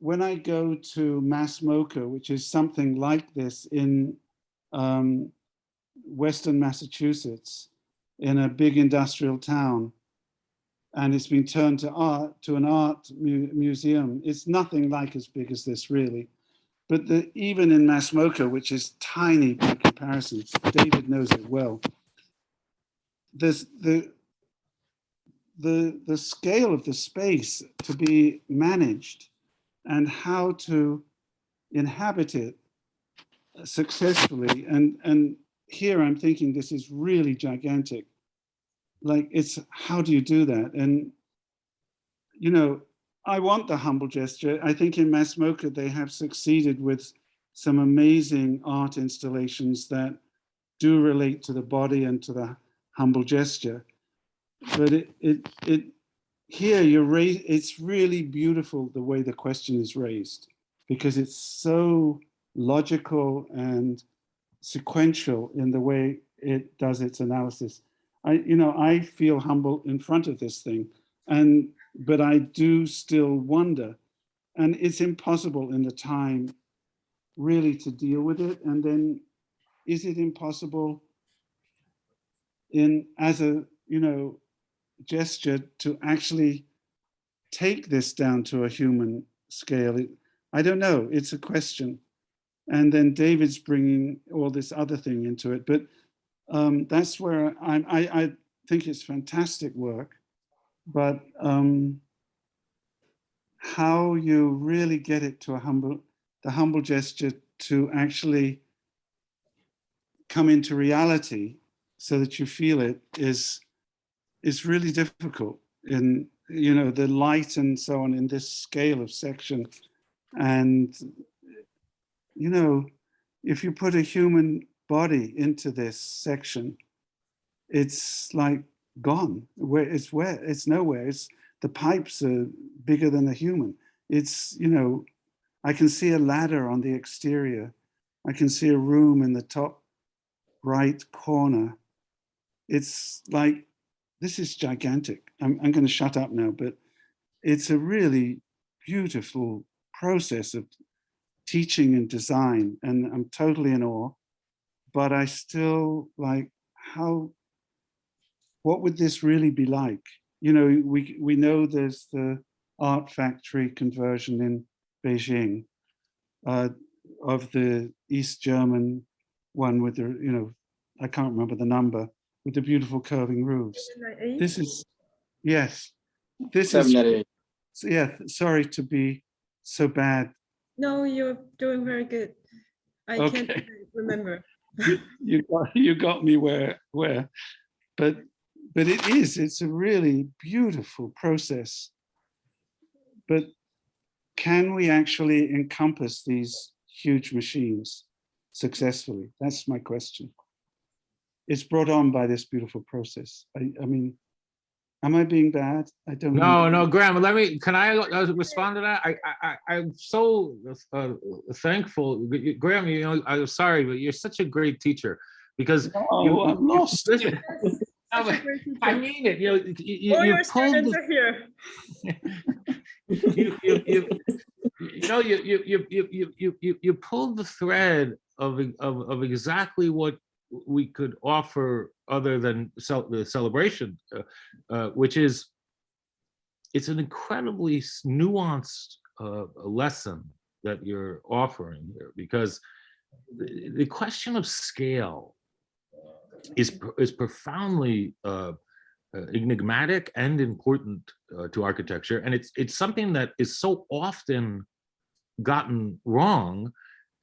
when I go to Mass MoCA, which is something like this in Western Massachusetts, in a big industrial town, and it's been turned to an art museum, it's nothing like as big as this, really. But even in Mass MoCA, which is tiny by comparison, David knows it well, there's the scale of the space to be managed and how to inhabit it successfully. And here I'm thinking this is really gigantic. Like, how do you do that? And, I want the humble gesture. I think in Mass Mocha, they have succeeded with some amazing art installations that do relate to the body and to the humble gesture. But here it's really beautiful the way the question is raised, because it's so logical and sequential in the way it does its analysis. I feel humble in front of this thing, but I do still wonder, and it's impossible in the time really to deal with it. And then is it impossible as a gesture to actually take this down to a human scale? I don't know, it's a question. And then David's bringing all this other thing into it, but that's where I think it's fantastic work, but how you really get it to the humble gesture to actually come into reality so that you feel it is really difficult in the light and so on in this scale of section. And if you put a human body into this section, it's like gone. It's nowhere. The pipes are bigger than a human. I can see a ladder on the exterior. I can see a room in the top right corner. It's like, this is gigantic. I'm going to shut up now, but it's a really beautiful process of teaching and design, and I'm totally in awe. But I still like, what would this really be like? We know there's the art factory conversion in Beijing of the East German one with the, I can't remember the number, with the beautiful curving roofs. This is, yes, this is, yeah, sorry to be so bad. No, you're doing very good. I can't remember. you got me where, but it's a really beautiful process. But can we actually encompass these huge machines successfully? That's my question. It's brought on by this beautiful process. I mean, am I being bad? I don't know. No, Graham, can I respond to that? I'm so thankful. Graham, I'm sorry, but you're such a great teacher, because I'm lost. I mean it. All your students are here. You pulled the thread of exactly what we could offer other than the celebration, which is, it's an incredibly nuanced lesson that you're offering here, because the question of scale is profoundly enigmatic and important to architecture, and it's something that is so often gotten wrong,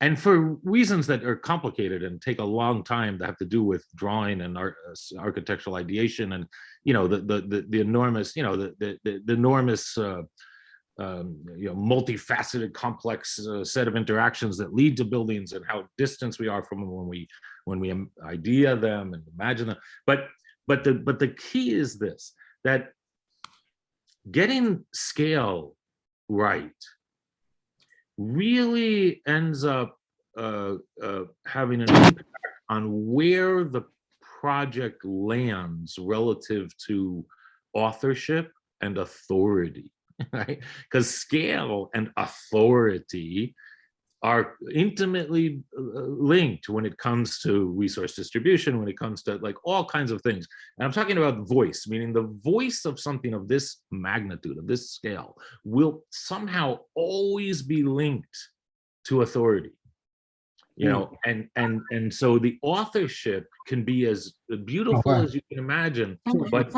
and for reasons that are complicated and take a long time, that have to do with drawing and architectural ideation, and the enormous multifaceted, complex set of interactions that lead to buildings, and how distant we are from them when we idea them and imagine them. But the key is this: that getting scale right really ends up having an impact on where the project lands relative to authorship and authority, right? Because scale and authority are intimately linked when it comes to resource distribution, when it comes to like all kinds of things. And I'm talking about voice, meaning the voice of something of this magnitude, of this scale, will somehow always be linked to authority. And so the authorship can be as beautiful as you can imagine, but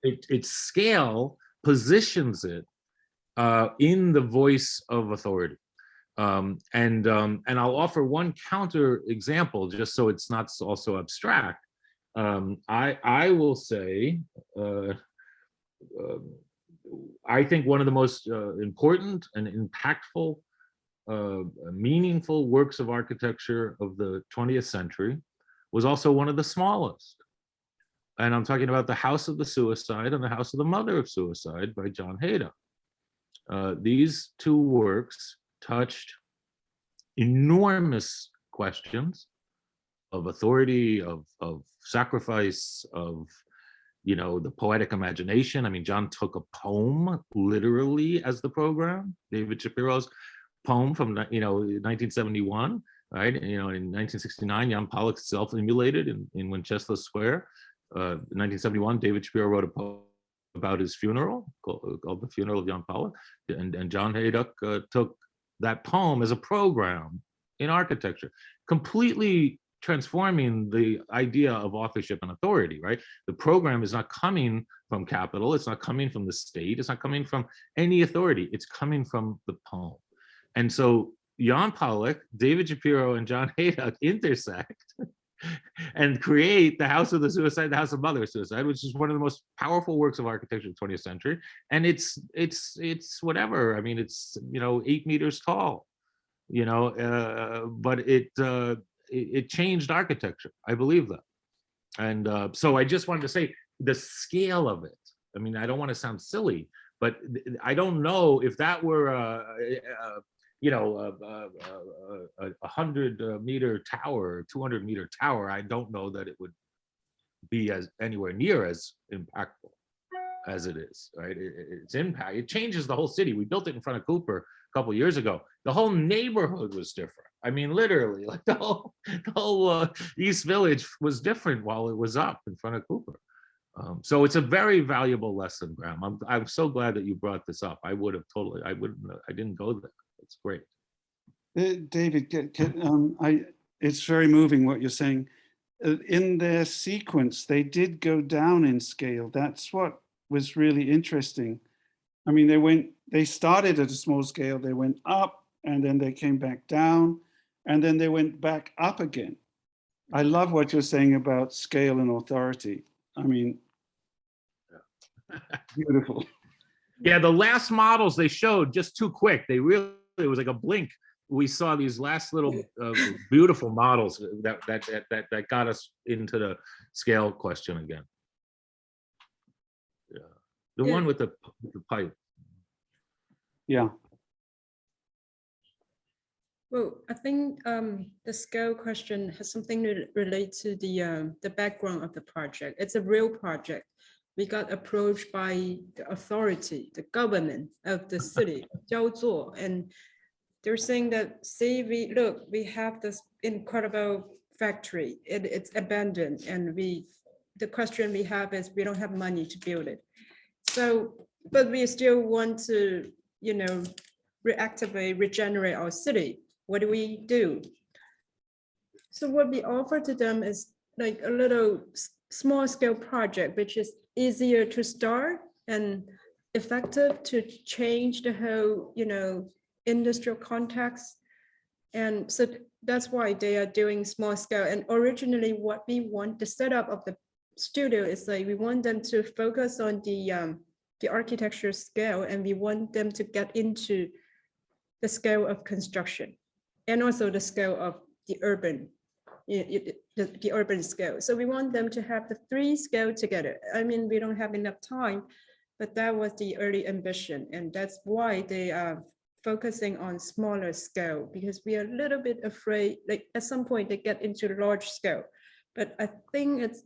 its scale positions it in the voice of authority. And I'll offer one counter example, just so it's not also abstract. I will say, I think one of the most important and impactful, meaningful works of architecture of the 20th century was also one of the smallest. And I'm talking about The House of the Suicide and The House of the Mother of Suicide by John Haydock. These two works touched enormous questions of authority, of sacrifice, of, you know, the poetic imagination. I mean, John took a poem literally as the program, David Shapiro's poem from, you know, 1971, right? You know, in 1969, Jan Pollock self-immolated in Wenceslas Square. 1971, David Shapiro wrote a poem about his funeral called The Funeral of Jan Pollock. And John Haydock took that poem as a program in architecture, completely transforming the idea of authorship and authority, right? The program is not coming from capital, it's not coming from the state, it's not coming from any authority, it's coming from the poem. And so Jan Pollock, David Shapiro, and John Haydock intersect and create The House of the Suicide, The House of Mother of Suicide, which is one of the most powerful works of architecture of the 20th century. And it's whatever, I mean, it's, you know, 8 meters tall, you know, but it changed architecture. I believe that. And so I just wanted to say the scale of it. I mean, I don't want to sound silly, but I don't know if that were, you know, a 100-meter tower, 200-meter tower, I don't know that it would be as anywhere near as impactful as it is, right? Its impact, it changes the whole city. We built it in front of Cooper a couple of years ago. The whole neighborhood was different. I mean, literally, like the whole East Village was different while it was up in front of Cooper. So it's a very valuable lesson, Graham. I'm so glad that you brought this up. I would have totally, I didn't go there. It's great. David, it's very moving what you're saying. In their sequence, they did go down in scale. That's what was really interesting. I mean, they started at a small scale, they went up, and then they came back down, and then they went back up again. I love what you're saying about scale and authority. I mean, beautiful. Yeah, the last models they showed, just too quick. They really, it was like a blink. We saw these last little beautiful models that got us into the scale question again. Yeah, the one with the pipe. Yeah. Well, I think the scale question has something to relate to the background of the project. It's a real project. We got approached by the authority, the government of the city, Xiaojuan, and they're saying that, see, we have this incredible factory. It's abandoned, and the question we have is we don't have money to build it. So, but we still want to, you know, reactivate, regenerate our city. What do we do? So what we offer to them is like a little small scale project, which is easier to start and effective to change the whole, you know, industrial context. And so that's why they are doing small scale. And originally what we want, the setup of the studio is like, we want them to focus on the architecture scale, and we want them to get into the scale of construction and also the scale of the urban, the urban scale. So we want them to have the 3 scale together. I mean, we don't have enough time, but that was the early ambition. And that's why they are focusing on smaller scale, because we are a little bit afraid, like at some point they get into large scale, but I think it's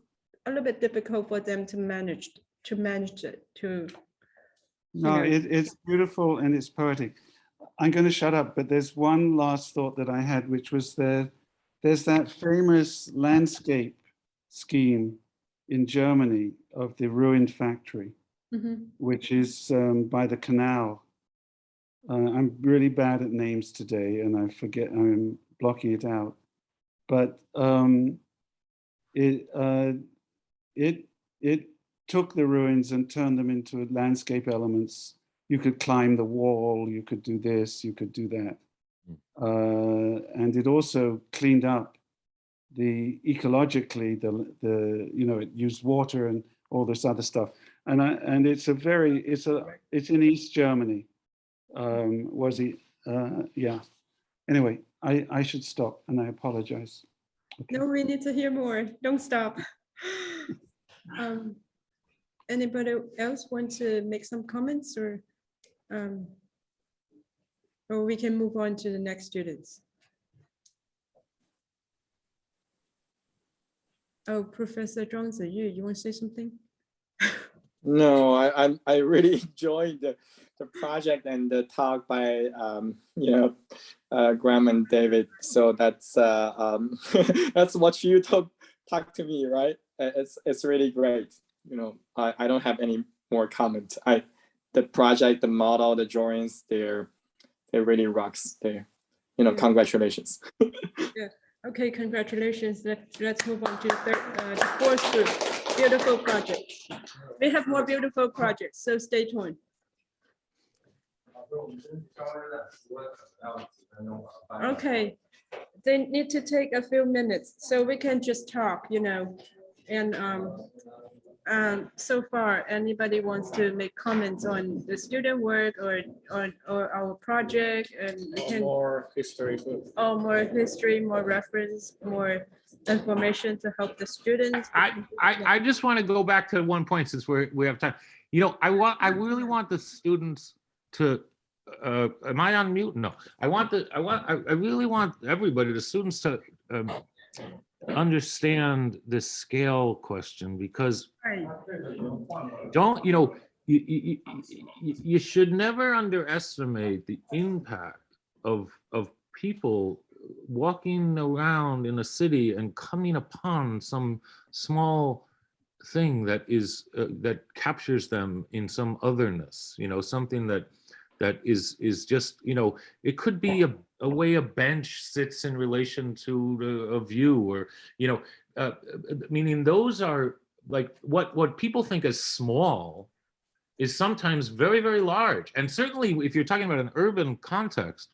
a little bit difficult for them to manage it. No, it's beautiful and it's poetic. I'm going to shut up, but there's one last thought that I had, which was there's that famous landscape scheme in Germany of the ruined factory, which is by the canal. I'm really bad at names today, and I forget, I'm blocking it out. But it took the ruins and turned them into landscape elements. You could climb the wall, you could do this, you could do that. And it also cleaned up ecologically, you know, it used water and all this other stuff. and it's in East Germany. Yeah. Anyway, I should stop, and I apologize. Okay. No, we need to hear more. Don't stop. Anybody else want to make some comments, or we can move on to the next students? Oh, Professor Zhang Jiyuan, you want to say something? No, I really enjoyed the project and the talk by Graham and David. So that's that's what you talk to me, right? It's really great. I don't have any more comments. The project, the model, the drawings, they really rocks. Congratulations. Yeah. Okay, congratulations. Let's move on to the fourth group. Beautiful project. We have more beautiful projects, so stay tuned. Okay, they need to take a few minutes, so we can just talk, and so far, anybody wants to make comments on the student work or our project, and we can more history. More history, more reference, more information to help the students. I just want to go back to one point since we have time. I really want the students to. Am I on mute? No. I really want everybody, the students, to understand this scale question, because you should never underestimate the impact of people walking around in a city and coming upon some small thing that captures them in some otherness, something that is just, it could be a way a bench sits in relation to a view, or, meaning those are like what people think as small is sometimes very, very large. And certainly if you're talking about an urban context,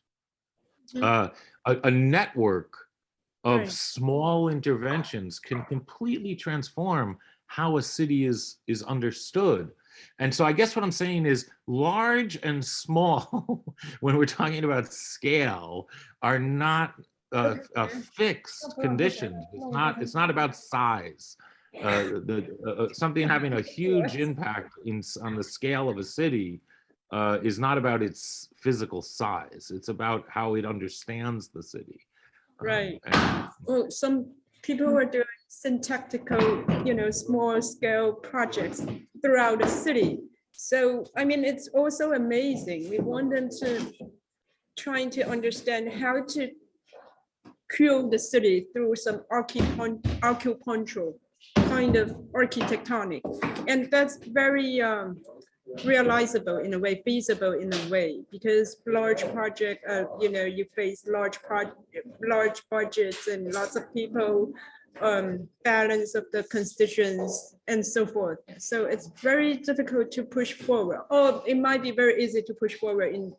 a network of small interventions can completely transform how a city is understood. And so I guess what I'm saying is large and small, when we're talking about scale, are not fixed conditions. It's not about size. Something having a huge impact on the scale of a city is not about its physical size. It's about how it understands the city. Right. Well, some people are doing syntactical, small scale projects throughout the city. So, I mean, it's also amazing. We want them to trying to understand how to cool the city through some acupuncture kind of architectonic. And that's very realizable in a way, feasible in a way, because large project, you face large budgets and lots of people, balance of the constituents and so forth. So it's very difficult to push forward. Or it might be very easy to push forward in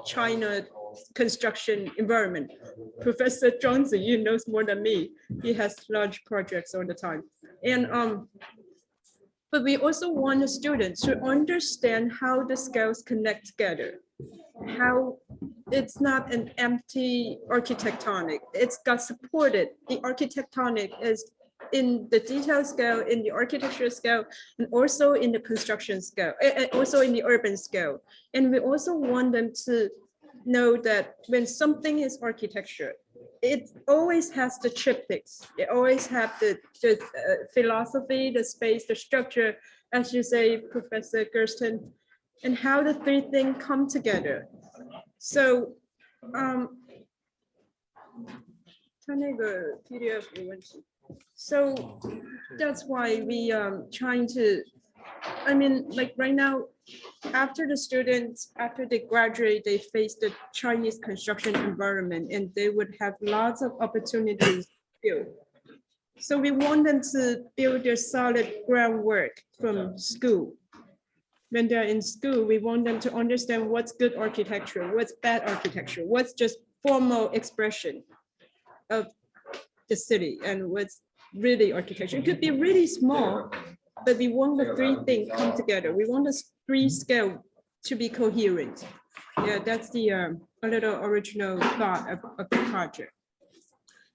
China construction environment. Professor Zhang Jiyuan knows more than me. He has large projects all the time. And but we also want the students to understand how the scales connect together, how it's not an empty architectonic, it's got supported. The architectonic is in the detail scale, in the architecture scale, and also in the construction scale, and also in the urban scale. And we also want them to know that when something is architecture, it always has the triptychs. It always have the philosophy, the space, the structure, as you say, Professor Gersten, and how the three things come together. So, so that's why we trying to, I mean, like right now, after the students, after they graduate, they face the Chinese construction environment, and they would have lots of opportunities to build. So we want them to build their solid groundwork from school. When they're in school, we want them to understand what's good architecture, what's bad architecture, what's just formal expression of the city, and what's really architecture. It could be really small, but we want the three things come together. We want the three scale to be coherent. Yeah, that's the a little original thought of the project.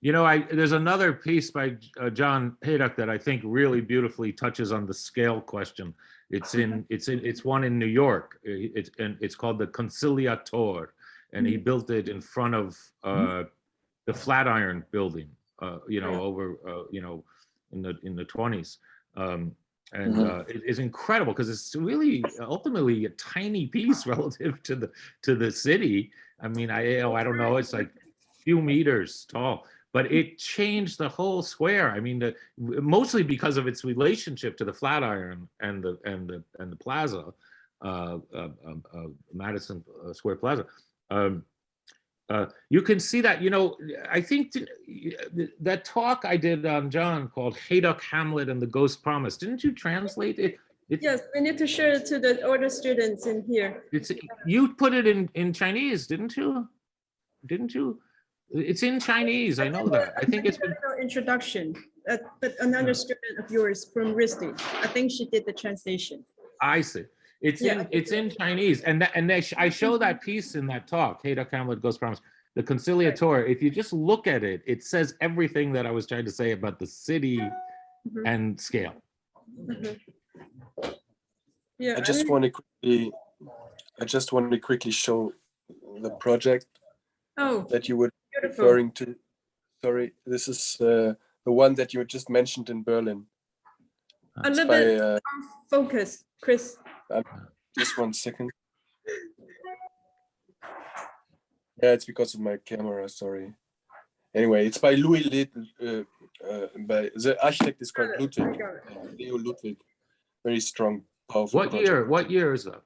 You know, there's another piece by John Haydock that I think really beautifully touches on the scale question. It's one in New York. It's called the Conciliator, and he built it in front of the Flatiron building. You know, over you know, in the 20s. It's incredible because it's really ultimately a tiny piece relative to the city. I mean, I don't know, it's like a few meters tall, but it changed the whole square. I mean, mostly because of its relationship to the Flatiron and the plaza, Madison Square Plaza. You can see that, you know, I think that talk I did on John called Haydock, Hamlet, and the Ghost Promise. Didn't you translate it? Yes, we need to share it to the older students in here. You put it in Chinese, didn't you? Didn't you? It's in Chinese, I know that. I think it's been introduction, but another student of yours from RISD, I think she did the translation. I see. It's in Chinese, and I show that piece in that talk, Haydock, Hamlet, Ghost Promise, the Conciliator. If you just look at it, it says everything that I was trying to say about the city and scale. Yeah, I just want to quickly show the project that you were referring to. Sorry, this is the one that you just mentioned in Berlin. A little bit focus, Chris. Just 1 second. Yeah, it's because of my camera, sorry. Anyway, it's by Louis Lidl, by the architect is called Ludwig, Leo Ludwig. Very strong, powerful project. What year is that?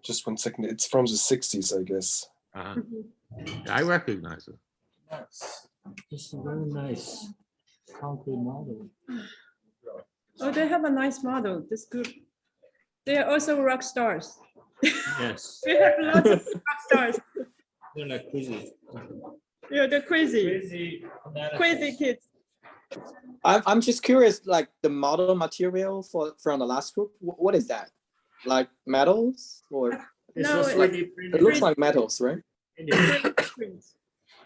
Just 1 second. It's from the 60s, I guess. I recognize it. Yes. It's a very nice concrete model. Oh, they have a nice model, this group. They are also rock stars. Yes. We have lots of rock stars. They're like crazy. Yeah, they're crazy. Crazy kids. I'm just curious, like the model material from the last group, what is that? Like metals or? No, it looks like metals, right?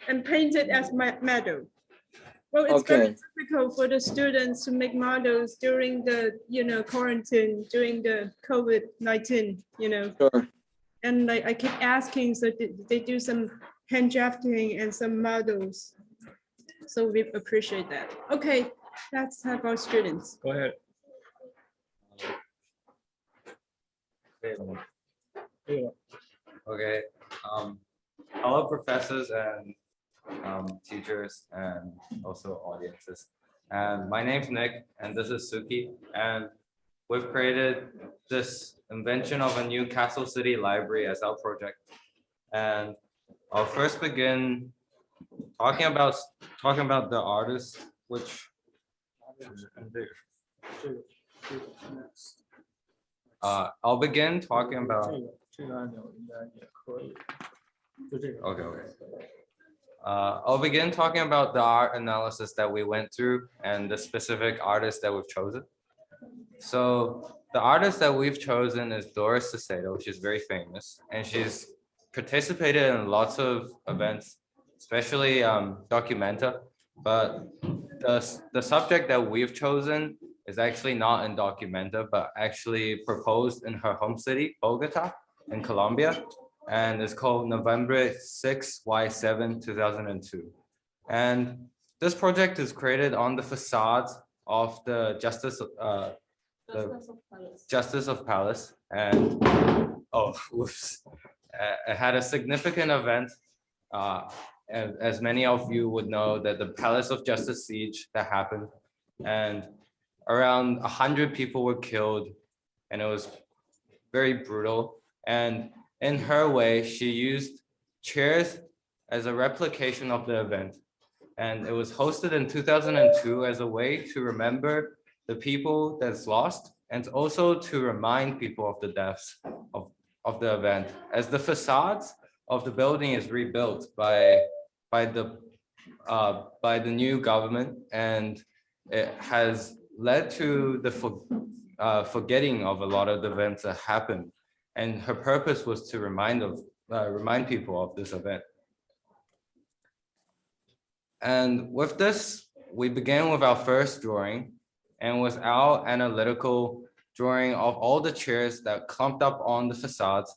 And painted as metal. Well, it's very difficult for the students to make models during the, quarantine, during the COVID-19, Sure. And I keep asking, so they do some hand drafting and some models. So we appreciate that. Okay, let's have our students. Go ahead. Okay. Hello, professors and teachers and also audiences. And my name's Nick, and this is Suki. And we've created this invention of a new Kassel City library as our project. And I'll first begin talking about the artist, which I'll begin talking about. I'll begin talking about the art analysis that we went through and the specific artist that we've chosen. So the artist that we've chosen is Doris Cicero. She's very famous, and she's participated in lots of events, especially Documenta. But the subject that we've chosen is actually not in Documenta, but actually proposed in her home city, Bogota, in Colombia. And it's called November 6 Y7 2002. And this project is created on the facade of the Justice of Palace. And it had a significant event, as many of you would know, that the Palace of Justice siege that happened, and around 100 people were killed, and it was very brutal. And in her way, she used chairs as a replication of the event. And it was hosted in 2002 as a way to remember the people that's lost, and also to remind people of the deaths of the event, as the facades of the building is rebuilt by the new government, and it has led to the forgetting of a lot of the events that happened. And her purpose was to remind people of this event. And with this, we began with our first drawing, and with our analytical drawing of all the chairs that clumped up on the facades.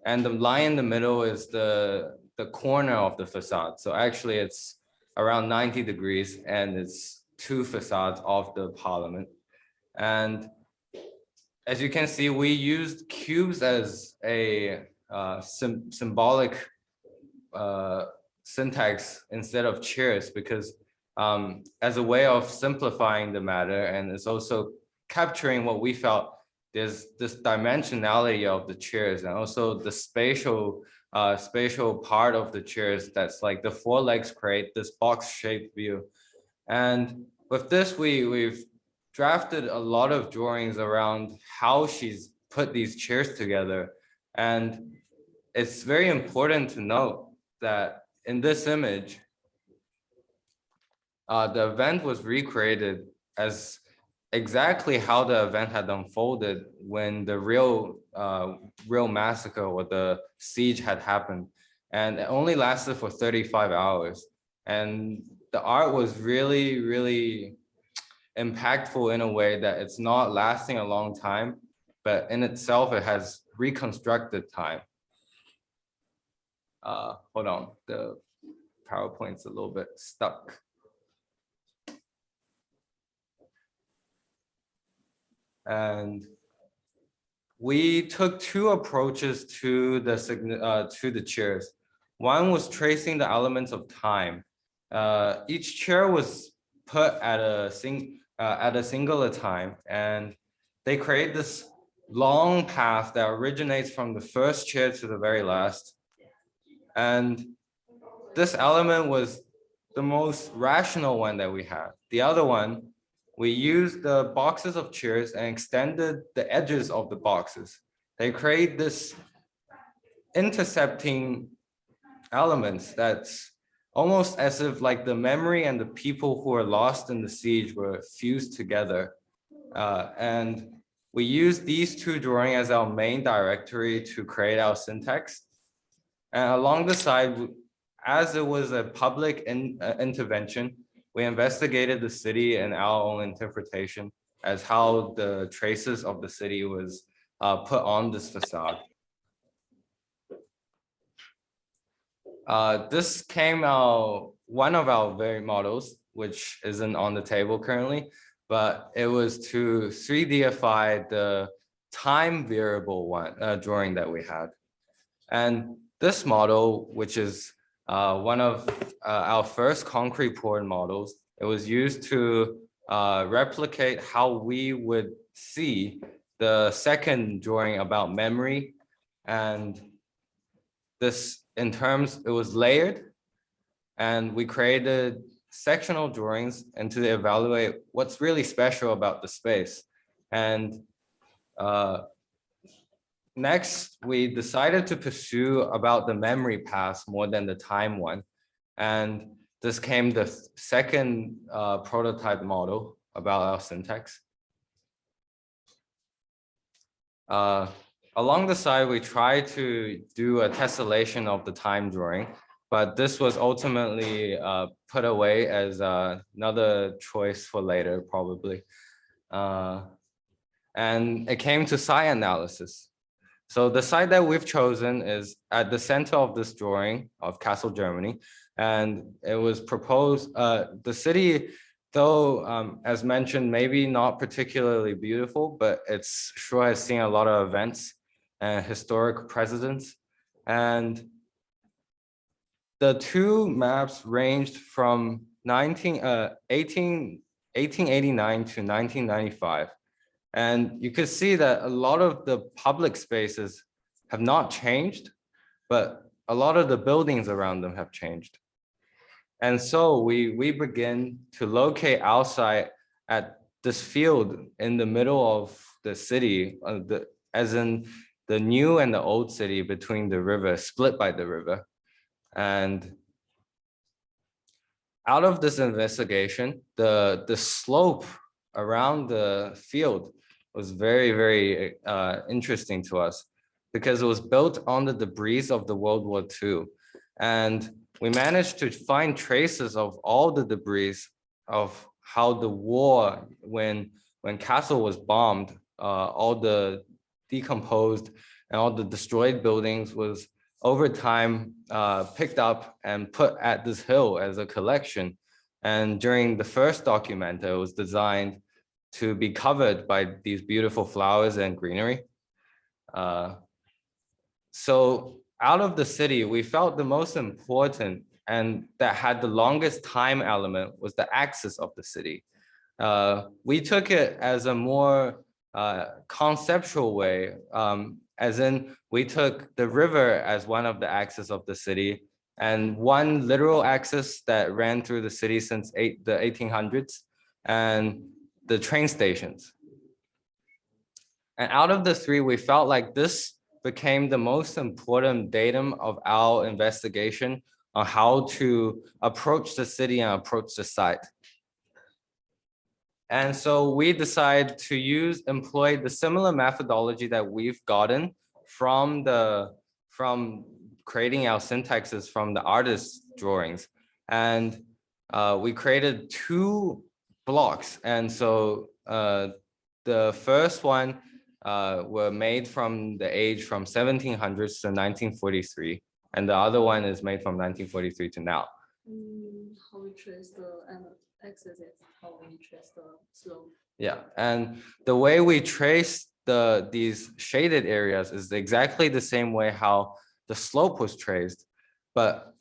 And the line in the middle is the corner of the facade. So actually it's around 90 degrees and it's 2 facades of the parliament. And as you can see, we used cubes as a symbolic syntax instead of chairs, because as a way of simplifying the matter, and it's also capturing what we felt there's this dimensionality of the chairs, and also the spatial part of the chairs that's like the 4 legs create this box-shaped view. And with this, we've drafted a lot of drawings around how she's put these chairs together. And it's very important to note that in this image, the event was recreated as exactly how the event had unfolded when the real massacre or the siege had happened. And it only lasted for 35 hours. And the art was really, really impactful in a way that it's not lasting a long time, but in itself, it has reconstructed time. Hold on, the PowerPoint's a little bit stuck. And we took 2 approaches to the chairs. One was tracing the elements of time. Each chair was put at a singular time, and they create this long path that originates from the first chair to the very last. And this element was the most rational one that we had. The other one, we used the boxes of chairs and extended the edges of the boxes. They create this intercepting elements that's almost as if like the memory and the people who were lost in the siege were fused together. And we used these 2 drawings as our main directory to create our syntax. And along the side, as it was a public intervention, we investigated the city and our own interpretation as how the traces of the city was put on this facade. This came out, one of our very models, which isn't on the table currently, but it was to 3Dify the time variable drawing that we had. And this model, which is one of our first concrete poured models, it was used to replicate how we would see the second drawing about memory. And this, in terms, it was layered, and we created sectional drawings and to evaluate what's really special about the space. And next, we decided to pursue about the memory path more than the time one. And this came the second prototype model about our syntax. Along the side, we tried to do a tessellation of the time drawing, but this was ultimately put away as another choice for later, probably. And it came to site analysis. So the site that we've chosen is at the center of this drawing of Kassel, Germany. And it was proposed, the city, though, as mentioned, maybe not particularly beautiful, but it's sure has seen a lot of events and historic precedents. And the 2 maps ranged from 1889 to 1995. And you could see that a lot of the public spaces have not changed, but a lot of the buildings around them have changed. And so we begin to locate our site at this field in the middle of the city, as in the new and the old city between the river, split by the river. And out of this investigation, the slope around the field was very, very interesting to us because it was built on the debris of the World War II. And we managed to find traces of all the debris of how the war, when Kassel was bombed, all the decomposed and all the destroyed buildings was over time picked up and put at this hill as a collection. And during the first documenta, it was designed to be covered by these beautiful flowers and greenery. So out of the city, we felt the most important and that had the longest time element was the axis of the city. We took it as a more conceptual way, as in we took the river as one of the axes of the city and one literal axis that ran through the city since the 1800s and the train stations. And out of the three, we felt like this became the most important datum of our investigation on how to approach the city and approach the site. And so we decided to employ the similar methodology that we've gotten from creating our syntaxes from the artist's drawings. And we created 2 blocks. And so the first one were made from the age from 1700s to 1943. And the other one is made from 1943 to now. How we trace the axis is how we trace the slope. Yeah, and the way we trace these shaded areas is exactly the same way how the slope was traced, but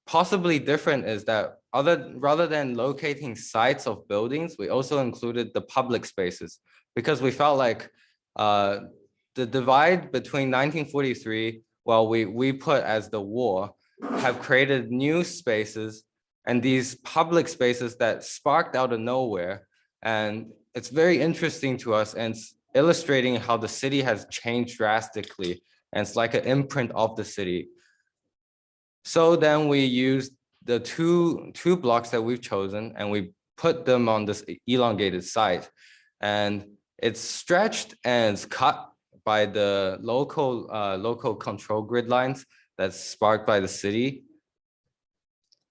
possibly different is that rather than locating sites of buildings, we also included the public spaces because we felt like the divide between 1943, well, we put as the war, have created new spaces and these public spaces that sparked out of nowhere. And it's very interesting to us and it's illustrating how the city has changed drastically. And it's like an imprint of the city. So then we used the two blocks that we've chosen and we put them on this elongated site. And it's stretched and it's cut by the local control grid lines that's sparked by the city.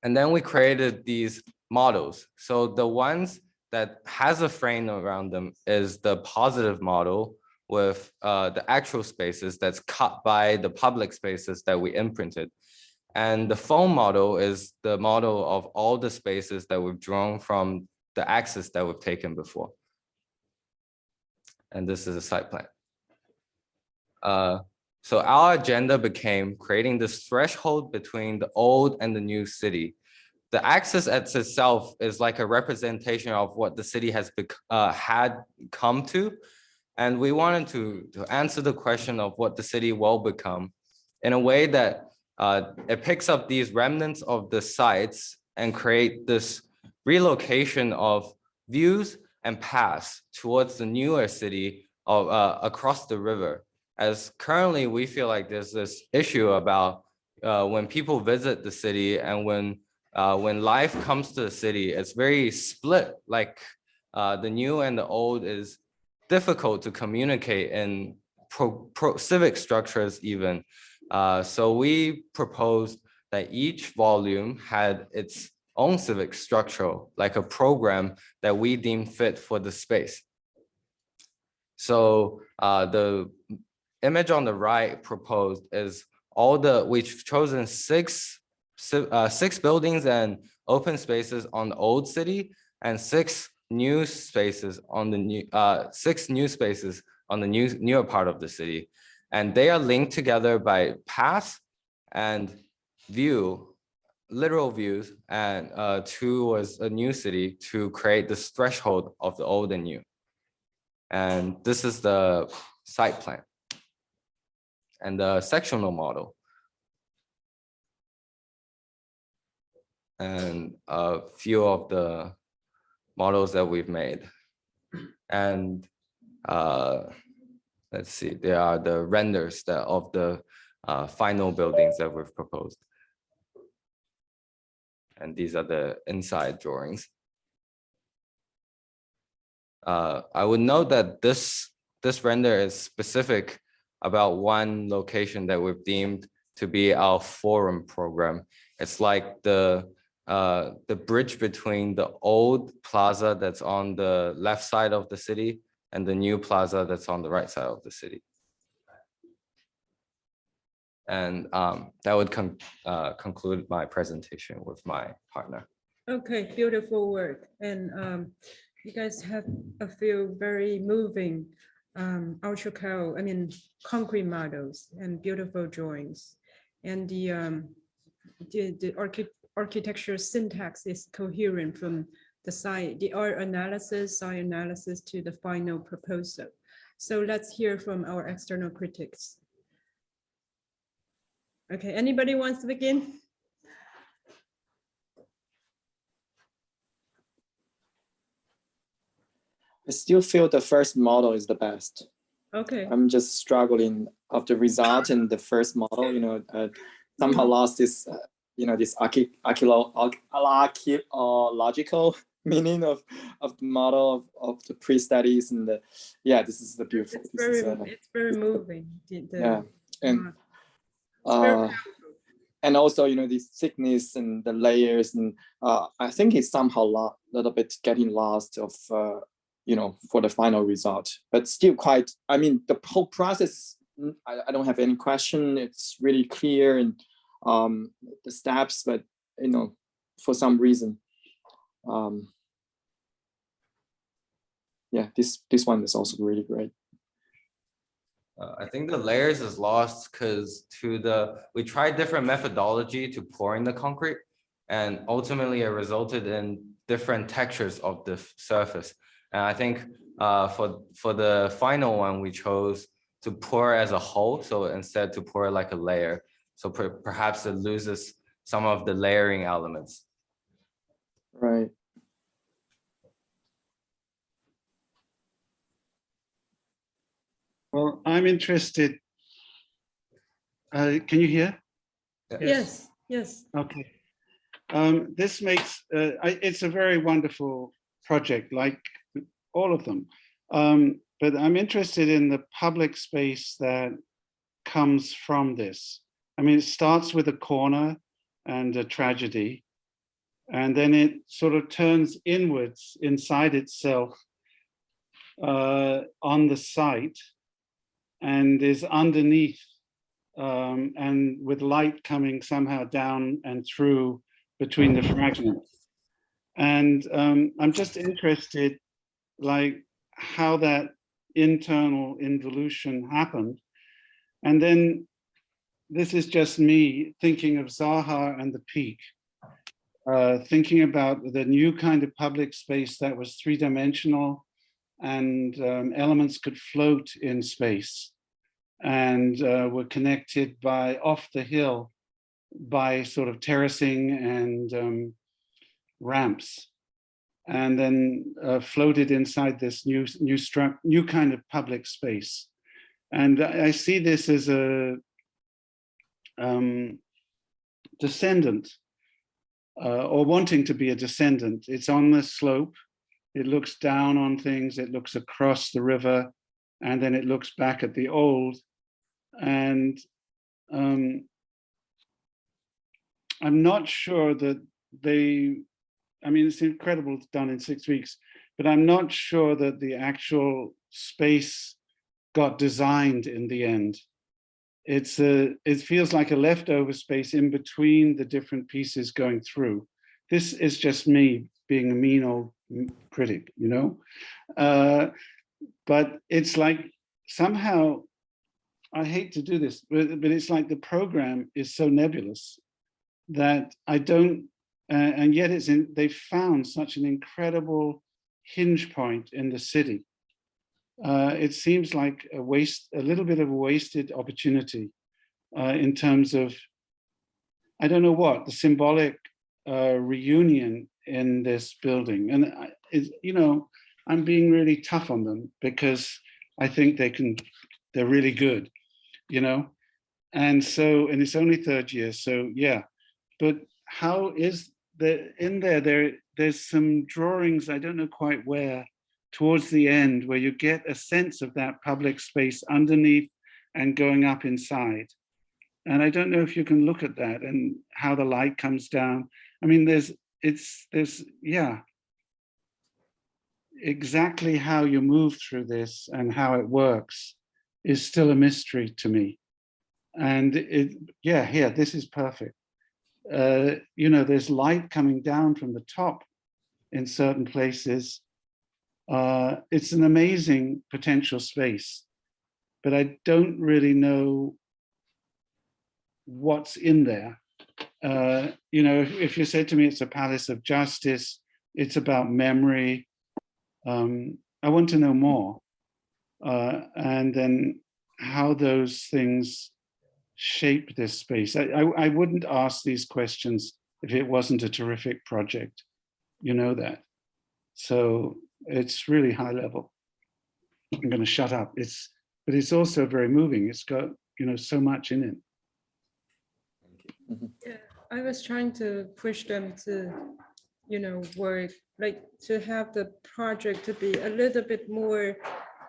And then we created these models. So the ones that has a frame around them is the positive model with the actual spaces that's cut by the public spaces that we imprinted. And the foam model is the model of all the spaces that we've drawn from the axis that we've taken before. And this is a site plan. So our agenda became creating this threshold between the old and the new city. The axis itself is like a representation of what the city has had come to. And we wanted to answer the question of what the city will become in a way that it picks up these remnants of the sites and create this relocation of views and paths towards the newer city of, across the river. As currently, we feel like there's this issue about when people visit the city and when life comes to the city, it's very split, like the new and the old is difficult to communicate in civic structures even. So we proposed that each volume had its own civic structure, like a program that we deemed fit for the space. So the image on the right proposed is we've chosen six buildings and open spaces on the old city and six new spaces on the newer part of the city. And they are linked together by path and view, literal views, and 2 was a new city to create this threshold of the old and new. And this is the site plan and the sectional model. And a few of the models that we've made. And let's see, there are the renders of the final buildings that we've proposed. And these are the inside drawings. I would note that this render is specific about one location that we've deemed to be our forum program. It's like the bridge between the old plaza that's on the left side of the city and the new plaza that's on the right side of the city. And that would conclude my presentation with my partner. Okay, beautiful work. And you guys have a few very moving concrete models and beautiful drawings. And the architecture syntax is coherent from the art analysis, site analysis to the final proposal. So let's hear from our external critics. Okay, anybody wants to begin? I still feel the first model is the best. Okay. I'm just struggling of the result in the first model, somehow lost this, this archaeological meaning of the model of the pre-studies and this is the beautiful. It's very moving. And also, the thickness and the layers, and I think it's somehow a little bit getting lost of, for the final result, but still quite, the whole process, I don't have any question. It's really clear and the steps, but, for some reason, this one is also really great. I think the layers is lost because we tried different methodology to pouring the concrete, and ultimately it resulted in different textures of the surface. And I think for the final one, we chose to pour as a whole. So instead to pour like a layer. So perhaps it loses some of the layering elements. Right. Well, I'm interested. Can you hear? Yes. Okay. This makes, it's a very wonderful project, like all of them. But I'm interested in the public space that comes from this. It starts with a corner and a tragedy, and then it sort of turns inwards inside itself on the site, and is underneath, and with light coming somehow down and through between the fragments. And I'm just interested, like, how that internal involution happened. And then this is just me thinking of Zaha and the Peak, thinking about the new kind of public space that was three-dimensional, and elements could float in space, and were connected by off the hill by sort of terracing and ramps, and then floated inside this new kind of public space. And I see this as a descendant, or wanting to be a descendant. It's on the slope. It looks down on things. It looks across the river, and then it looks back at the old. And I'm not sure that it's incredible, it's done in 6 weeks, but I'm not sure that the actual space got designed in the end. It feels like a leftover space in between the different pieces going through. This is just me being a mean old critic, but it's like somehow, I hate to do this, but it's like the program is so nebulous that I don't, and yet they've found such an incredible hinge point in the city. It seems like a little bit of a wasted opportunity in terms of, I don't know what, the symbolic reunion in this building. And I'm being really tough on them because I think they're really good, and it's only third year, so yeah. But how is there's some drawings, I don't know quite where, towards the end where you get a sense of that public space underneath and going up inside. And I don't know if you can look at that and how the light comes down. I mean, there's exactly how you move through this and how it works is still a mystery to me. And here, this is perfect. You know, there's light coming down from the top in certain places. It's an amazing potential space, but I don't really know what's in there. You know, if you said to me it's a palace of justice, it's about memory, I want to know more. And then how those things shape this space. I wouldn't ask these questions if it wasn't a terrific project. You know that. So it's really high level. I'm going to shut up. But it's also very moving. It's got, you know, so much in it. Yeah, I was trying to push them to, you know, work, like to have the project to be a little bit more,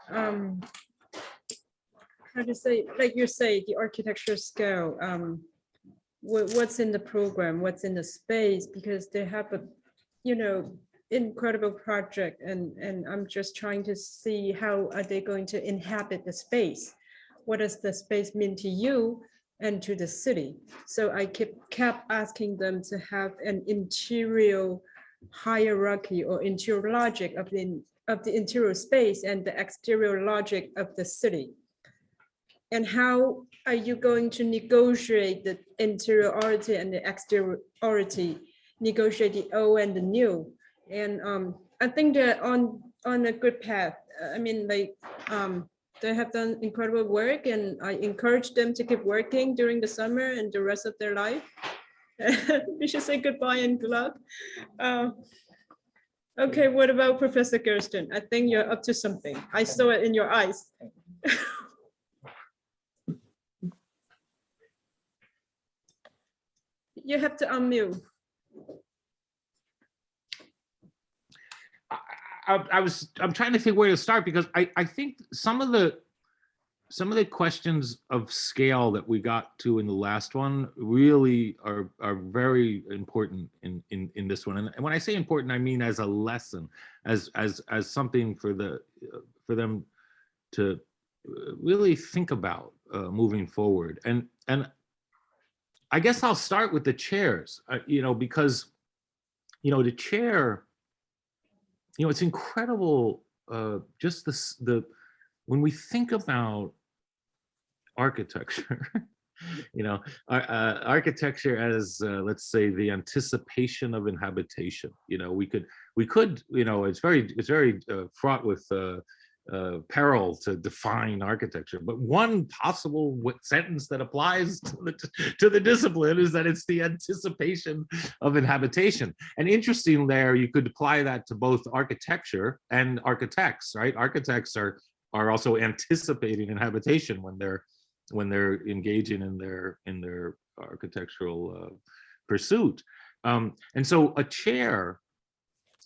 how to say, like you say, the architecture scale, what's in the program, what's in the space, because they have a, you know, incredible project, and I'm just trying to see how are they going to inhabit the space. What does the space mean to you and to the city? So I kept asking them to have an interior hierarchy or interior logic of the interior space and the exterior logic of the city. And how are you going to negotiate the interiority and the exteriority, negotiate the old and the new? And I think they're on a good path. I mean, like, they have done incredible work, and I encourage them to keep working during the summer and the rest of their life. We should say goodbye and good luck. Okay, what about Professor Gersten? I think you're up to something. I saw it in your eyes. You have to unmute. I'm trying to think where to start, because I think some of the questions of scale that we got to in the last one really are very important in this one. And when I say important, I mean as a lesson, as something for them to really think about moving forward. And I guess I'll start with the chairs, you know, because, you know, the chair, you know, it's incredible, just when we think about architecture, you know, architecture as, let's say, the anticipation of inhabitation. You know, we could, you know, it's very fraught with peril to define architecture. But one possible sentence that applies to the discipline is that it's the anticipation of inhabitation. And interesting there, you could apply that to both architecture and architects, right? Architects are also anticipating inhabitation when they're engaging in their architectural pursuit. And so a chair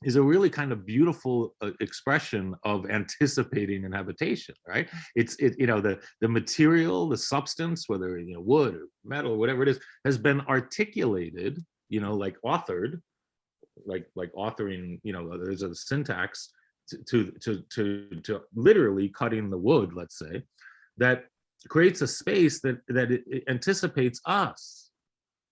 is a really kind of beautiful expression of anticipating inhabitation, right? It's you know, the material, the substance, whether, you know, wood or metal or whatever it is, has been articulated, you know, like authored, like authoring, you know, there's a syntax to literally cutting the wood, let's say, that creates a space that it anticipates us.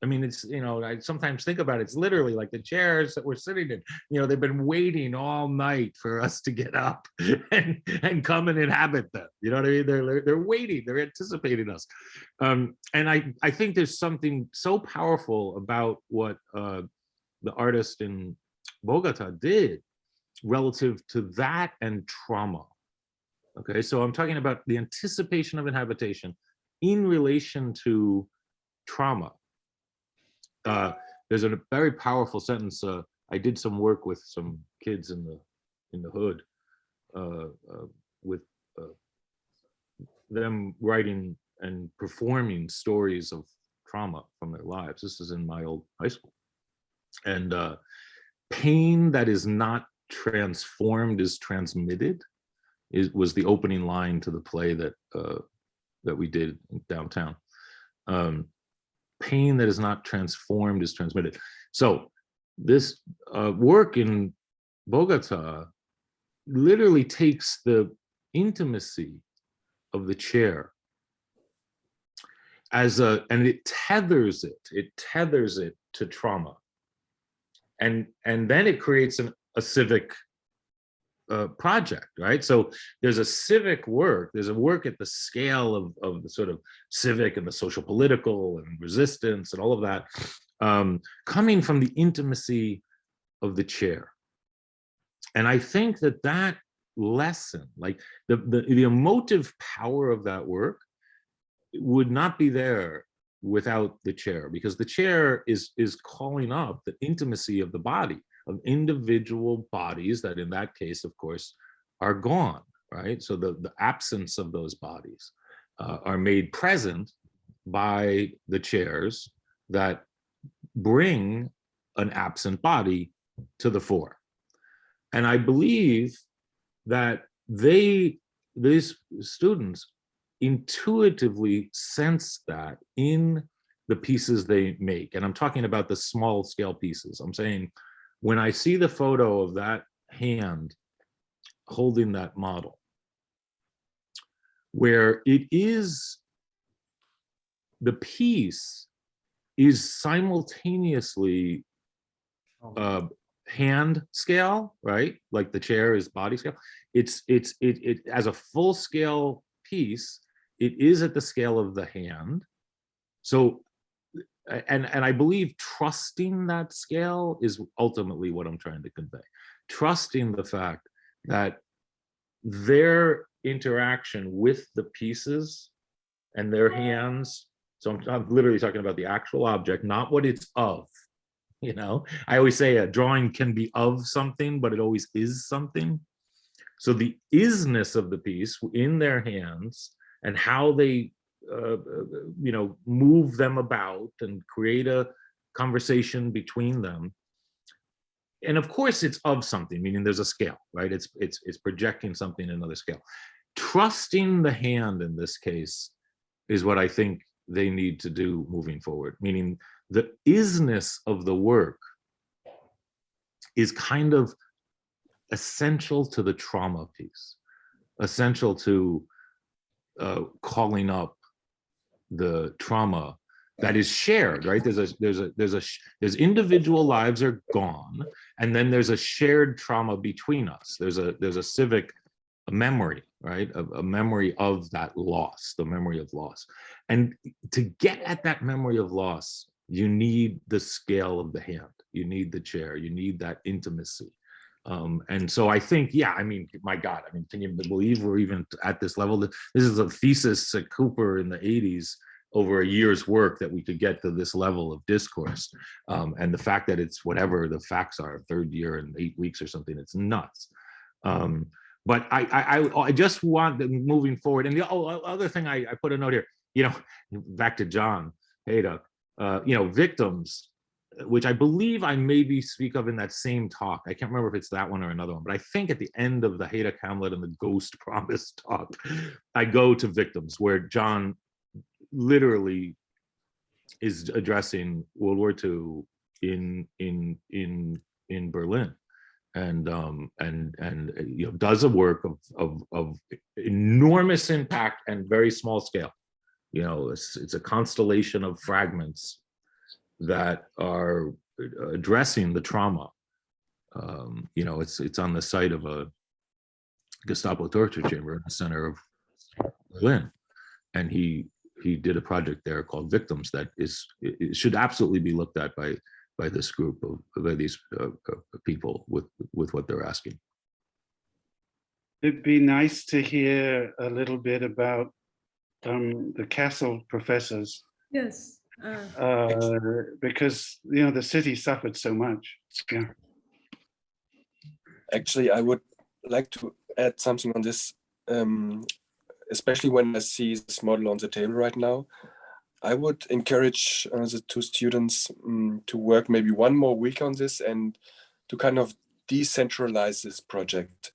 I mean, it's, you know, I sometimes think about it, it's literally like the chairs that we're sitting in, you know, they've been waiting all night for us to get up and come and inhabit them. You know what I mean? They're waiting, they're anticipating us. And I think there's something so powerful about what the artist in Bogota did relative to that and trauma. Okay, so I'm talking about the anticipation of inhabitation in relation to trauma. There's a very powerful sentence. I did some work with some kids in the hood, with them writing and performing stories of trauma from their lives. This is in my old high school. And pain that is not transformed is transmitted was the opening line to the play that we did downtown. Pain that is not transformed is transmitted. So this work in Bogota literally takes the intimacy of the chair and it tethers it to trauma, and then it creates a civic project, right? So there's a civic work, there's a work at the scale of the sort of civic and the social political and resistance and all of that, coming from the intimacy of the chair. And I think that lesson, like the emotive power of that work, would not be there without the chair, because the chair is calling up the intimacy of the body, of individual bodies that in that case, of course, are gone, right? So the absence of those bodies are made present by the chairs that bring an absent body to the fore. And I believe that these students intuitively sense that in the pieces they make. And I'm talking about the small scale pieces. I'm saying, when I see the photo of that hand holding that model, where it is, the piece is simultaneously hand scale, right? Like the chair is body scale. It as a full scale piece, it is at the scale of the hand. So, and I believe trusting that scale is ultimately what I'm trying to convey. Trusting the fact that their interaction with the pieces and their hands, so I'm literally talking about the actual object, not what it's of. You know, I always say a drawing can be of something, but it always is something. So the isness of the piece in their hands and how they move them about and create a conversation between them. And of course it's of something, meaning there's a scale, right? It's projecting something in another scale. Trusting the hand in this case is what I think they need to do moving forward, meaning the isness of the work is kind of essential to the trauma piece, essential to calling up the trauma that is shared, right? There's individual lives are gone, and then there's a shared trauma between us. There's a civic memory, right? A memory of that loss, the memory of loss. And to get at that memory of loss, you need the scale of the hand, you need the chair, you need that intimacy. And so I think, yeah, I mean, my God, I mean, can you believe we're even at this level? This is a thesis at Cooper in the 80s over a year's work that we could get to this level of discourse. And the fact that it's whatever the facts are, third year and 8 weeks or something, it's nuts. But I just want that moving forward. And the other thing I put a note here, back to John Hayda, victims, which I believe I maybe speak of in that same talk. I can't remember if it's that one or another one, but I think at the end of the Hayda Hamlet and the Ghost Promise talk, I go to victims, where John literally is addressing World War II in Berlin, and does a work of enormous impact and very small scale. It's a constellation of fragments that are addressing the trauma. It's on the site of a Gestapo torture chamber in the center of Berlin, and he did a project there called Victims that it should absolutely be looked at by this group by these people with what they're asking. It'd be nice to hear a little bit about the Kassel professors. Yes. Because the city suffered so much. Yeah. Actually, I would like to add something on this, especially when I see this model on the table right now. I would encourage the two students to work maybe one more week on this and to kind of decentralize this project,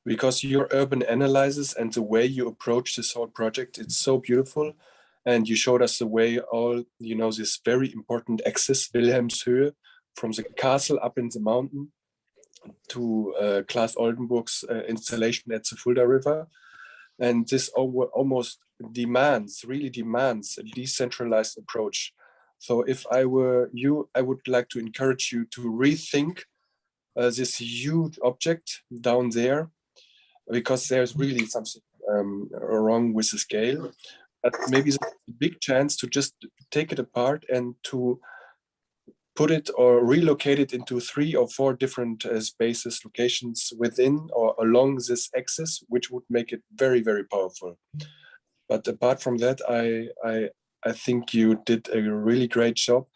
because your urban analysis and the way you approach this whole project, it's so beautiful. And you showed us the way all, you know, this very important axis, Wilhelmshöhe, from the castle up in the mountain to Klaas Oldenburg's installation at the Fulda River. And this almost really demands a decentralized approach. So if I were you, I would like to encourage you to rethink this huge object down there, because there's really something wrong with the scale. But maybe it's a big chance to just take it apart and to put it or relocate it into 3 or 4 different spaces, locations within or along this axis, which would make it very, very powerful. But apart from that, I think you did a really great job.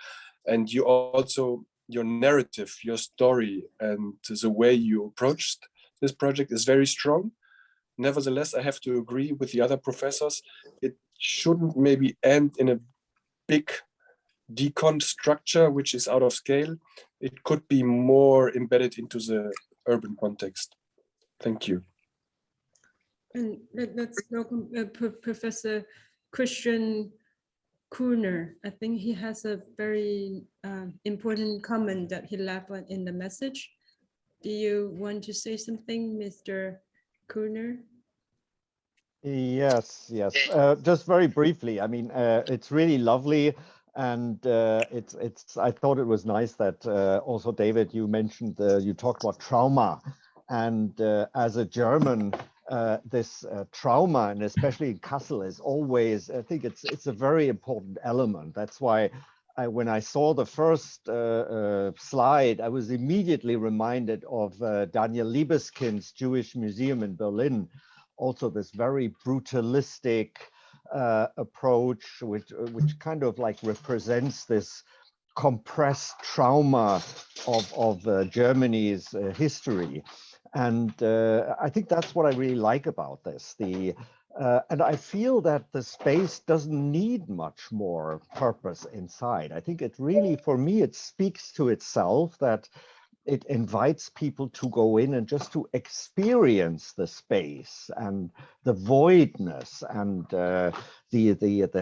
And you also, your narrative, your story, and the way you approached this project is very strong. Nevertheless, I have to agree with the other professors. It shouldn't maybe end in a big decon structure, which is out of scale. It could be more embedded into the urban context. Thank you. And let's welcome Professor Christian Kuhner. I think he has a very important comment that he left in the message. Do you want to say something, Mr. Kuhner? Yes. Just very briefly. I mean, it's really lovely, and I thought it was nice that also, David, you mentioned you talked about trauma, and as a German, this trauma, and especially in Kassel, is always, I think it's a very important element. That's why when I saw the first slide, I was immediately reminded of Daniel Liebeskind's Jewish Museum in Berlin. Also this very brutalistic approach, which kind of like represents this compressed trauma of Germany's history. And I think that's what I really like about this. And I feel that the space doesn't need much more purpose inside. I think it really, for me, it speaks to itself, that it invites people to go in and just to experience the space and the voidness and the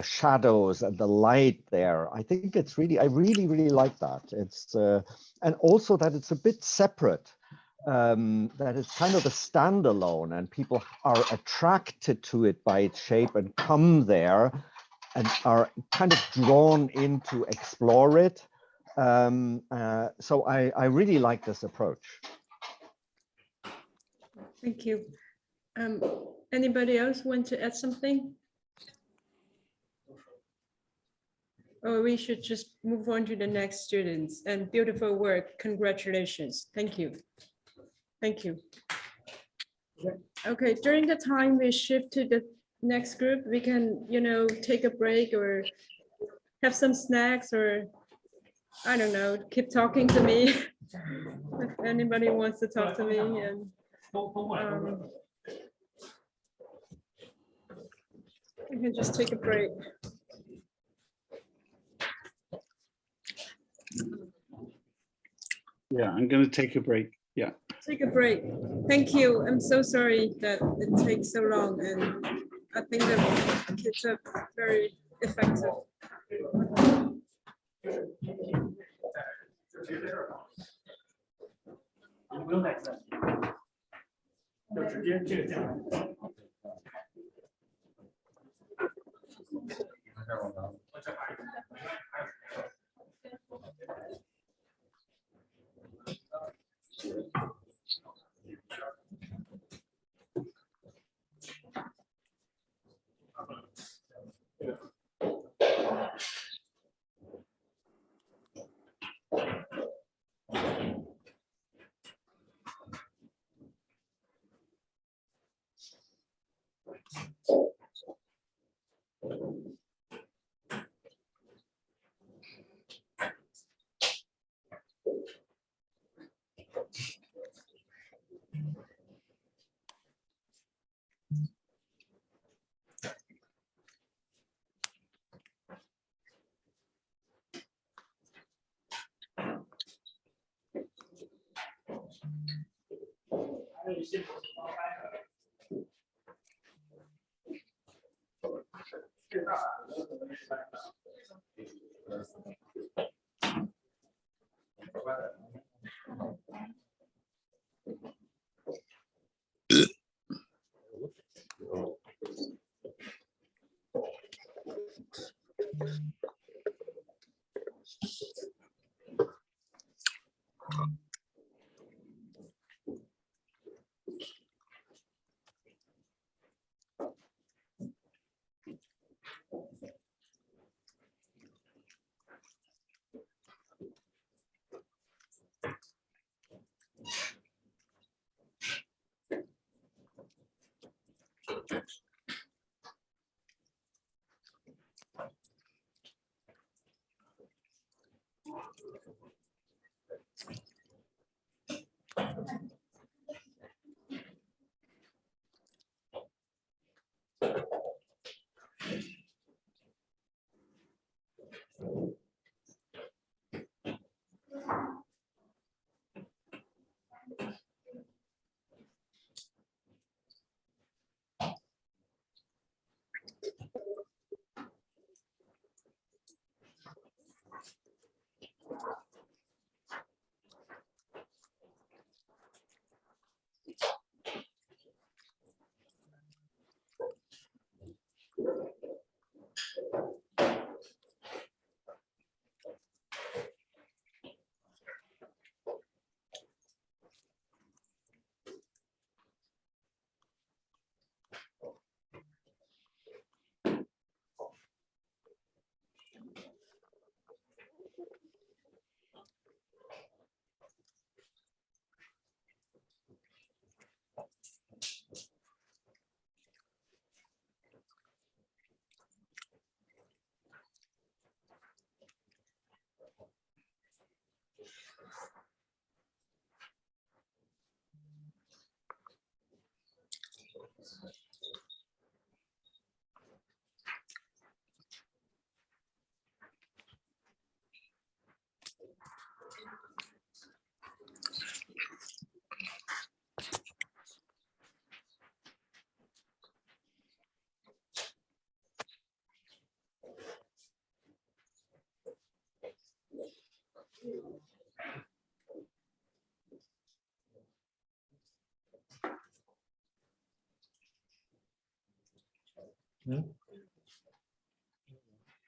shadows and the light there. I think it's really, I really like that. It's and also that it's a bit separate. That it's kind of a standalone, and people are attracted to it by its shape and come there and are kind of drawn in to explore it. So I really like this approach. Thank you. Anybody else want to add something? Or we should just move on to the next students. And beautiful work. Congratulations. Thank you. Thank you. Okay, during the time we shift to the next group, we can, take a break or have some snacks, or I don't know, keep talking to me. If anybody wants to talk to me, and we can just take a break. Yeah, I'm going to take a break. Yeah. Take a break. Thank you. I'm so sorry that it takes so long, and I think the kids are very effective.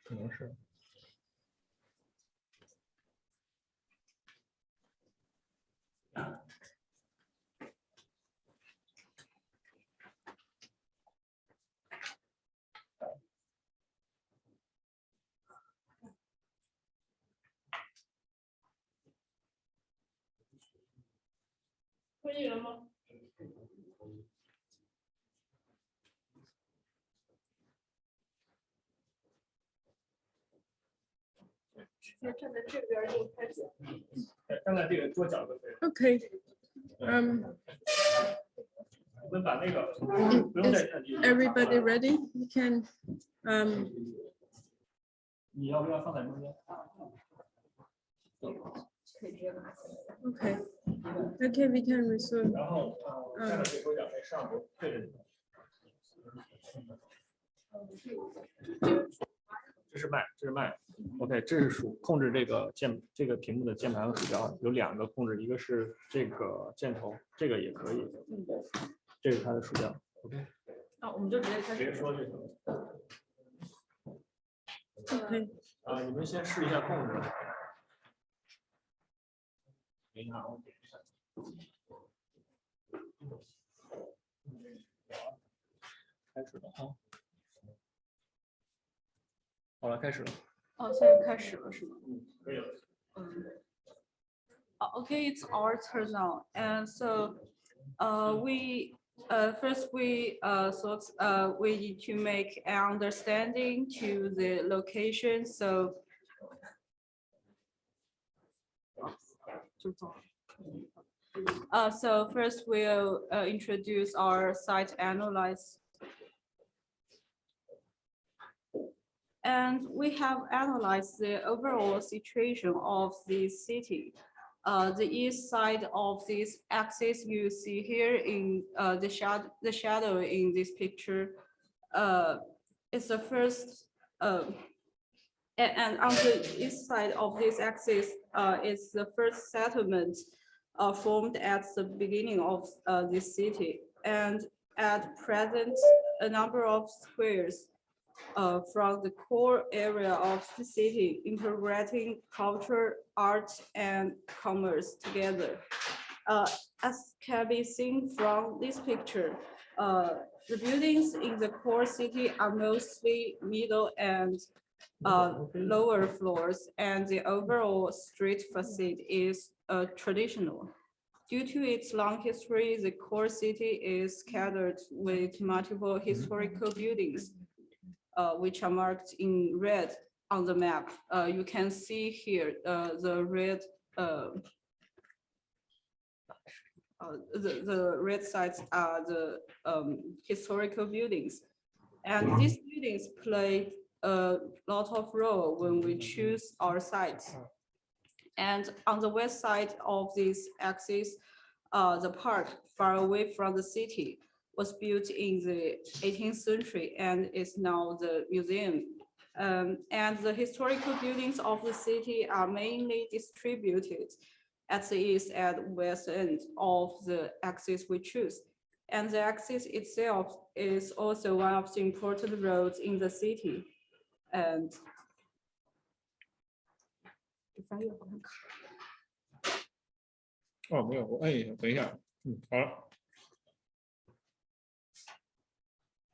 可能是。可以了吗？站在这边就开始。站在这个桌角就可以了。 Okay. 我们把那个不用再 Everybody ready? You can. 你要不要放在中间？ Okay. Okay, we can resume. 然后站在这个桌角在上边对着你。这是麦，这是麦。OK， 这是控制这个屏幕的键盘和鼠标，有两个控制，一个是这个箭头，这个也可以。这是它的鼠标。OK。我们就直接开始。直接说就行。 OK。你们先试一下控制。没拿，我点一下。开始了啊。好了，开始了。现在开始了是吗？可以了。Okay, it's our turn now, and so we first we thought we need to make an understanding to the location. So first we'll introduce our site analysis. And we have analyzed the overall situation of the city. The east side of this axis you see here in the shadow in this picture is the first, and on the east side of this axis is the first settlement formed at the beginning of this city. And at present, a number of squares from the core area of the city, integrating culture, art, and commerce together. As can be seen from this picture, the buildings in the core city are mostly middle and lower floors, and the overall street facade is traditional. Due to its long history, the core city is scattered with multiple historical buildings, which are marked in red on the map. You can see here the red the red sides are the historical buildings. And these buildings play a lot of role when we choose our sites. And on the west side of this axis, the park far away from the city was built in the 18th century and is now the museum. And the historical buildings of the city are mainly distributed at the east and west end of the axis we choose. And the axis itself is also one of the important roads in the city. And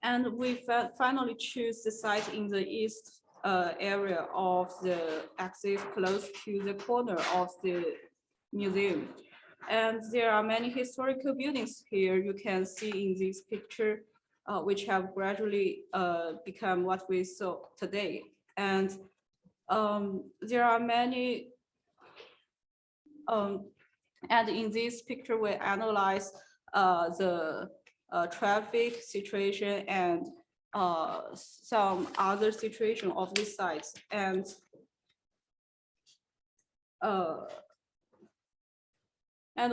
and we finally choose the site in the east area of the axis close to the corner of the museum. And there are many historical buildings here you can see in this picture, which have gradually become what we saw today. And there are many, and in this picture we analyze the traffic situation and some other situation of these sites. And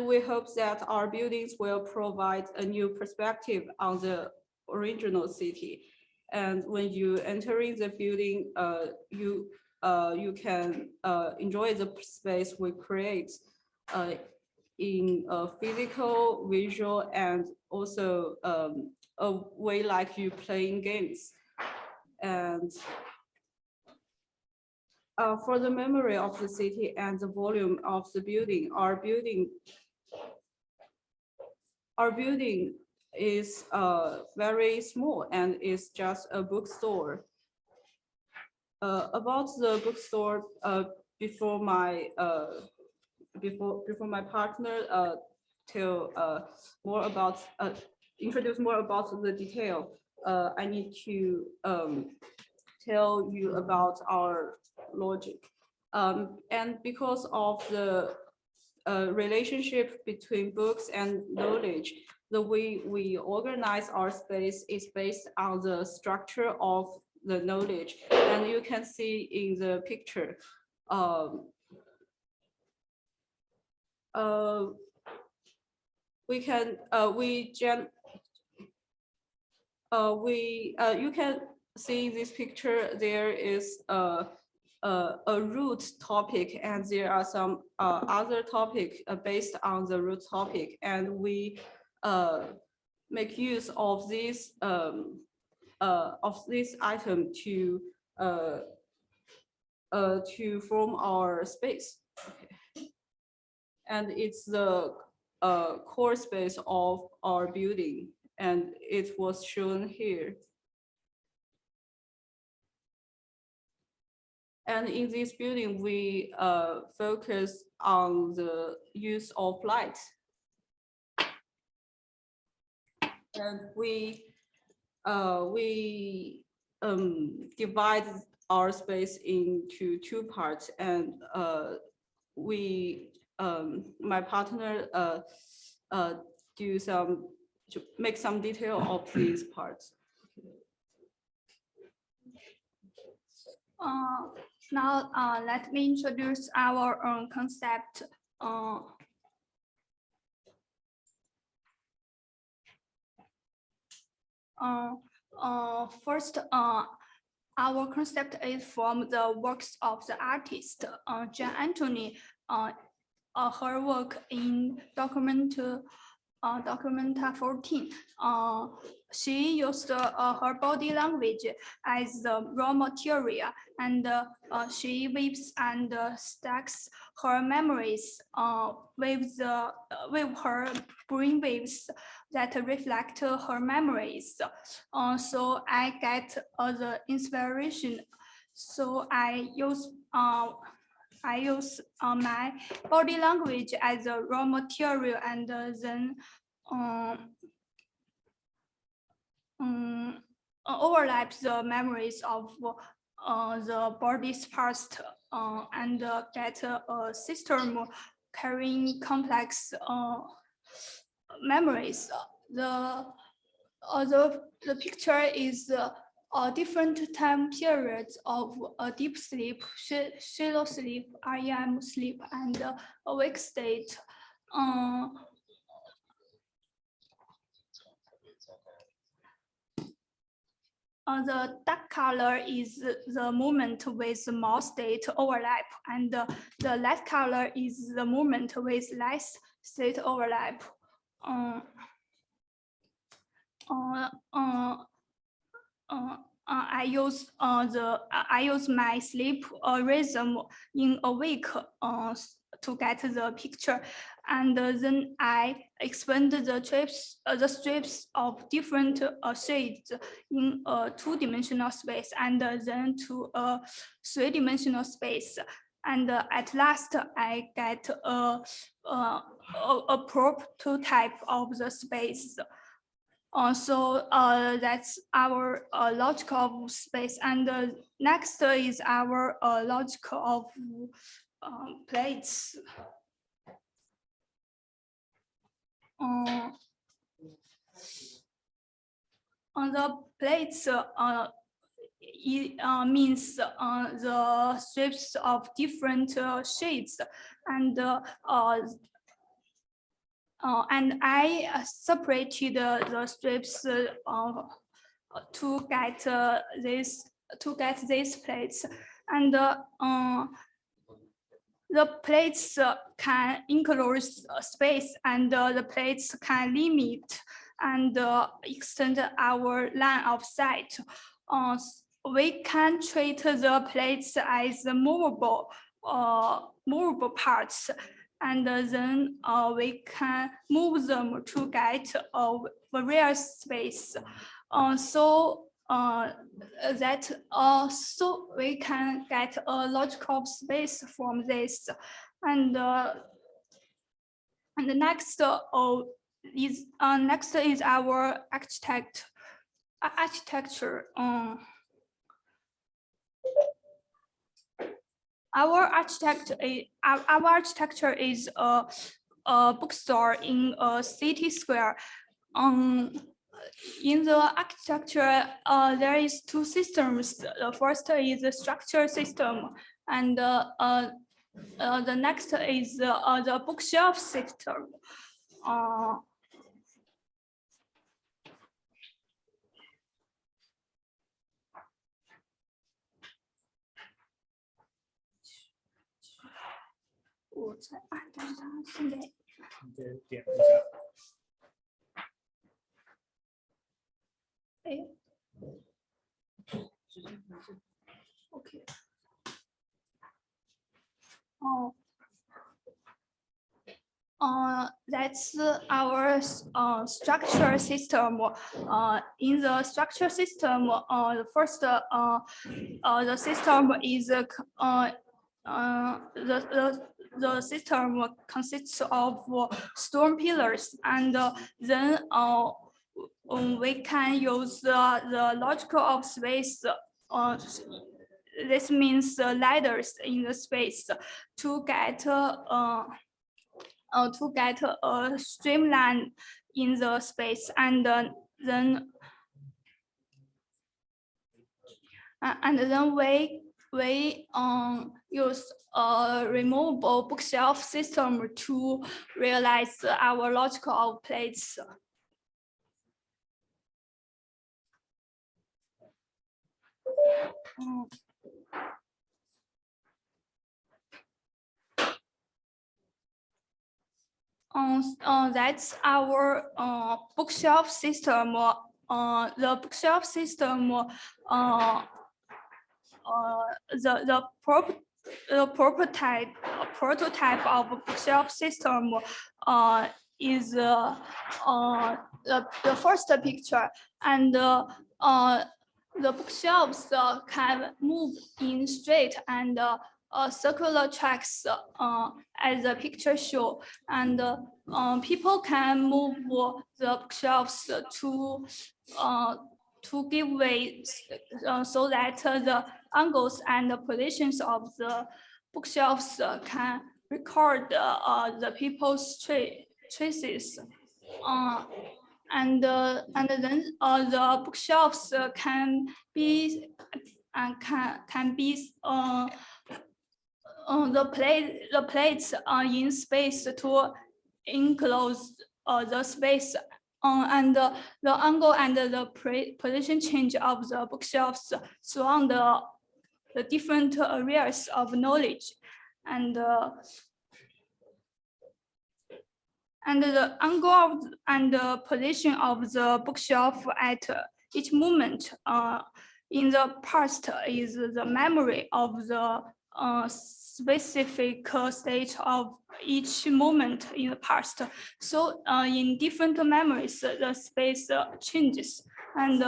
we hope that our buildings will provide a new perspective on the original city. And when you enter in the building, you can enjoy the space we create in a physical, visual, and also a way like you playing games. And for the memory of the city and the volume of the building, our building is very small and is just a bookstore. About the bookstore, before my partner introduce more about the detail, I need to tell you about our logic. And because of the relationship between books and knowledge, the way we organize our space is based on the structure of the knowledge. And you can see in the picture, you can see in this picture, there is a root topic, and there are some other topic based on the root topic, and we make use of this item to form our space. Okay. And it's the core space of our building, and it was shown here. And in this building, we focus on the use of light. And we divide our space into two parts, and my partner make some detail of these parts. Now let me introduce our own concept First, our concept is from the works of the artist Jean Anthony. Her work in Documenta 14. She used her body language as the raw material, and she weaves and stacks her memories with her brain waves that reflect her memories. So I get the inspiration. So I use my body language as a raw material, and then overlaps the memories of the body's past and get a system carrying complex memories. The picture is different time periods of deep sleep, shallow sleep, REM sleep, and awake state. The dark color is the moment with more state overlap, and the light color is the moment with less state overlap. I use my sleep rhythm in a week to get the picture, and then I expand the strips of different shades in a two-dimensional space, and then to a three-dimensional space, and at last I get a prototype of the space. So that's our logic of space, and next is our logic of plates. On the plates means the strips of different shades, and I separated the strips to get these plates, and the plates can enclose space, and the plates can limit and extend our line of sight. We can treat the plates as movable parts, and then we can move them to get various space. So we can get a logical space from this, and next is our architecture. Our architecture is a bookstore in a city square. In the architecture, there is two systems. The first is the structure system, and the next is the bookshelf system. Okay. That's our structure system. In the structure system, the first the system is the system consists of stone pillars, and then we can use the logical of space. This means ladders in the space to get a streamline in the space, and then we use a removable bookshelf system to realize our logical outlets. That's our bookshelf system. The bookshelf system, the prototype of a bookshelf system is the first picture, and the bookshelves can move in straight and circular tracks as the picture show, and people can move the bookshelves to give way so that the angles and the positions of the bookshelves can record the people's traces. And then the bookshelves can be the plates in space to enclose the space, and the angle and the position change of the bookshelves surround the different areas of knowledge, and the angle and the position of the bookshelf at each moment in the past is the memory of the specific state of each moment in the past. So in different memories, the space changes, and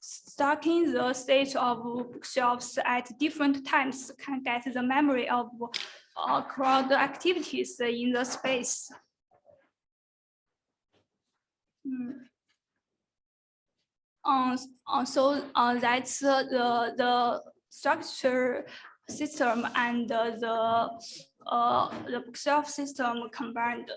stacking the state of bookshelves at different times can get the memory of crowd activities in the space. So that's the structure system and the bookshelf system combined.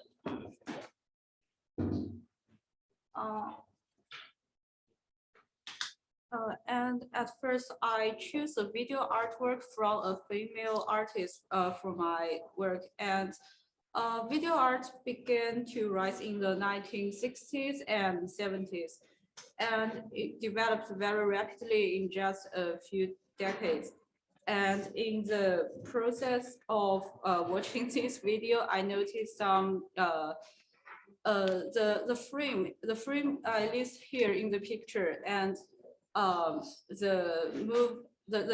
And at first, I choose a video artwork from a female artist for my work. And video art began to rise in the 1960s and 70s. And it developed very rapidly in just a few decades. And in the process of watching this video, I noticed some the frame I list here in the picture, and the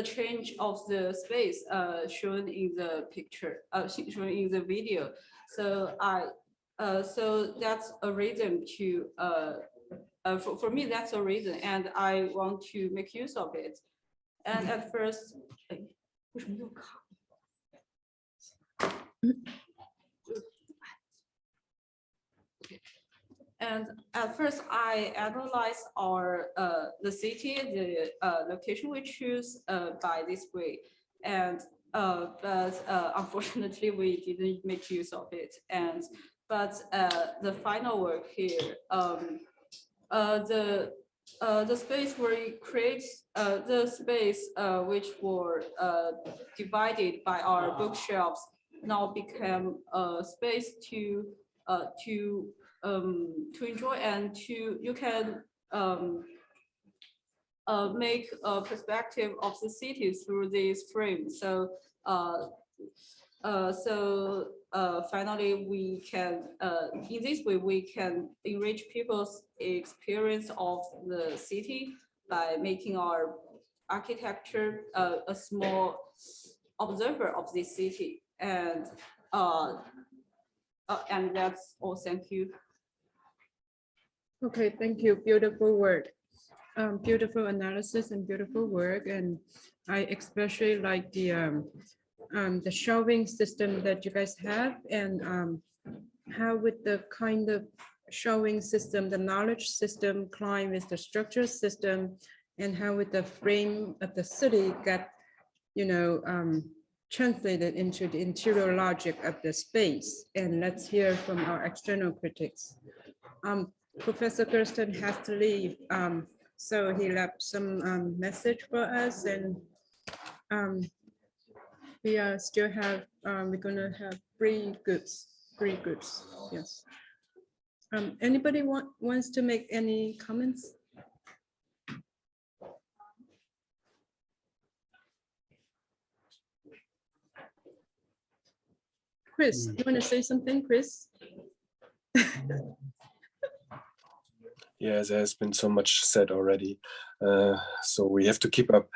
change of the space shown in the picture, shown in the video. So so that's a reason to for me, that's a reason, and I want to make use of it. And at first, I analyzed the city, the location we choose by this way, and but unfortunately we didn't make use of it. And but the final work here, the space where it creates the space which were divided by our bookshelves now became a space to enjoy, and you can make a perspective of the city through this frame. So finally, we can, in this way, we can enrich people's experience of the city by making our architecture a small observer of this city. And that's all. Thank you. Okay, thank you. Beautiful work. Beautiful analysis and beautiful work. And I especially like the shelving system that you guys have, and how with the kind of shelving system, the knowledge system climb with the structure system, and how with the frame of the city got, translated into the interior logic of the space. And let's hear from our external critics. Professor Kirsten has to leave, so he left some message for us, and we still have, we're gonna have three groups, yes. Anybody wants to make any comments? Chris, you want to say something, Chris? Yeah, there has been so much said already, so we have to keep up.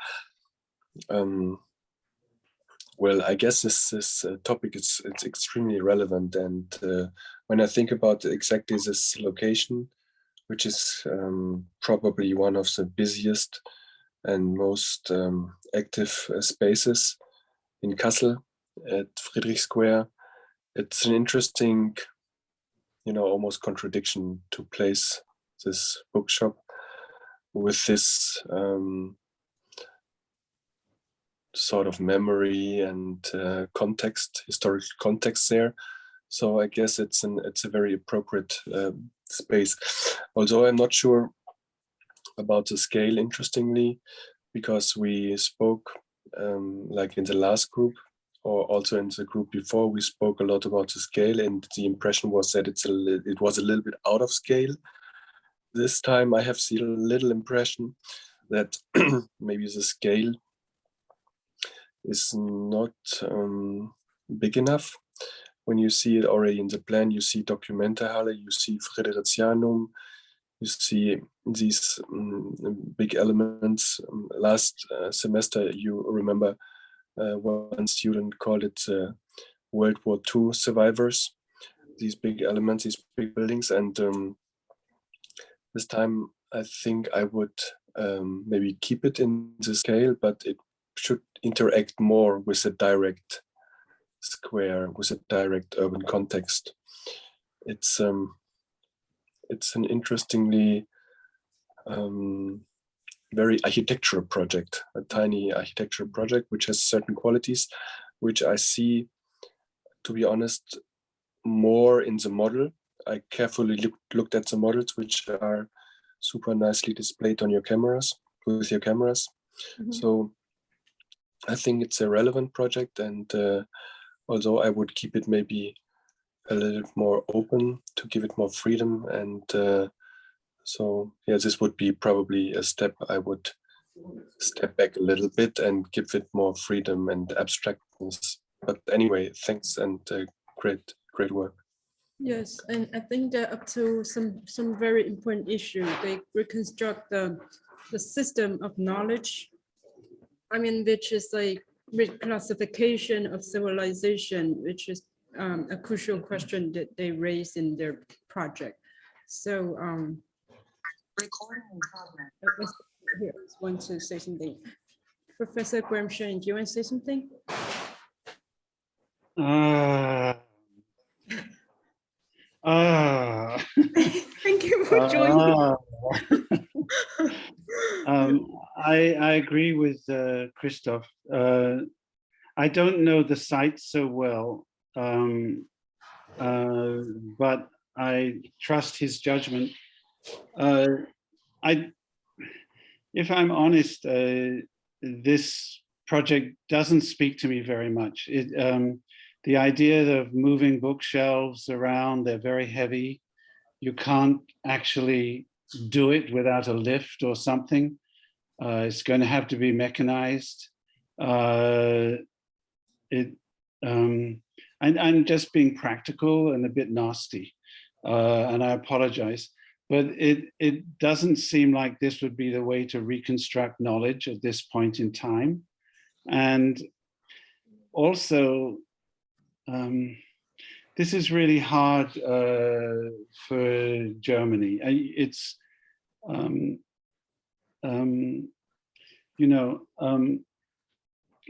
Well, I guess this topic it's extremely relevant, and when I think about exactly this location, which is probably one of the busiest and most active spaces in Kassel at Friedrich Square, it's an interesting, almost contradiction to place this bookshop with this sort of memory and context, historic context there. So I guess it's a very appropriate space. Although I'm not sure about the scale, interestingly, because we spoke like in the last group, or also in the group before, we spoke a lot about the scale, and the impression was that it was a little bit out of scale. This time I have the little impression that maybe the scale is not big enough. When you see it already in the plan, you see Dokumentarhalle, you see Fridericianum, you see these big elements. Last semester, you remember one student called it World War II survivors, these big elements, these big buildings. And this time, I think I would maybe keep it in the scale, but it should interact more with a direct square, with a direct urban context. It's an interestingly very architectural project, a tiny architectural project which has certain qualities, which I see, to be honest, more in the model. I carefully looked at the models, which are super nicely displayed on your cameras, with your cameras. Mm-hmm. So I think it's a relevant project, and although I would keep it maybe a little more open to give it more freedom, and so yeah, this would be probably a step I would step back a little bit and give it more freedom and abstractness. But anyway, thanks, and great work. Yes, and I think they're up to some very important issue. They reconstruct the system of knowledge. I mean, which is like reclassification of civilization, which is a crucial question that they raise in their project. So, recording in progress. Here, I want to say something. Professor Graham-Shane, do you want to say something? Thank you for joining. I agree with Christoph. I don't know the site so well, but I trust his judgment. If I'm honest, this project doesn't speak to me very much. The idea of moving bookshelves around, they're very heavy. You can't actually do it without a lift or something. It's going to have to be mechanized. I'm just being practical and a bit nasty, and I apologize. But it doesn't seem like this would be the way to reconstruct knowledge at this point in time. And also, this is really hard for Germany.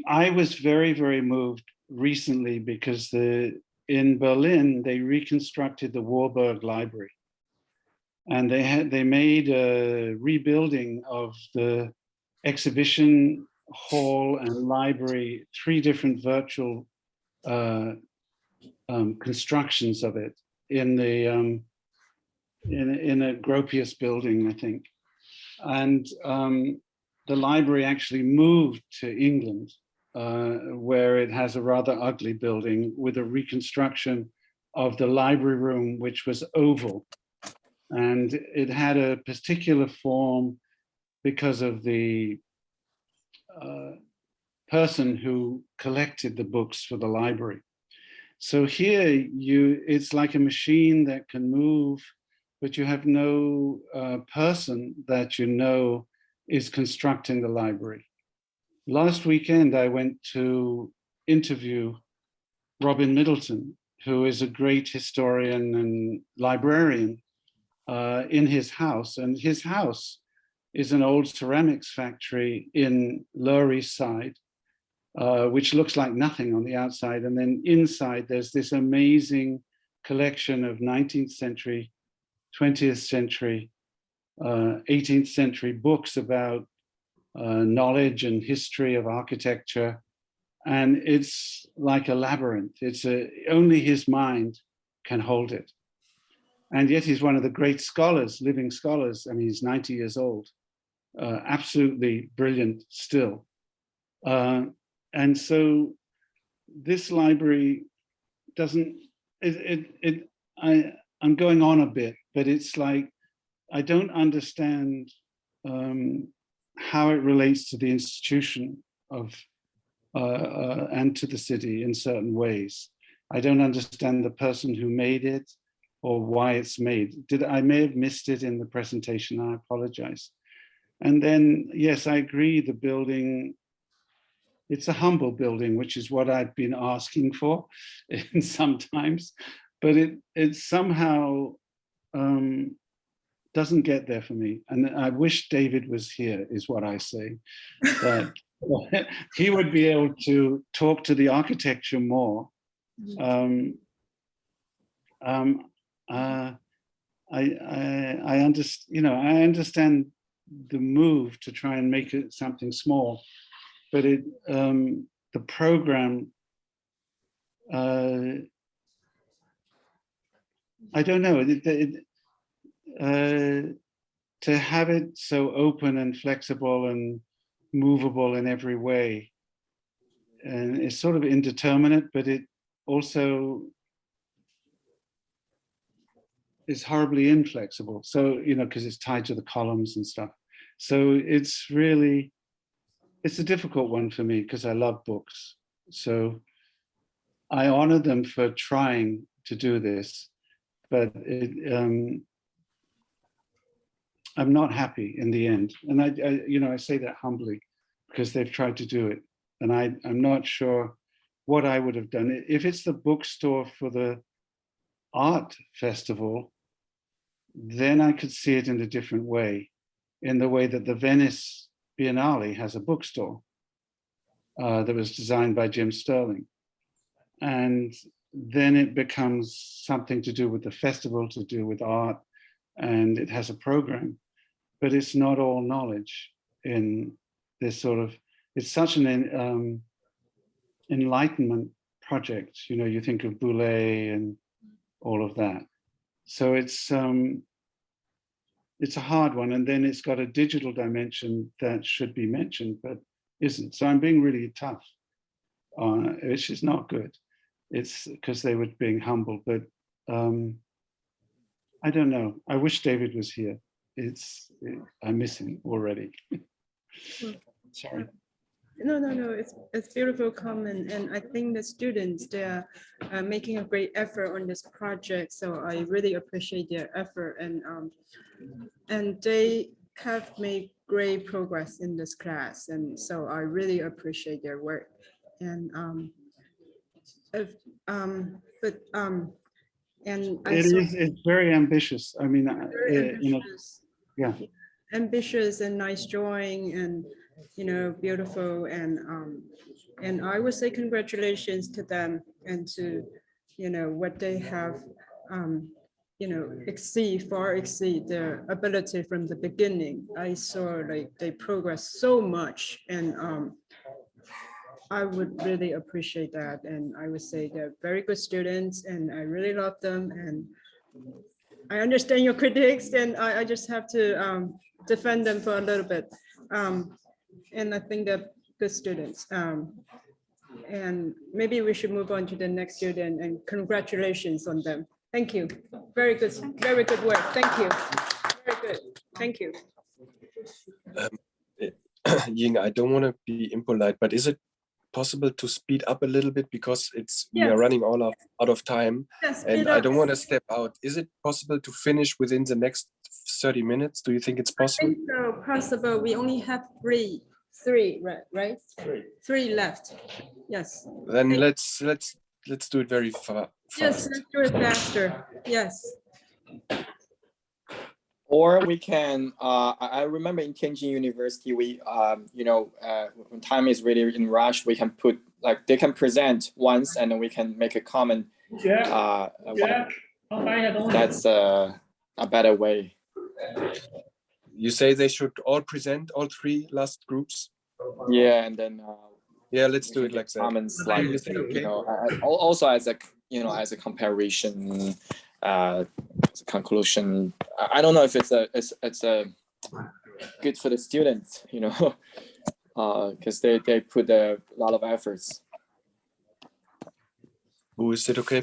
I was very, very moved recently because in Berlin, they reconstructed the Warburg Library. And they made a rebuilding of the exhibition hall and library, 3 different virtual constructions of it in a Gropius building, I think. And the library actually moved to England where it has a rather ugly building with a reconstruction of the library room, which was oval. And it had a particular form because of the person who collected the books for the library. So here it's like a machine that can move, but you have no person that you know is constructing the library. Last weekend, I went to interview Robin Middleton, who is a great historian and librarian, in his house. And his house is an old ceramics factory in Lower East Side, which looks like nothing on the outside. And then inside, there's this amazing collection of 19th century, 20th century, 18th century books about knowledge and history of architecture. And it's like a labyrinth. Only his mind can hold it. And yet he's one of the great scholars, living scholars. I mean, he's 90 years old, absolutely brilliant still. And so this library doesn't, I'm going on a bit, but it's like, I don't understand how it relates to the institution of, and to the city in certain ways. I don't understand the person who made it or why it's made. I may have missed it in the presentation, I apologize. And then, yes, I agree, the building, it's a humble building, which is what I've been asking for in sometimes, but it somehow doesn't get there for me. And I wish David was here, is what I say. That he would be able to talk to the architecture more. I understand the move to try and make it something small, but the program, I don't know, to have it so open and flexible and movable in every way, and it's sort of indeterminate, but it also is horribly inflexible. So, because it's tied to the columns and stuff. So it's a difficult one for me because I love books. So I honor them for trying to do this, but I'm not happy in the end. And I say that humbly because they've tried to do it. And I'm not sure what I would have done. If it's the bookstore for the art festival, then I could see it in a different way, in the way that the Venice Biennale has a bookstore that was designed by Jim Sterling. And then it becomes something to do with the festival, to do with art, and it has a program, but it's not all knowledge in this sort of, it's such an enlightenment project. You think of Boulez and all of that. So it's a hard one, and then it's got a digital dimension that should be mentioned, but isn't. So I'm being really tough, which is not good. It's because they were being humble, but I don't know. I wish David was here. I miss him already. Sorry. No, it's beautiful comment, and I think the students, they're making a great effort on this project, so I really appreciate their effort, and they have made great progress in this class, and so I really appreciate their work. And it's very ambitious. I mean, ambitious. Yeah, ambitious and nice drawing, and beautiful, and I would say congratulations to them and to what they have far exceed their ability from the beginning. I saw like they progress so much, and I would really appreciate that, and I would say they're very good students, and I really love them, and I understand your critics, and I just have to defend them for a little bit. And I think that good students. And maybe we should move on to the next student, and congratulations on them. Thank you. Very good work. Thank you. Very good. Thank you. Ying, I don't want to be impolite, but is it possible to speed up a little bit, because we are running out of time, and I don't want to step out. Is it possible to finish within the next 30 minutes? Do you think it's possible? I think so, possible. We only have three, right? Three left. Yes. Then let's do it very fast. Yes, let's do it faster. Yes. Or we can, I remember in Tianjin University, we, when time is really in rush, we can put, like, they can present once and then we can make a comment. That's a better way. You say they should all present, all three last groups? Yeah, and then let's do it like that. Comments, like, also as a, as a comparison, conclusion. I don't know if it's a good for the students, because they put a lot of efforts. Who is it okay?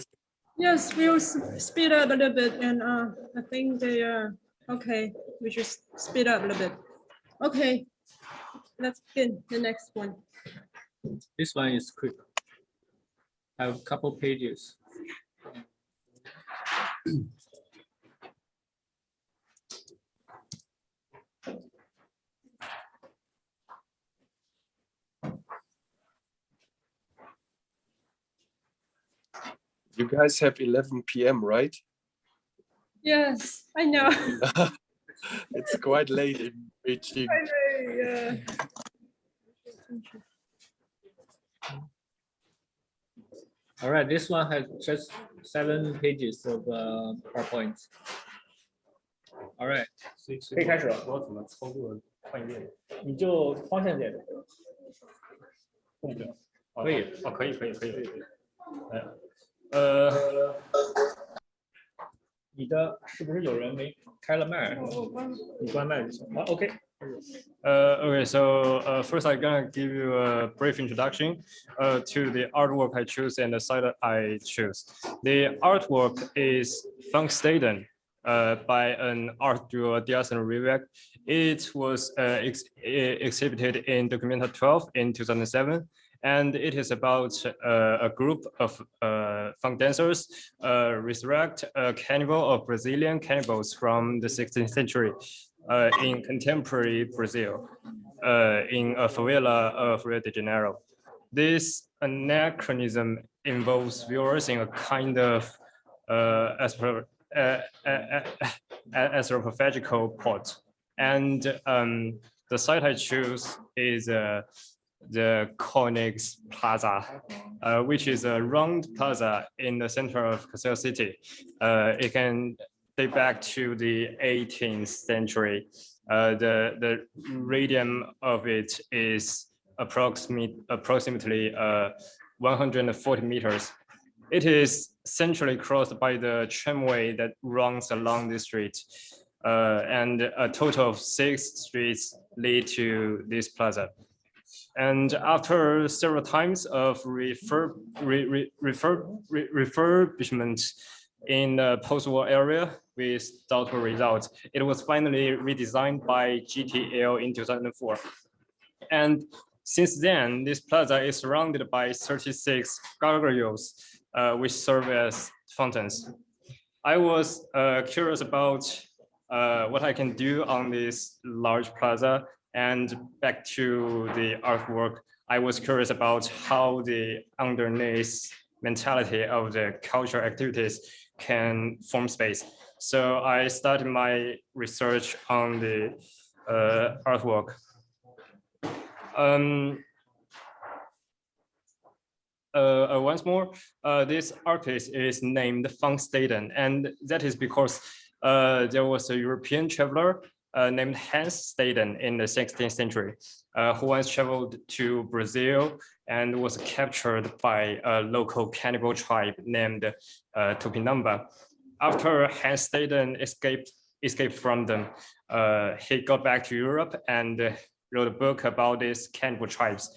Yes, we will speed up a little bit, and I think they are okay. We should speed up a little bit. Okay, let's begin the next one. This one is quick. I have a couple pages. You guys have 11 p.m., right? Yes, I know. It's quite late in Beijing. Yeah. All right, this one has just 7 pages of PowerPoint. All right. 可以开始了。我怎么操作换一遍？你就方向键。可以。哦，可以。你的是不是有人没开了麦？你关麦就行。OK。Okay, so first I'm gonna give you a brief introduction to the artwork I choose and the site I choose. The artwork is Funkstaden by an art duo Diaz and Rivek. It was exhibited in Documenta 12 in 2007. And it is about a group of funk dancers resurrect a carnival of Brazilian cannibals from the 16th century in contemporary Brazil, in a favela of Rio de Janeiro. This anachronism involves viewers in a kind of anthropophagical plot. And the site I choose is the Koenigs Plaza, which is a round plaza in the center of Kassel city. It can date back to the 18th century. The radius of it is approximately 140 meters. It is centrally crossed by the tramway that runs along the street. And a total of 6 streets lead to this plaza. And after several times of refurbishment in the post-war area with doubtful results, it was finally redesigned by GTL in 2004. And since then, this plaza is surrounded by 36 gargoyles, which serve as fountains. I was curious about what I can do on this large plaza. And back to the artwork, I was curious about how the underneath mentality of the cultural activities can form space. So I started my research on the artwork. Once more, this artist is named Funkstaden, and that is because there was a European traveler named Hans Staden in the 16th century, who once traveled to Brazil and was captured by a local cannibal tribe named Tupinamba. After Hans Staden escaped from them, he got back to Europe and wrote a book about these cannibal tribes.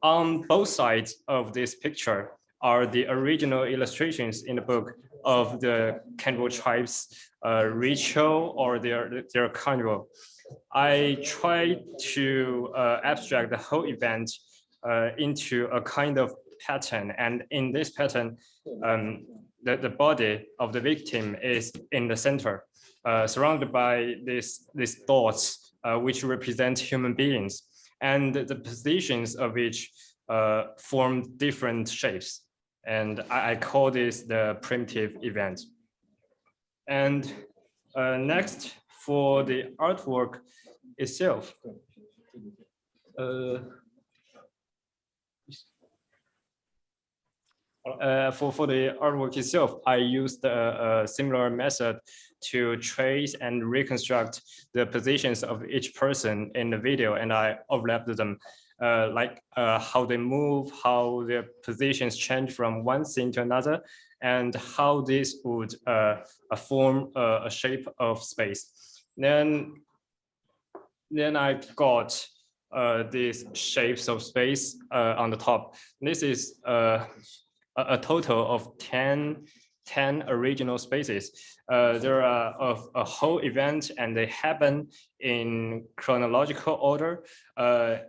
On both sides of this picture are the original illustrations in the book of the cannibal tribes ritual or their carnival. I tried to abstract the whole event into a kind of pattern, and in this pattern, the body of the victim is in the center, surrounded by these dots, which represent human beings, and the positions of which form different shapes. And I call this the primitive event. And next, for the artwork itself, for the artwork itself, I used a similar method to trace and reconstruct the positions of each person in the video, and I overlapped them, like how they move, how their positions change from one scene to another, and how this would form a shape of space. Then I got these shapes of space on the top. This is a total of 10 original spaces. There are of a whole event, and they happen in chronological order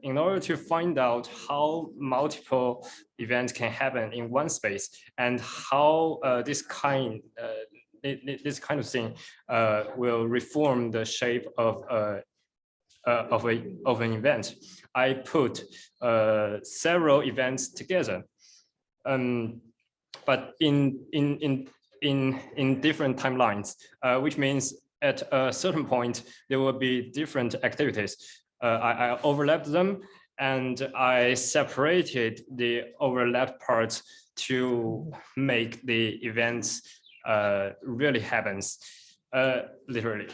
in order to find out how multiple events can happen in one space, and how this kind of thing will reform the shape of an event. I put several events together, but in different timelines, which means at a certain point there will be different activities. I overlapped them, and I separated the overlapped parts to make the events really happens, literally.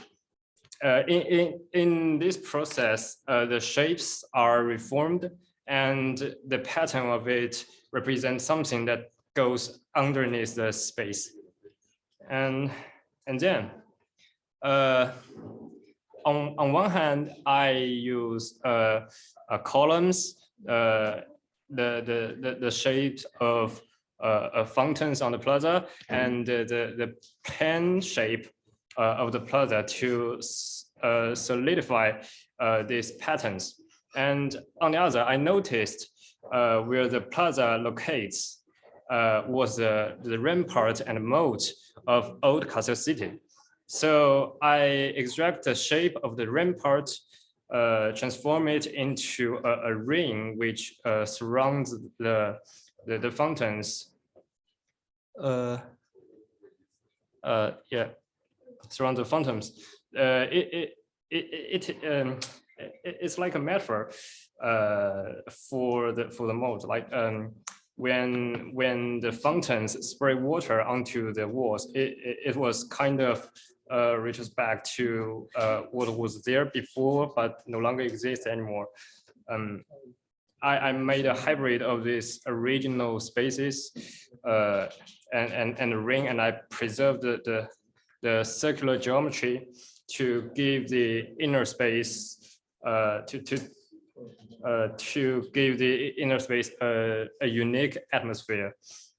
In this process, the shapes are reformed, and the pattern of it represents something that goes underneath the space. And then on one hand, I use columns, the shapes of fountains on the plaza, and the pen shape of the plaza to solidify these patterns. And on the other, I noticed where the plaza locates was the rampart and moat of old Kassel city. So I extract the shape of the rampart, transform it into a ring which surrounds the fountains. Surround the fountains. It's like a metaphor for the moat, like when the fountains spray water onto the walls, it was kind of reaches back to what was there before but no longer exists anymore. I made a hybrid of these original spaces and the ring, and I preserved the circular geometry to give the inner space to give the inner space a unique atmosphere.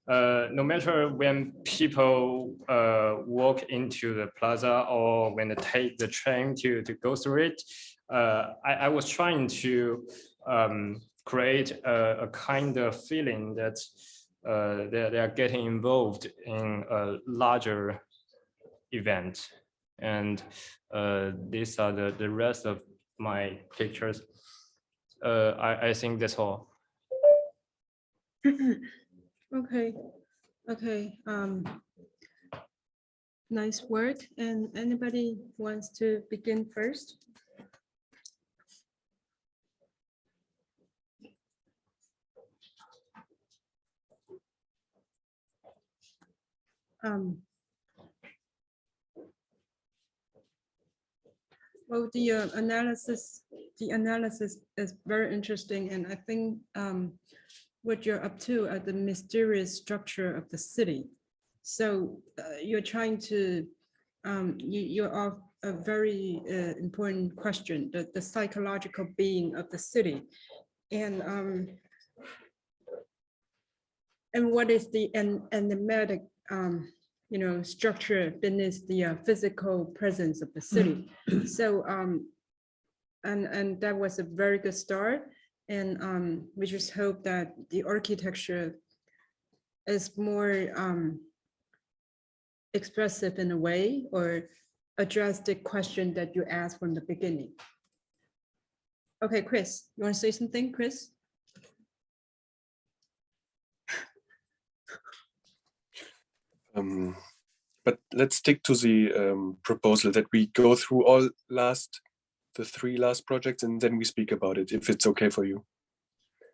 No matter when people walk into the plaza or when they take the train to go through it, I was trying to create a kind of feeling that they are getting involved in a larger event. And these are the rest of my pictures. I think that's all. Okay. Nice work. And anybody wants to begin first? Well, the analysis is very interesting, and I think what you're up to are the mysterious structure of the city. So you're trying to, you are a very important question, the psychological being of the city. And what is the enigmatic structure beneath the physical presence of the city. So and that was a very good start. And we just hope that the architecture is more expressive in a way, or address the question that you asked from the beginning. Okay, Chris, you want to say something, Chris? But let's stick to the proposal that we go through the 3 last projects, and then we speak about it, if it's okay for you.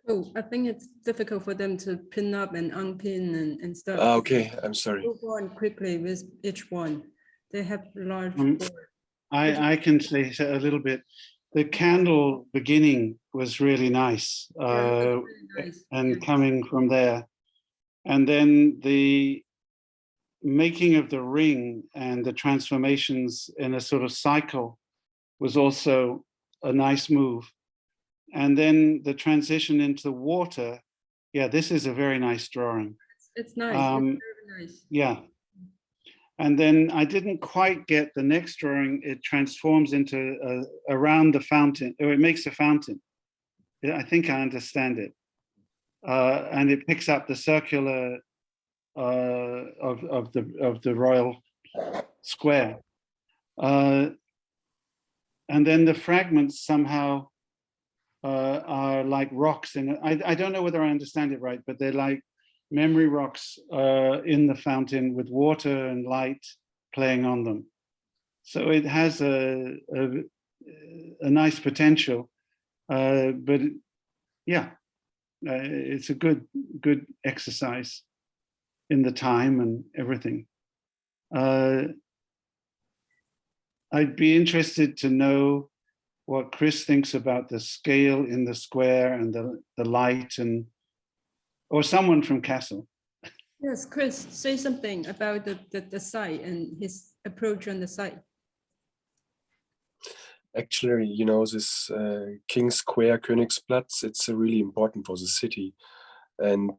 Oh, I think it's difficult for them to pin up and unpin and stuff. Okay, I'm sorry. Move on quickly with each one. They have large board. I can say a little bit. The candle beginning was really nice, and coming from there. And then the making of the ring and the transformations in a sort of cycle was also a nice move. And then the transition into water. Yeah, this is a very nice drawing. It's nice, it's very nice. Yeah. And then I didn't quite get the next drawing. It transforms into around the fountain, or it makes a fountain. I think I understand it. And it picks up the circular of the royal square. And then the fragments somehow are like rocks. And I don't know whether I understand it right, but they're like memory rocks in the fountain with water and light playing on them. So it has a nice potential, but yeah, it's a good exercise in the time and everything. I'd be interested to know what Chris thinks about the scale in the square and the light, or someone from Kassel. Yes, Chris, say something about the site and his approach on the site. Actually, this King Square, Königsplatz, it's really important for the city. And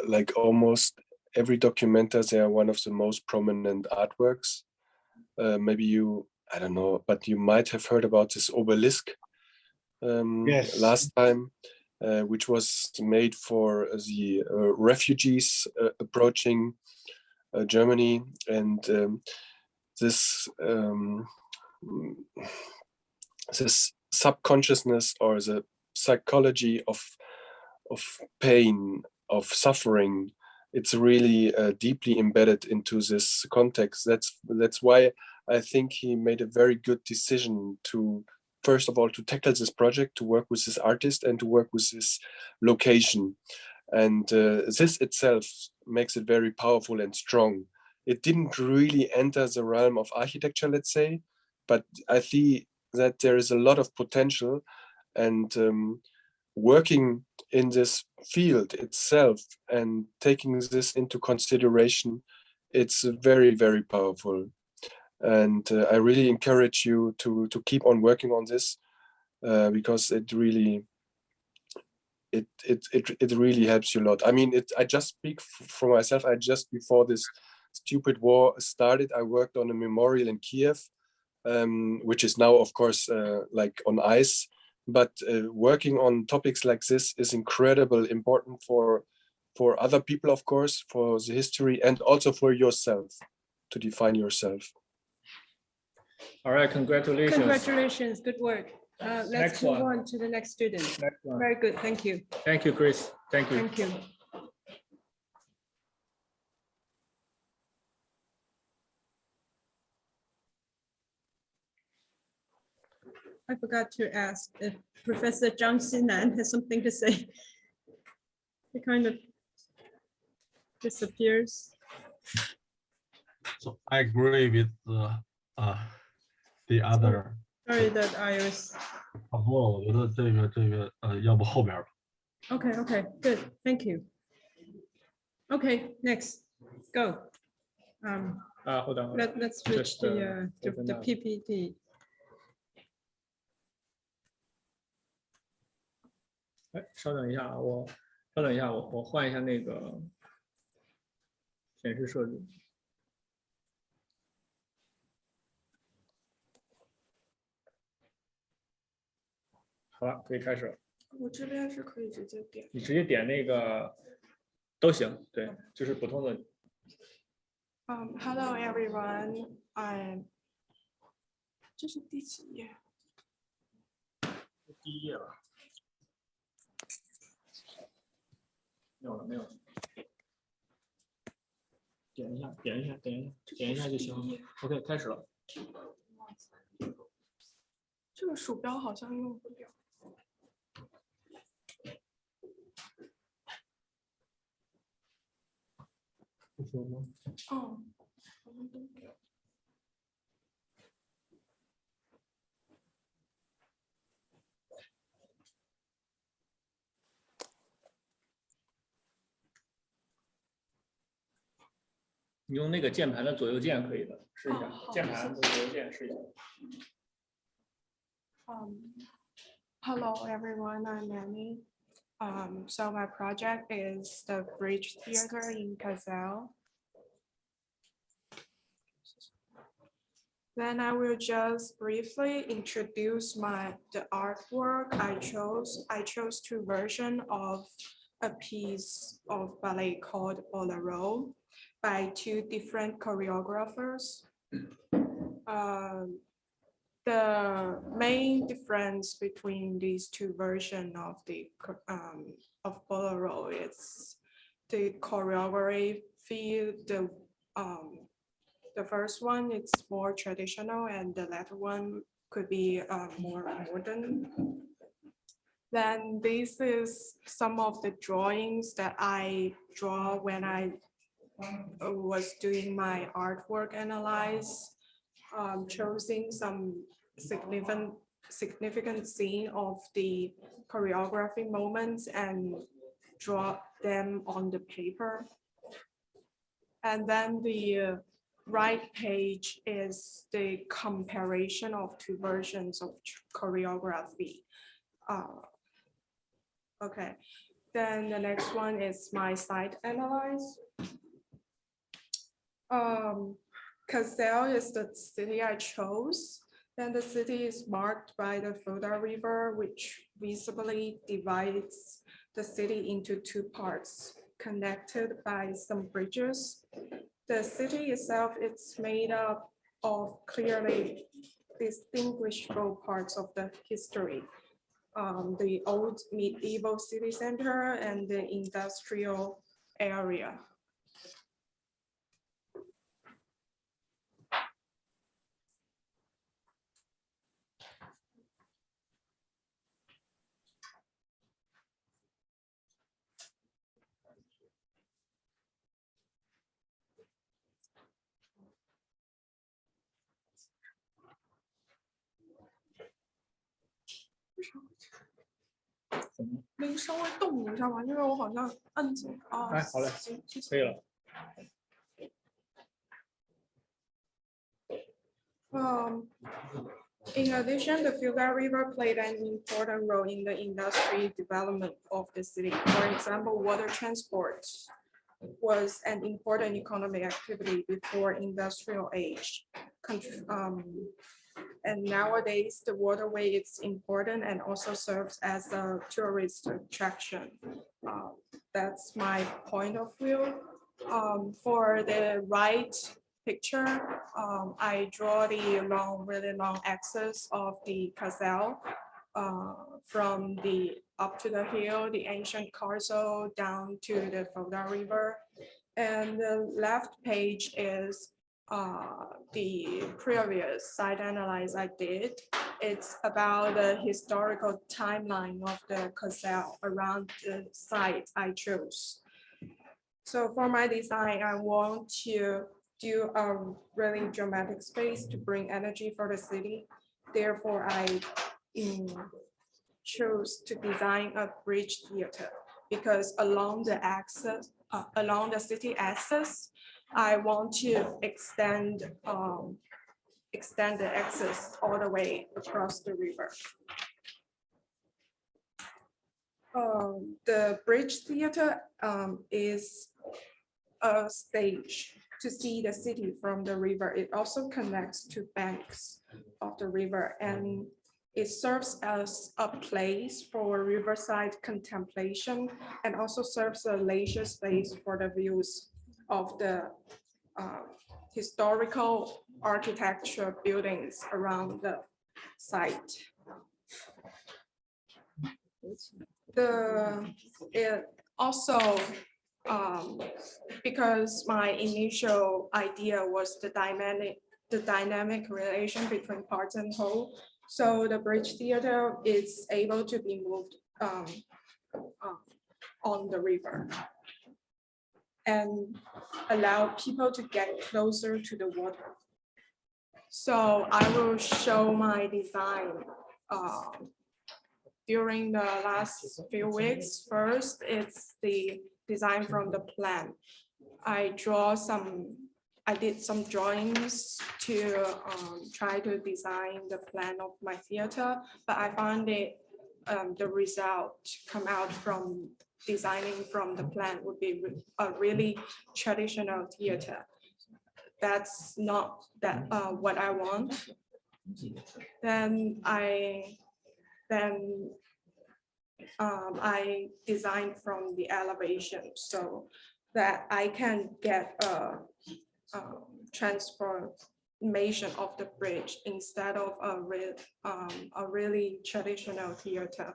like almost every documenter, they are one of the most prominent artworks. Maybe I don't know, but you might have heard about this obelisk yes. last time, which was made for the refugees approaching Germany. And this subconsciousness, or the psychology of pain, of suffering, it's really deeply embedded into this context. That's why I think he made a very good decision to, first of all, to tackle this project, to work with this artist, and to work with this location. And this itself makes it very powerful and strong. It didn't really enter the realm of architecture, let's say, but I see that there is a lot of potential, and working in this field itself and taking this into consideration, it's very, very powerful. And I really encourage you to keep on working on this, because it really helps you a lot. I mean, I just speak for myself. Before this stupid war started, I worked on a memorial in Kiev, which is now, of course, like on ice. But working on topics like this is incredibly important for other people, of course, for the history, and also for yourself, to define yourself. All right, congratulations. Congratulations, good work. Let's move on to the next student. Very good, thank you. Thank you, Chris. Thank you. Thank you. I forgot to ask if Professor Zhang Jiyuan has something to say. He kind of disappears. So I agree with the other. Sorry that I was. 差不多了，我觉得这个要不后边吧。Okay, good, thank you. Okay, next, go. Hold on. Let's switch Just, the PPT. 哎，稍等一下啊，我换一下那个显示设置。好了，可以开始了。我这边是可以直接点。你直接点那个都行，对，就是普通的。Hello everyone. I'm 这是第几页？第一页了。没有了，没有了。点一下就行了。OK， 开始了。这个鼠标好像用不了。不行吗？哦。你用那个键盘的左右键可以的，试一下。键盘的左右键试一下。Hello everyone, I'm Annie. So my project is the Bridge Theater in Kassel. Then I will just briefly introduce the artwork I chose. I chose two versions of a piece of ballet called Bolero by two different choreographers. The main difference between these two versions of Bolero is the choreography. The first one is more traditional, and the latter one could be more modern. Then this is some of the drawings that I draw when I was doing my artwork analyze, choosing some significant scene of the choreography moments and draw them on the paper. And then the right page is the comparison of two versions of choreography. Okay, then the next one is my site analyze. Kassel is the city I chose. Then the city is marked by the Fulda River, which visibly divides the city into two parts, connected by some bridges. The city itself is made up of clearly distinguishable parts of the history. The old medieval city center and the industrial area.没稍微动一下吗？因为我好像按着啊。哎，好嘞，可以了。In addition, the Fulda River played an important role in the industry development of the city. For example, water transport was an important economic activity before industrial age. And nowadays, the waterway is important and also serves as a tourist attraction. That's my point of view. For the right picture, I draw the really long axis of the Kassel, from the up to the hill, the ancient castle, down to the Fulda River. And the left page is the previous site analysis I did. It's about the historical timeline of the Kassel around the site I chose. So for my design, I want to do a really dramatic space to bring energy for the city. Therefore, I chose to design a bridge theater because along the city axis, I want to extend the access all the way across the river. The Bridge Theater is a stage to see the city from the river. It also connects to banks of the river, and it serves as a place for riverside contemplation and also serves a leisure space for the views of the historical architecture buildings around the site. It also, because my initial idea was the dynamic relation between parts and whole, so the Bridge Theater is able to be moved on the river and allow people to get closer to the water. So I will show my design during the last few weeks. First, it's the design from the plan. I did some drawings to try to design the plan of my theater, but I found it the result come out from designing from the plan would be a really traditional theater. That's not what I want. Then I designed from the elevation so that I can get a transformation of the bridge instead of a really traditional theater.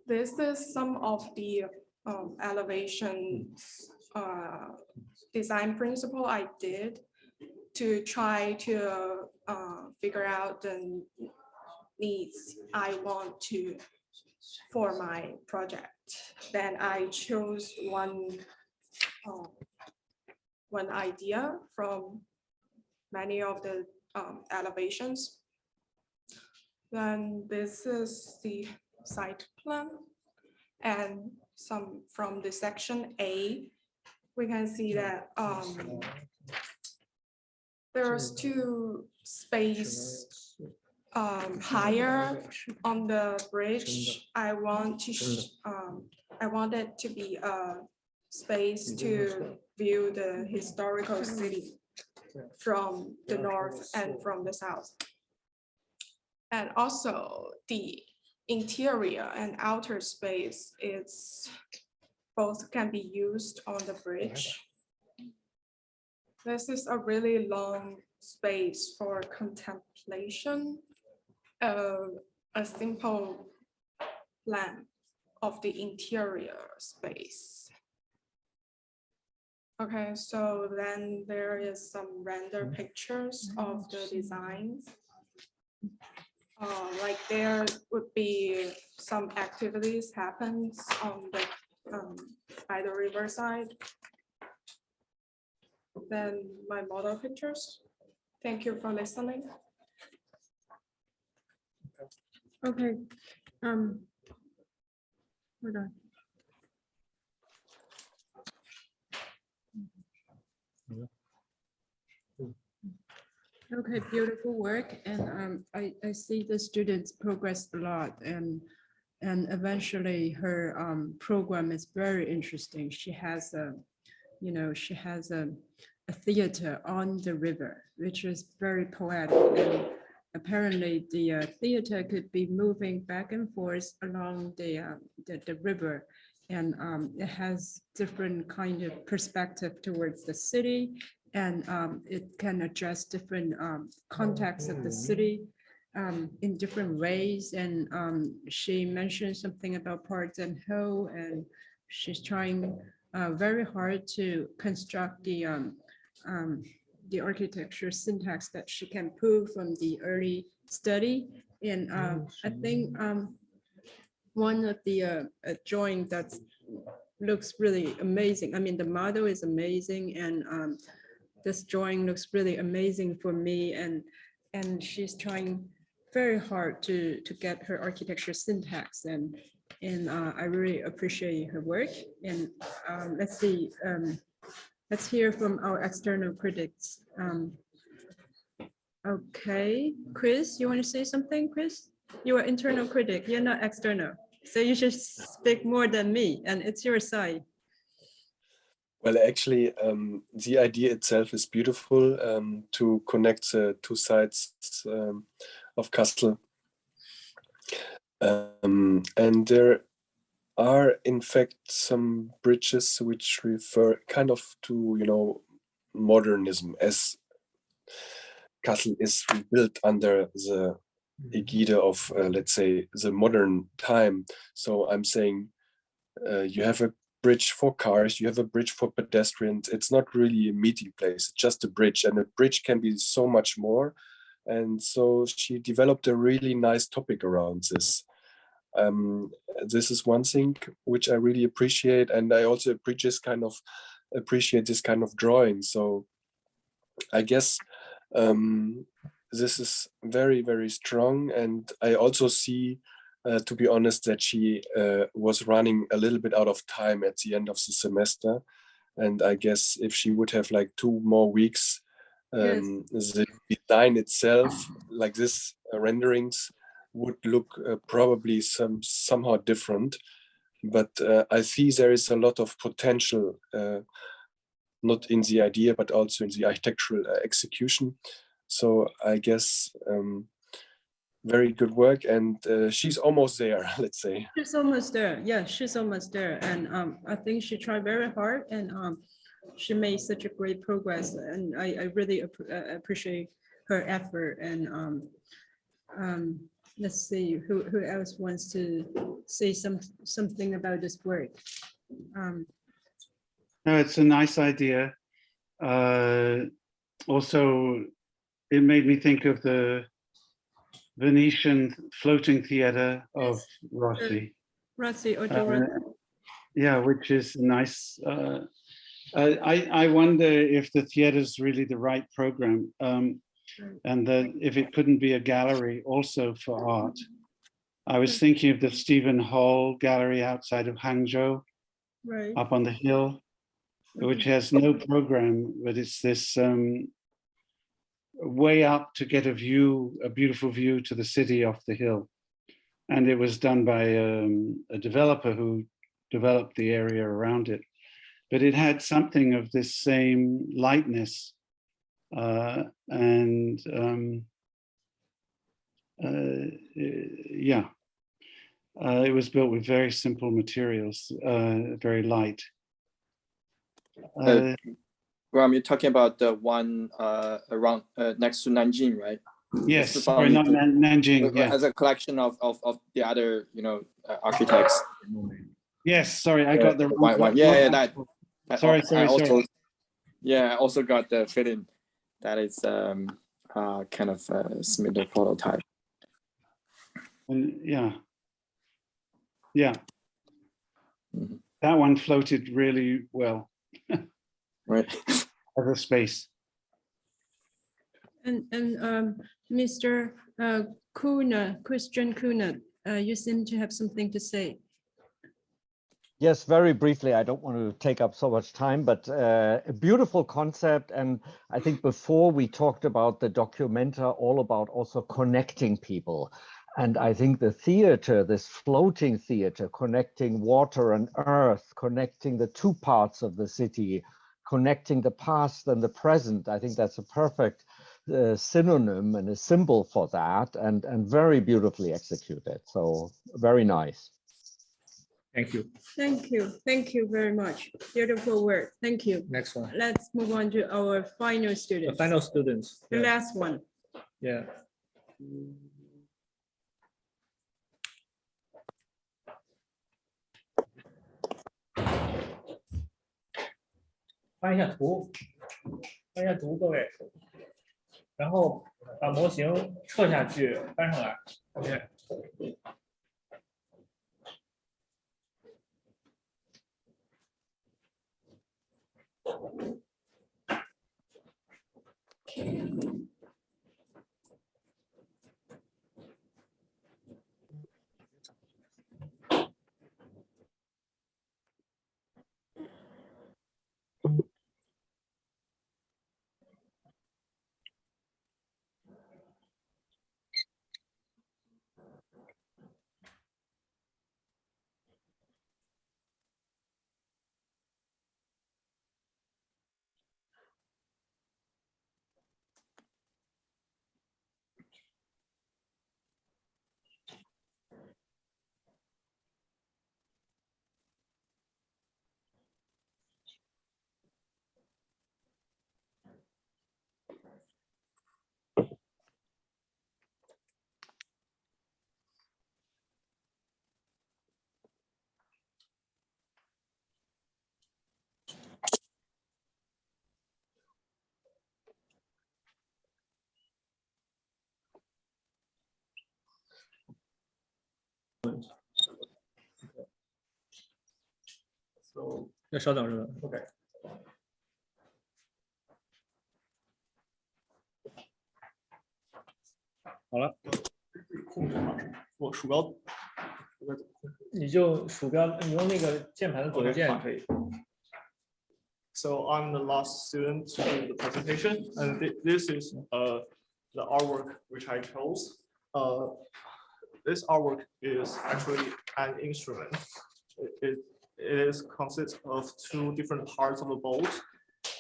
This is some of the elevation design principle I did to try to figure out the needs I want to for my project. Then I chose one idea from many of the elevations. Then this is the site plan, and some from the section A, we can see that there's two space higher on the bridge. I wanted to be a space to view the historical city from the north and from the south. And also the interior and outer space, both can be used on the bridge. This is a really long space for contemplation, a simple plan of the interior space. Okay, so then there is some render pictures of the design. Like there would be some activities happens on the by the riverside. Then my model pictures. Thank you for listening. Okay. Hold on. Okay, beautiful work, and I see the students progress a lot, and eventually her program is very interesting. She has a theater on the river, which is very poetic, and apparently the theater could be moving back and forth along the river, and it has different kind of perspective towards the city, and it can address different contexts of the city in different ways. And she mentioned something about parts and whole, and she's trying very hard to construct the architecture syntax that she can prove from the early study. And I think one of the drawing that looks really amazing. I mean, the model is amazing, and this drawing looks really amazing for me. And she's trying very hard to get her architecture syntax, and I really appreciate her work. And let's see. let's hear from our external critics. Okay, Chris, you want to say something, Chris? You are internal critic, you're not external. So you should speak more than me, and it's your side. Well, actually, the idea itself is beautiful, to connect the two sides of Kassel. And there are, in fact, some bridges which refer kind of to, you know, modernism, as Kassel is rebuilt under the aegide of, let's say, the modern time. So I'm saying you have a bridge for cars, you have a bridge for pedestrians. It's not really a meeting place, it's just a bridge, and a bridge can be so much more. And so she developed a really nice topic around this. This is one thing which I really appreciate, and I also appreciate this kind of drawing. So I guess this is very, very strong, and I also see, to be honest, that she was running a little bit out of time at the end of the semester. And I guess if she would have like 2 more weeks, the design itself, like this renderings, would look probably somehow different. But I see there is a lot of potential, not in the idea, but also in the architectural execution. So I guess very good work, and she's almost there, let's say. She's almost there. Yeah, she's almost there. And I think she tried very hard, and she made such a great progress. And I really appreciate her effort. And let's see who else wants to say something about this work. No, it's a nice idea. Also, it made me think of the Venetian floating theater of Rossi. Rossi, yeah, which is nice. I wonder if the theater is really the right program, and that if it couldn't be a gallery also for art. I was thinking of the Stephen Hall Gallery outside of Hangzhou, right, up on the hill, which has no program, but it's this way up to get a beautiful view to the city off the hill. And it was done by a developer who developed the area around it. But it had something of this same lightness. It was built with very simple materials, very light. Ram, you're talking about the one around next to Nanjing, right? Yes, sorry, not Nanjing. Yeah. As a collection of the other, architects. Yes, sorry, I got the wrong one. Yeah, sorry. I also got the feeling that it's kind of a similar prototype. And that one floated really well. Right. As a space. And Mr. Christian Kuhner, you seem to have something to say. Yes, very briefly. I don't want to take up so much time, but a beautiful concept. And I think before we talked about the documenta, all about also connecting people. And I think the theater, this floating theater, connecting water and earth, connecting the two parts of the city, connecting the past and the present, I think that's a perfect synonym and a symbol for that, and very beautifully executed. So very nice. Thank you. Thank you. Thank you very much. Beautiful work. Thank you. Next one. Let's move on to our final students. The final students. The last one. Yeah. 翻一下图，各位，然后把模型撤下去，翻上来。OK。So 要稍等是吧 okay. 好了，控制吗？我鼠标，你就鼠标，你用那个键盘的左右键可以。So I'm the last student to do the presentation, and this is the artwork which I chose. This artwork is actually an instrument. It consists of two different parts of a boat,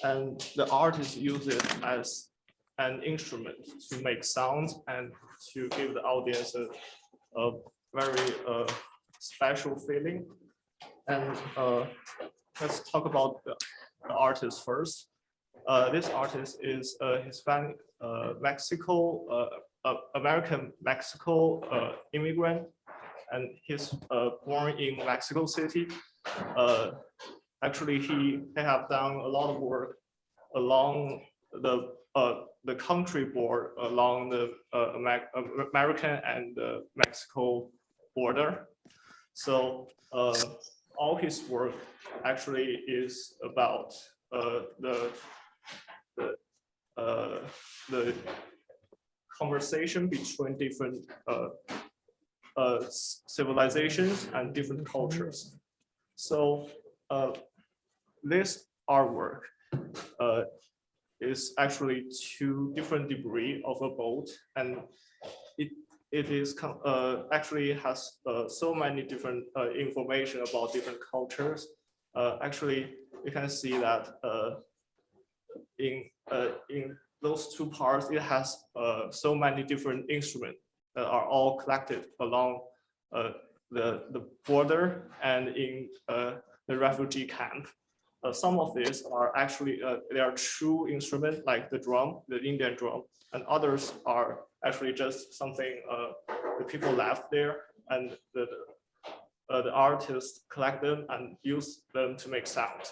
and the artist uses it as an instrument to make sound and to give the audience a very special feeling. And let's talk about the artist first. This artist is a Hispanic American Mexico immigrant, and he's born in Mexico City. Actually, he have done a lot of work along the country border, along the American and Mexico border. So all his work actually is about the conversation between different civilizations and different cultures. So this artwork is actually two different debris of a boat, and it is actually has so many different information about different cultures. Actually, you can see that in those two parts, it has so many different instruments that are all collected along the border and in the refugee camp. Some of these are actually they are true instruments like the drum, the Indian drum, and others are actually just something the people left there, and the artists collect them and use them to make sound.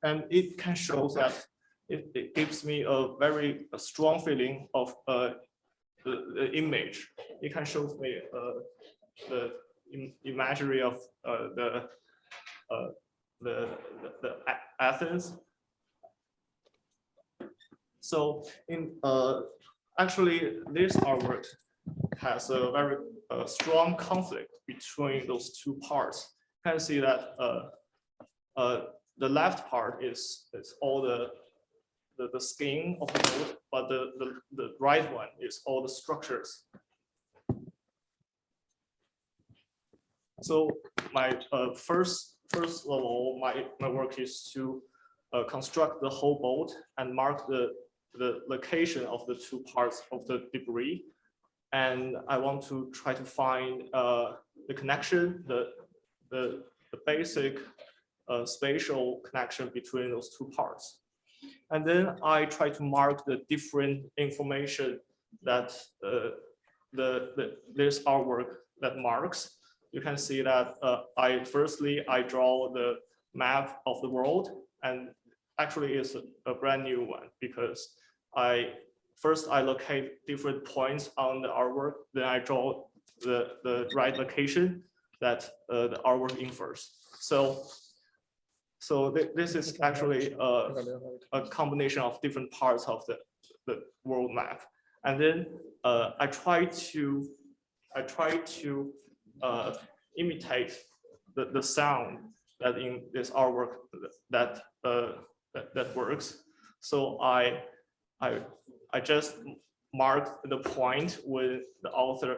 And it can show that it gives me a very strong feeling of the image. It can show me the imagery of the Athens. So in actually this artwork has a very strong conflict between those two parts. You can see that the left part is all the skin of the boat, but the right one is all the structures. So my first of all, my work is to construct the whole boat and mark the location of the two parts of the debris. And I want to try to find the connection, the basic spatial connection between those two parts. And then I try to mark the different information that this artwork that marks. You can see that firstly I draw the map of the world, and actually it's a brand new one because first I locate different points on the artwork, then I draw the right location that the artwork infers. So this is actually a combination of different parts of the world map. And then I try to imitate the sound that in this artwork that works. So I just mark the point when the author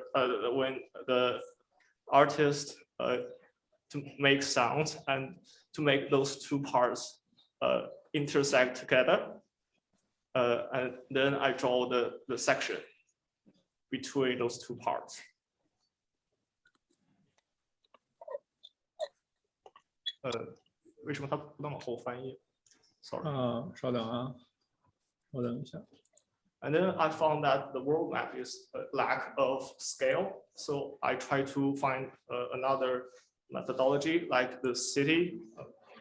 when the artist to make sound and to make those two parts intersect together, and then I draw the section between those two parts. 为什么它不能往后翻页 ？Sorry. 稍等啊，稍等一下。And then I found that the world map is a lack of scale, so I try to find another methodology like the city,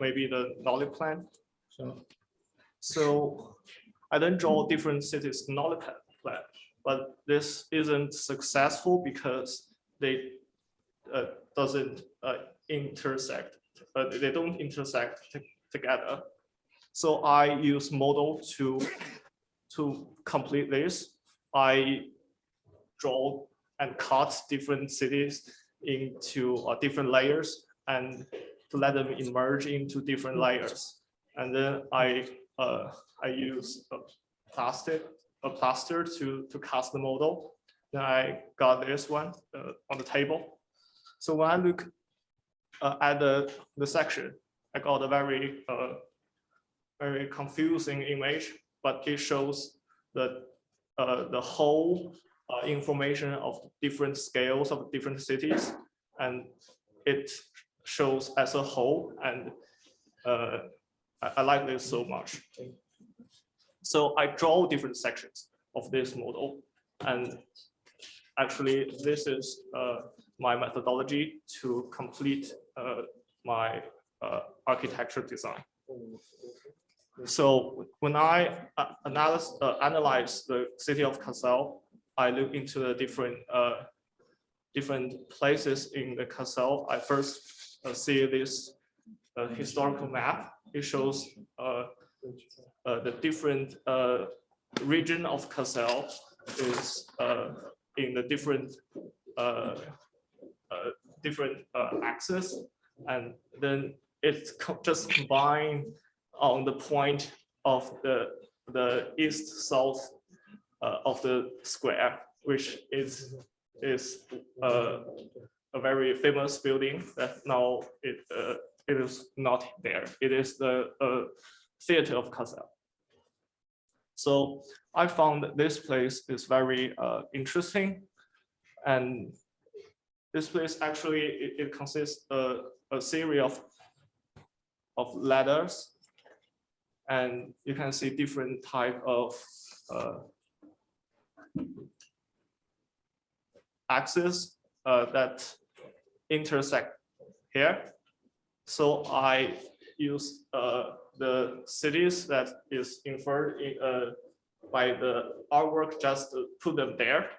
maybe the knowledge plan. So I then draw different cities knowledge plan, but this isn't successful because they doesn't intersect. They don't intersect together. So I use model to complete this. I draw and cut different cities into different layers and to let them emerge into different layers. And then I use a plaster to cast the model. Then I got this one on the table. So when I look at the section, I got a very confusing image, but it shows the whole information of different scales of different cities, and it shows as a whole, and I like this so much. So I draw different sections of this model, and actually this is my methodology to complete my architecture design. So when I analyze the city of Kassel, I look into the different places in the Kassel. I first see this historical map. It shows the different region of Kassel is in the different axes, and then it's just combined on the point of the east-south of the square, which is a very famous building that now it is not there. It is the theater of Kassel. So I found that this place is very interesting, and this place actually it consists of a series of ladders, and you can see different type of axes that intersect here. So I use the cities that is inferred by the artwork, just to put them there,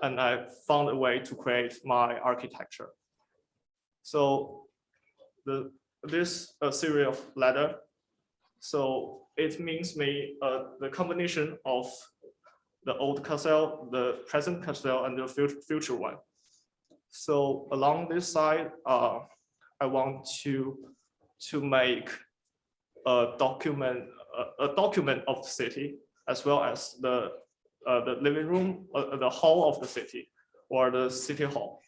and I found a way to create my architecture. So this series of ladder, so it means the combination of the old Kassel, the present Kassel, and the future one. So along this side, I want to make a document of the city, as well as the living room, the hall of the city, or the city hall.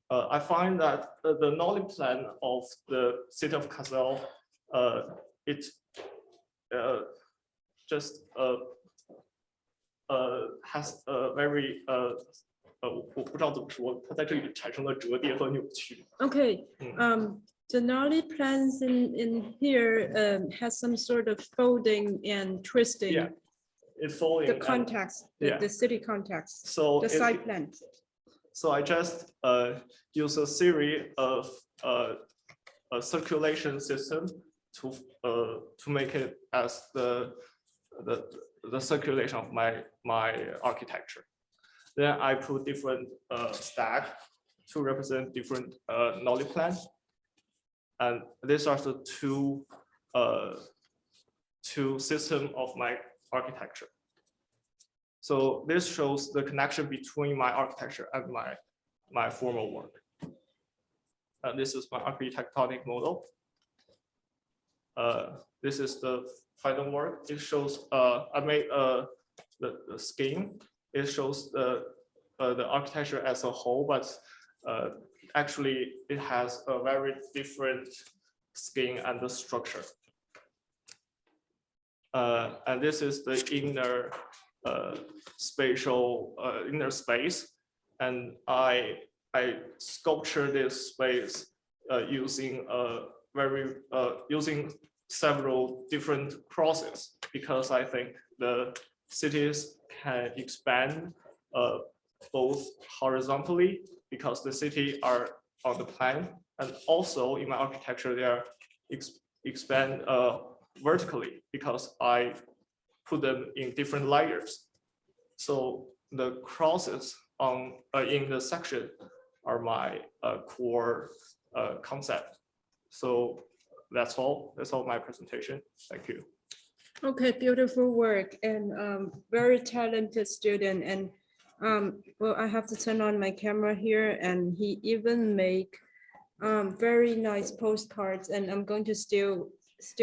I find that the knowledge plan of the city of Kassel, it just has a very 我不知道怎么说，它在这里产生了折叠和扭曲。Okay, the knowledge plans in here has some sort of folding and twisting. Yeah, it's folding. The context, the city context. So the site plan. So I just use a series of a circulation system to make it as the circulation of my architecture. Then I put different stack to represent different knowledge plans, and these are the two systems of my architecture. So this shows the connection between my architecture and my formal work. This is my architectonic model. This is the final work. It shows I made the scheme. It shows the architecture as a whole, but actually it has a very different scheme and the structure. And this is the inner inner space, and I sculpture this space using using several different crosses, because I think the cities can expand both horizontally, because the city are on the plan, and also in my architecture they are expand vertically, because I put them in different layers. So the crosses in the section are my core concept. So that's all my presentation. Thank you. Okay, beautiful work and very talented student. And well, I have to turn on my camera here, and he even make very nice postcards, and I'm going to steal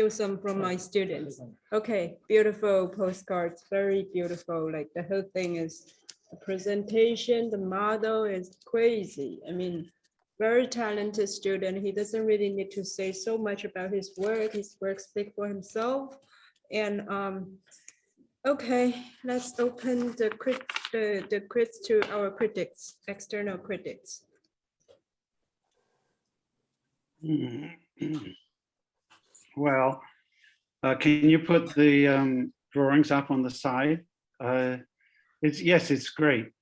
some from my students. Okay, beautiful postcards, very beautiful. Like the whole thing is the presentation, the model is crazy. I mean, very talented student. He doesn't really need to say so much about his work. His work speaks for himself. And okay, let's open the quiz to our critics, external critics. Well, can you put the drawings up on the side? It's great.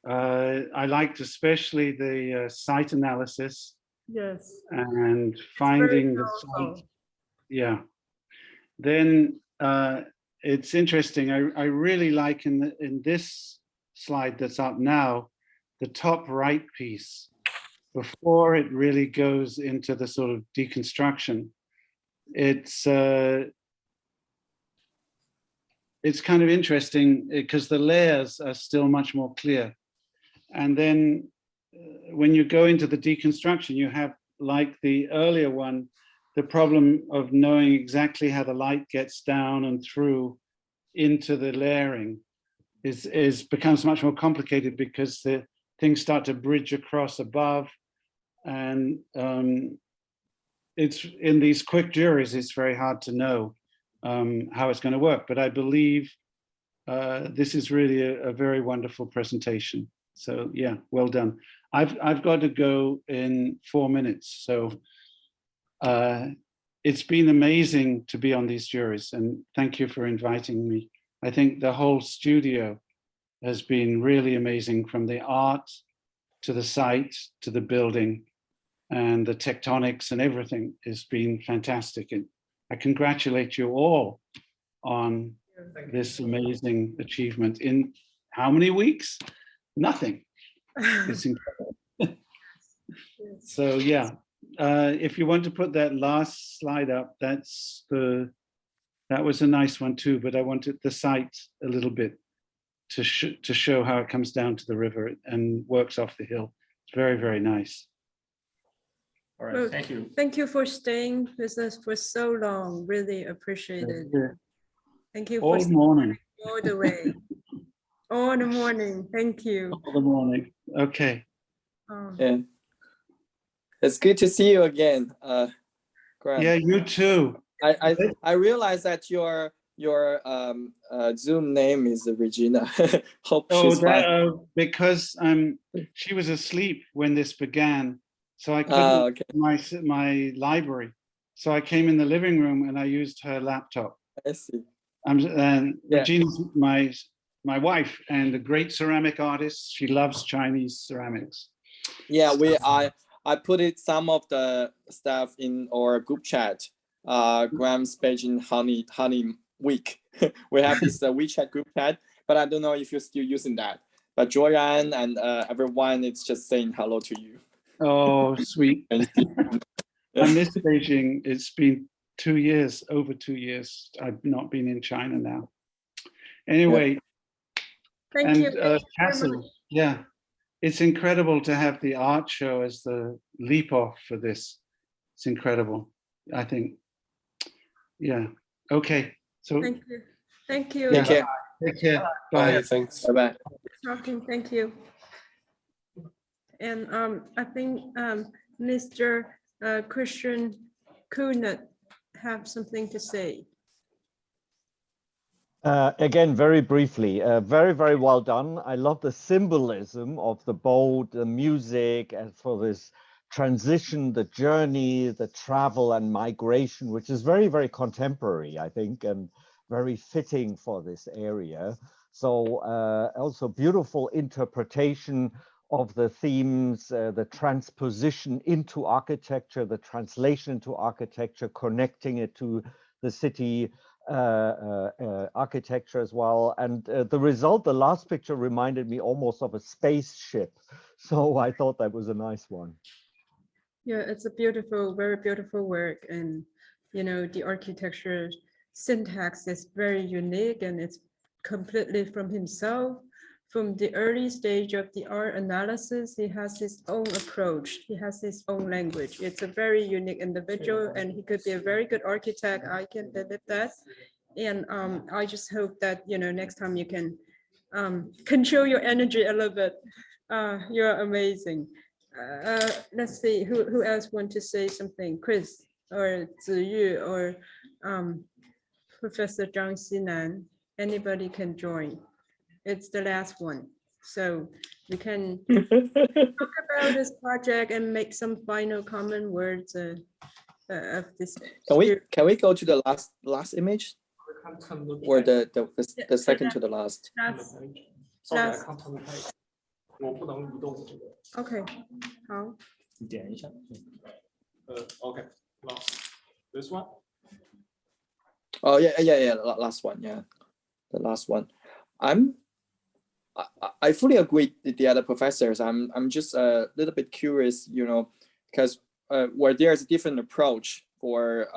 I liked especially the site analysis. Yes. And finding the site. Yeah. Then it's interesting. I really like in this slide that's up now, the top right piece, before it really goes into the sort of deconstruction. It's kind of interesting because the layers are still much more clear. And then when you go into the deconstruction, you have, like the earlier one, the problem of knowing exactly how the light gets down and through into the layering becomes much more complicated because the things start to bridge across above. And it's in these quick juries, it's very hard to know how it's going to work. But I believe this is really a very wonderful presentation. So yeah, well done. I've got to go in 4 minutes. So it's been amazing to be on these juries, and thank you for inviting me. I think the whole studio has been really amazing, from the art to the site to the building, and the tectonics and everything has been fantastic. And I congratulate you all on this amazing achievement in how many weeks? Nothing. It's incredible. So yeah, if you want to put that last slide up, that was a nice one too, but I wanted the site a little bit to show how it comes down to the river and works off the hill. It's very, very nice. All right, Well, thank you. Thank you for staying with us for so long. Really appreciate it. Thank you All for morning. all the way. All the morning. Thank you. All the morning. Okay. Yeah. It's good to see you again, Graham. Yeah, you too. I realized that your Zoom name is Regina. Hope she's fine. Because she was asleep when this began, so I couldn't my library. So I came in the living room and I used her laptop. I see. And Regina's my wife and a great ceramic artist. She loves Chinese ceramics. Yeah, I put some of the stuff in our group chat. Graham's Beijing Honey Week. We have this WeChat group chat, but I don't know if you're still using that. But Joanne and everyone, it's just saying hello to you. Oh, sweet. I miss Beijing. It's been 2 years, over 2 years. I've not been in China now. Anyway, Thank you. Kassel, yeah, it's incredible to have the art show as the leap off for this. It's incredible, I think. Yeah. Okay. So thank you. Thank you. Take care. Take care. Bye. Thanks. Bye-bye. Talking. Thank you. And I think Mr. Christian Kunert have something to say. Again, very briefly, very, very well done. I love the symbolism of the boat, the music, and for this transition, the journey, the travel and migration, which is very, very contemporary, I think, and very fitting for this area. So also beautiful interpretation of the themes, the transposition into architecture, the translation into architecture, connecting it to the city architecture as well. And the result, the last picture, reminded me almost of a spaceship. So I thought that was a nice one. Yeah, it's a beautiful, very beautiful work. And, you know, the architecture syntax is very unique and it's completely from himself. From the early stage of the art analysis, he has his own approach. He has his own language. It's a very unique individual and he could be a very good architect. I can believe that. And I just hope that, you know, next time you can control your energy a little bit. You're amazing. Let's see, who else want to say something? Chris or Ziyu or Professor Zhang Jiyuan. Anybody can join. It's the last one. So we can talk about this project and make some final common words of this. Can we go to the last image? Or the second to the last? Last. Okay. How? Okay. Last. This one? Oh yeah. Last one, yeah. The last one. I fully agree with the other professors. I'm just a little bit curious, you know, because where there's a different approach for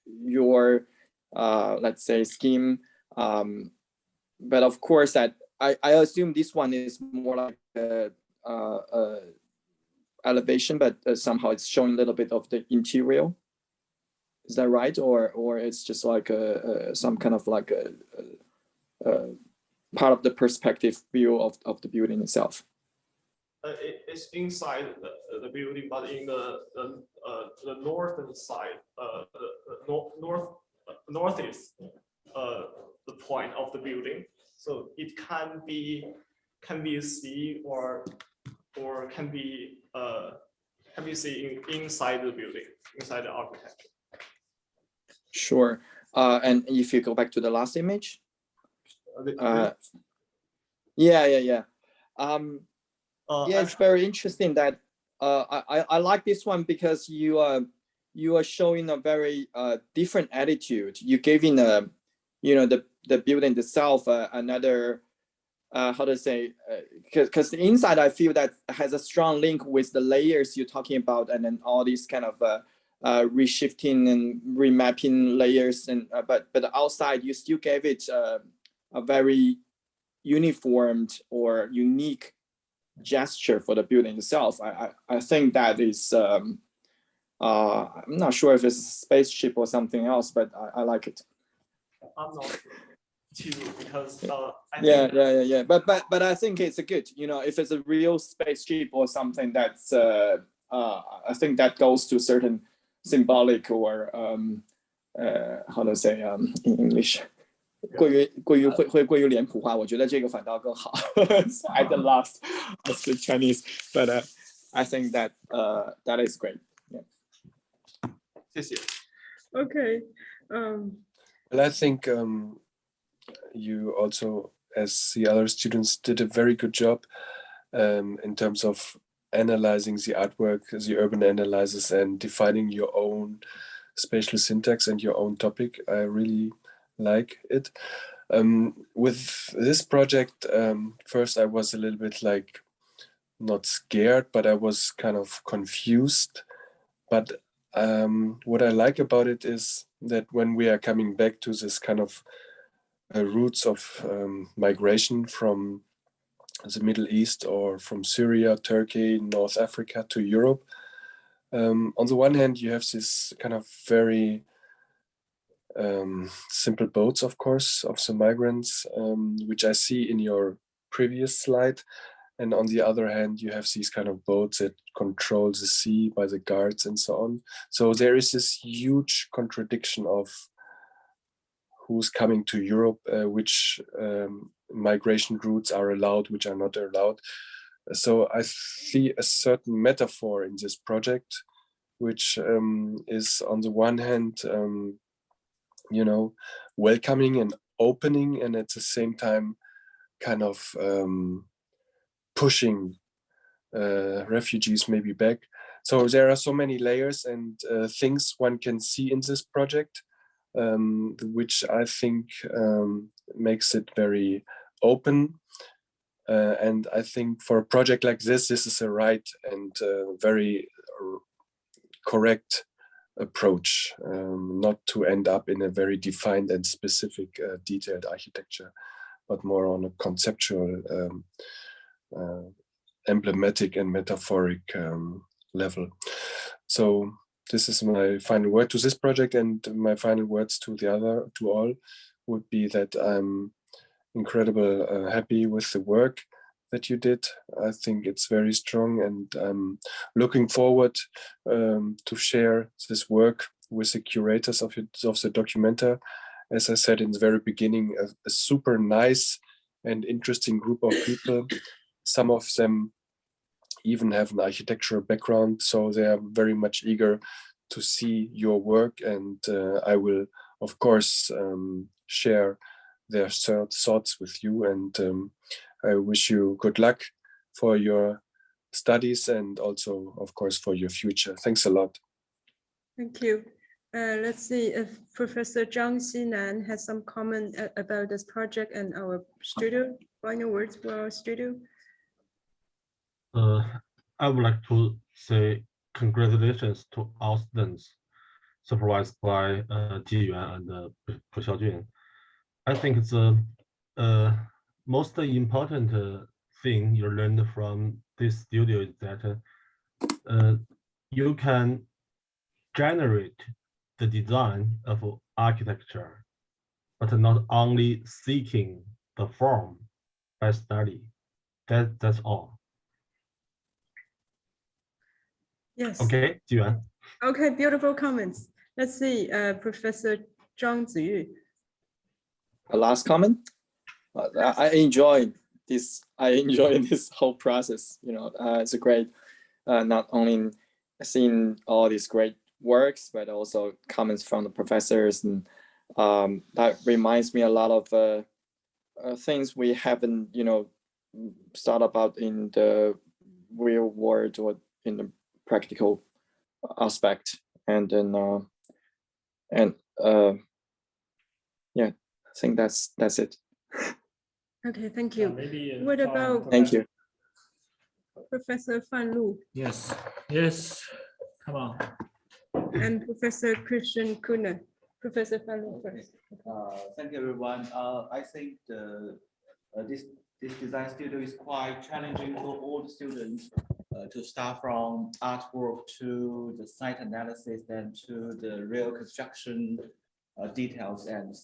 your let's say scheme, but of course that I assume this one is more like elevation, but somehow it's showing a little bit of the interior. Is that right, or it's just like some kind of like a part of the perspective view of the building itself? It's inside the building, but in the northern side, northeast, the point of the building. So it can be seen or can be seen inside the building, inside the architecture. Sure. And if you go back to the last image. Yeah. It's very interesting that I like this one because you are showing a very different attitude. You gave in the building itself another how to say, because the inside I feel that has a strong link with the layers you're talking about, and then all these kind of reshifting and remapping layers, and but outside you still gave it a very uniformed or unique gesture for the building itself. I think that is I'm not sure if it's a spaceship or something else, but I like it. I'm not too, because yeah. But I think it's a good, you know, if it's a real spaceship or something, that's I think that goes to certain symbolic or how to say in English. 过于脸谱化，我觉得这个反倒更好。I the last I speak Chinese, but I think that that is great. Yeah. 谢谢。 Okay. Well, I think you also, as the other students, did a very good job in terms of analyzing the artwork, the urban analysis, and defining your own spatial syntax and your own topic. I really like it. With this project, first I was a little bit like not scared, but I was kind of confused. But what I like about it is that when we are coming back to this kind of roots of migration from the Middle East or from Syria, Turkey, North Africa to Europe, on the one hand, you have this kind of very simple boats, of course, of the migrants, which I see in your previous slide. And on the other hand, you have these kind of boats that control the sea by the guards and so on. So there is this huge contradiction of who's coming to Europe, which migration routes are allowed, which are not allowed. So I see a certain metaphor in this project, which is on the one hand, you know, welcoming and opening, and at the same time kind of pushing refugees maybe back. So there are so many layers and things one can see in this project. which I think makes it very open. And I think for a project like this is a right and very correct approach, not to end up in a very defined and specific detailed architecture, but more on a conceptual, emblematic and metaphoric level. So this is my final word to this project, and my final words to all would be that I'm incredibly happy with the work that you did. I think it's very strong, and I'm looking forward to share this work with the curators of the Documenta. As I said in the very beginning, a super nice and interesting group of people. Some of them even have an architectural background, so they are very much eager to see your work, and I will, of course, share their thoughts with you, and I wish you good luck for your studies and also, of course, for your future. Thanks a lot. Thank you. Let's see if Professor Zhang Jiyuan has some comment about this project and our studio. Final words for our studio. I would like to say congratulations to our students, supervised by Jiyuan and卜骁Xiaojun. I think the most important thing you learned from this studio is that you can generate the design of architecture, but not only seeking the form by study. That's all. Yes. Okay, Jiyuan. Okay, beautiful comments. Let's see, Professor Zhang Jiyuan. A last comment. I enjoyed this. I enjoyed this whole process. You know, it's a great, not only seeing all these great works, but also comments from the professors, and that reminds me a lot of things we haven't, you know, thought about in the real world or in the practical aspect. And then yeah, I think that's it. Okay, thank you. Maybe what about Thank you. Professor Fan Lu Yes, come on. and Professor Christian Kuhne? Professor Fan Lu first. Thank you, everyone. I think this design studio is quite challenging for all the students to start from artwork to the site analysis, then to the real construction details and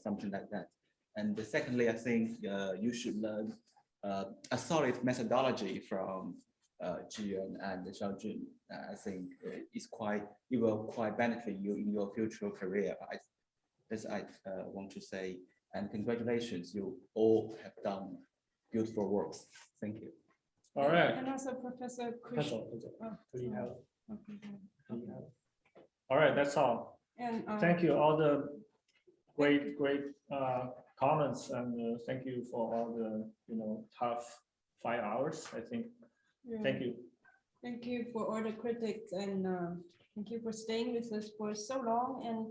something like that. And secondly, I think you should learn a solid methodology from Jiyuan and Xiaojun. I think it will quite benefit you in your future career. As I want to say, and congratulations, you all have done beautiful works. Thank you. All right. And also Professor Christian. All right, that's all. And thank you, all the great comments, and thank you for all the tough 5 hours. I think. Yeah. Thank you. Thank you for all the critics, and thank you for staying with us for so long, and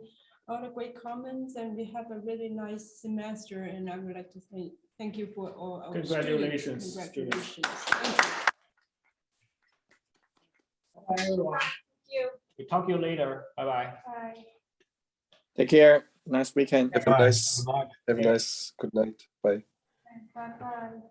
all the great comments. And we have a really nice semester, and I would like to say thank you for all our Congratulations, students. Congratulations. Bye, everyone. Thank you. We'll talk to you later. Bye-bye. Bye. Take care. Nice weekend. Have a nice good night. Bye. Bye-bye.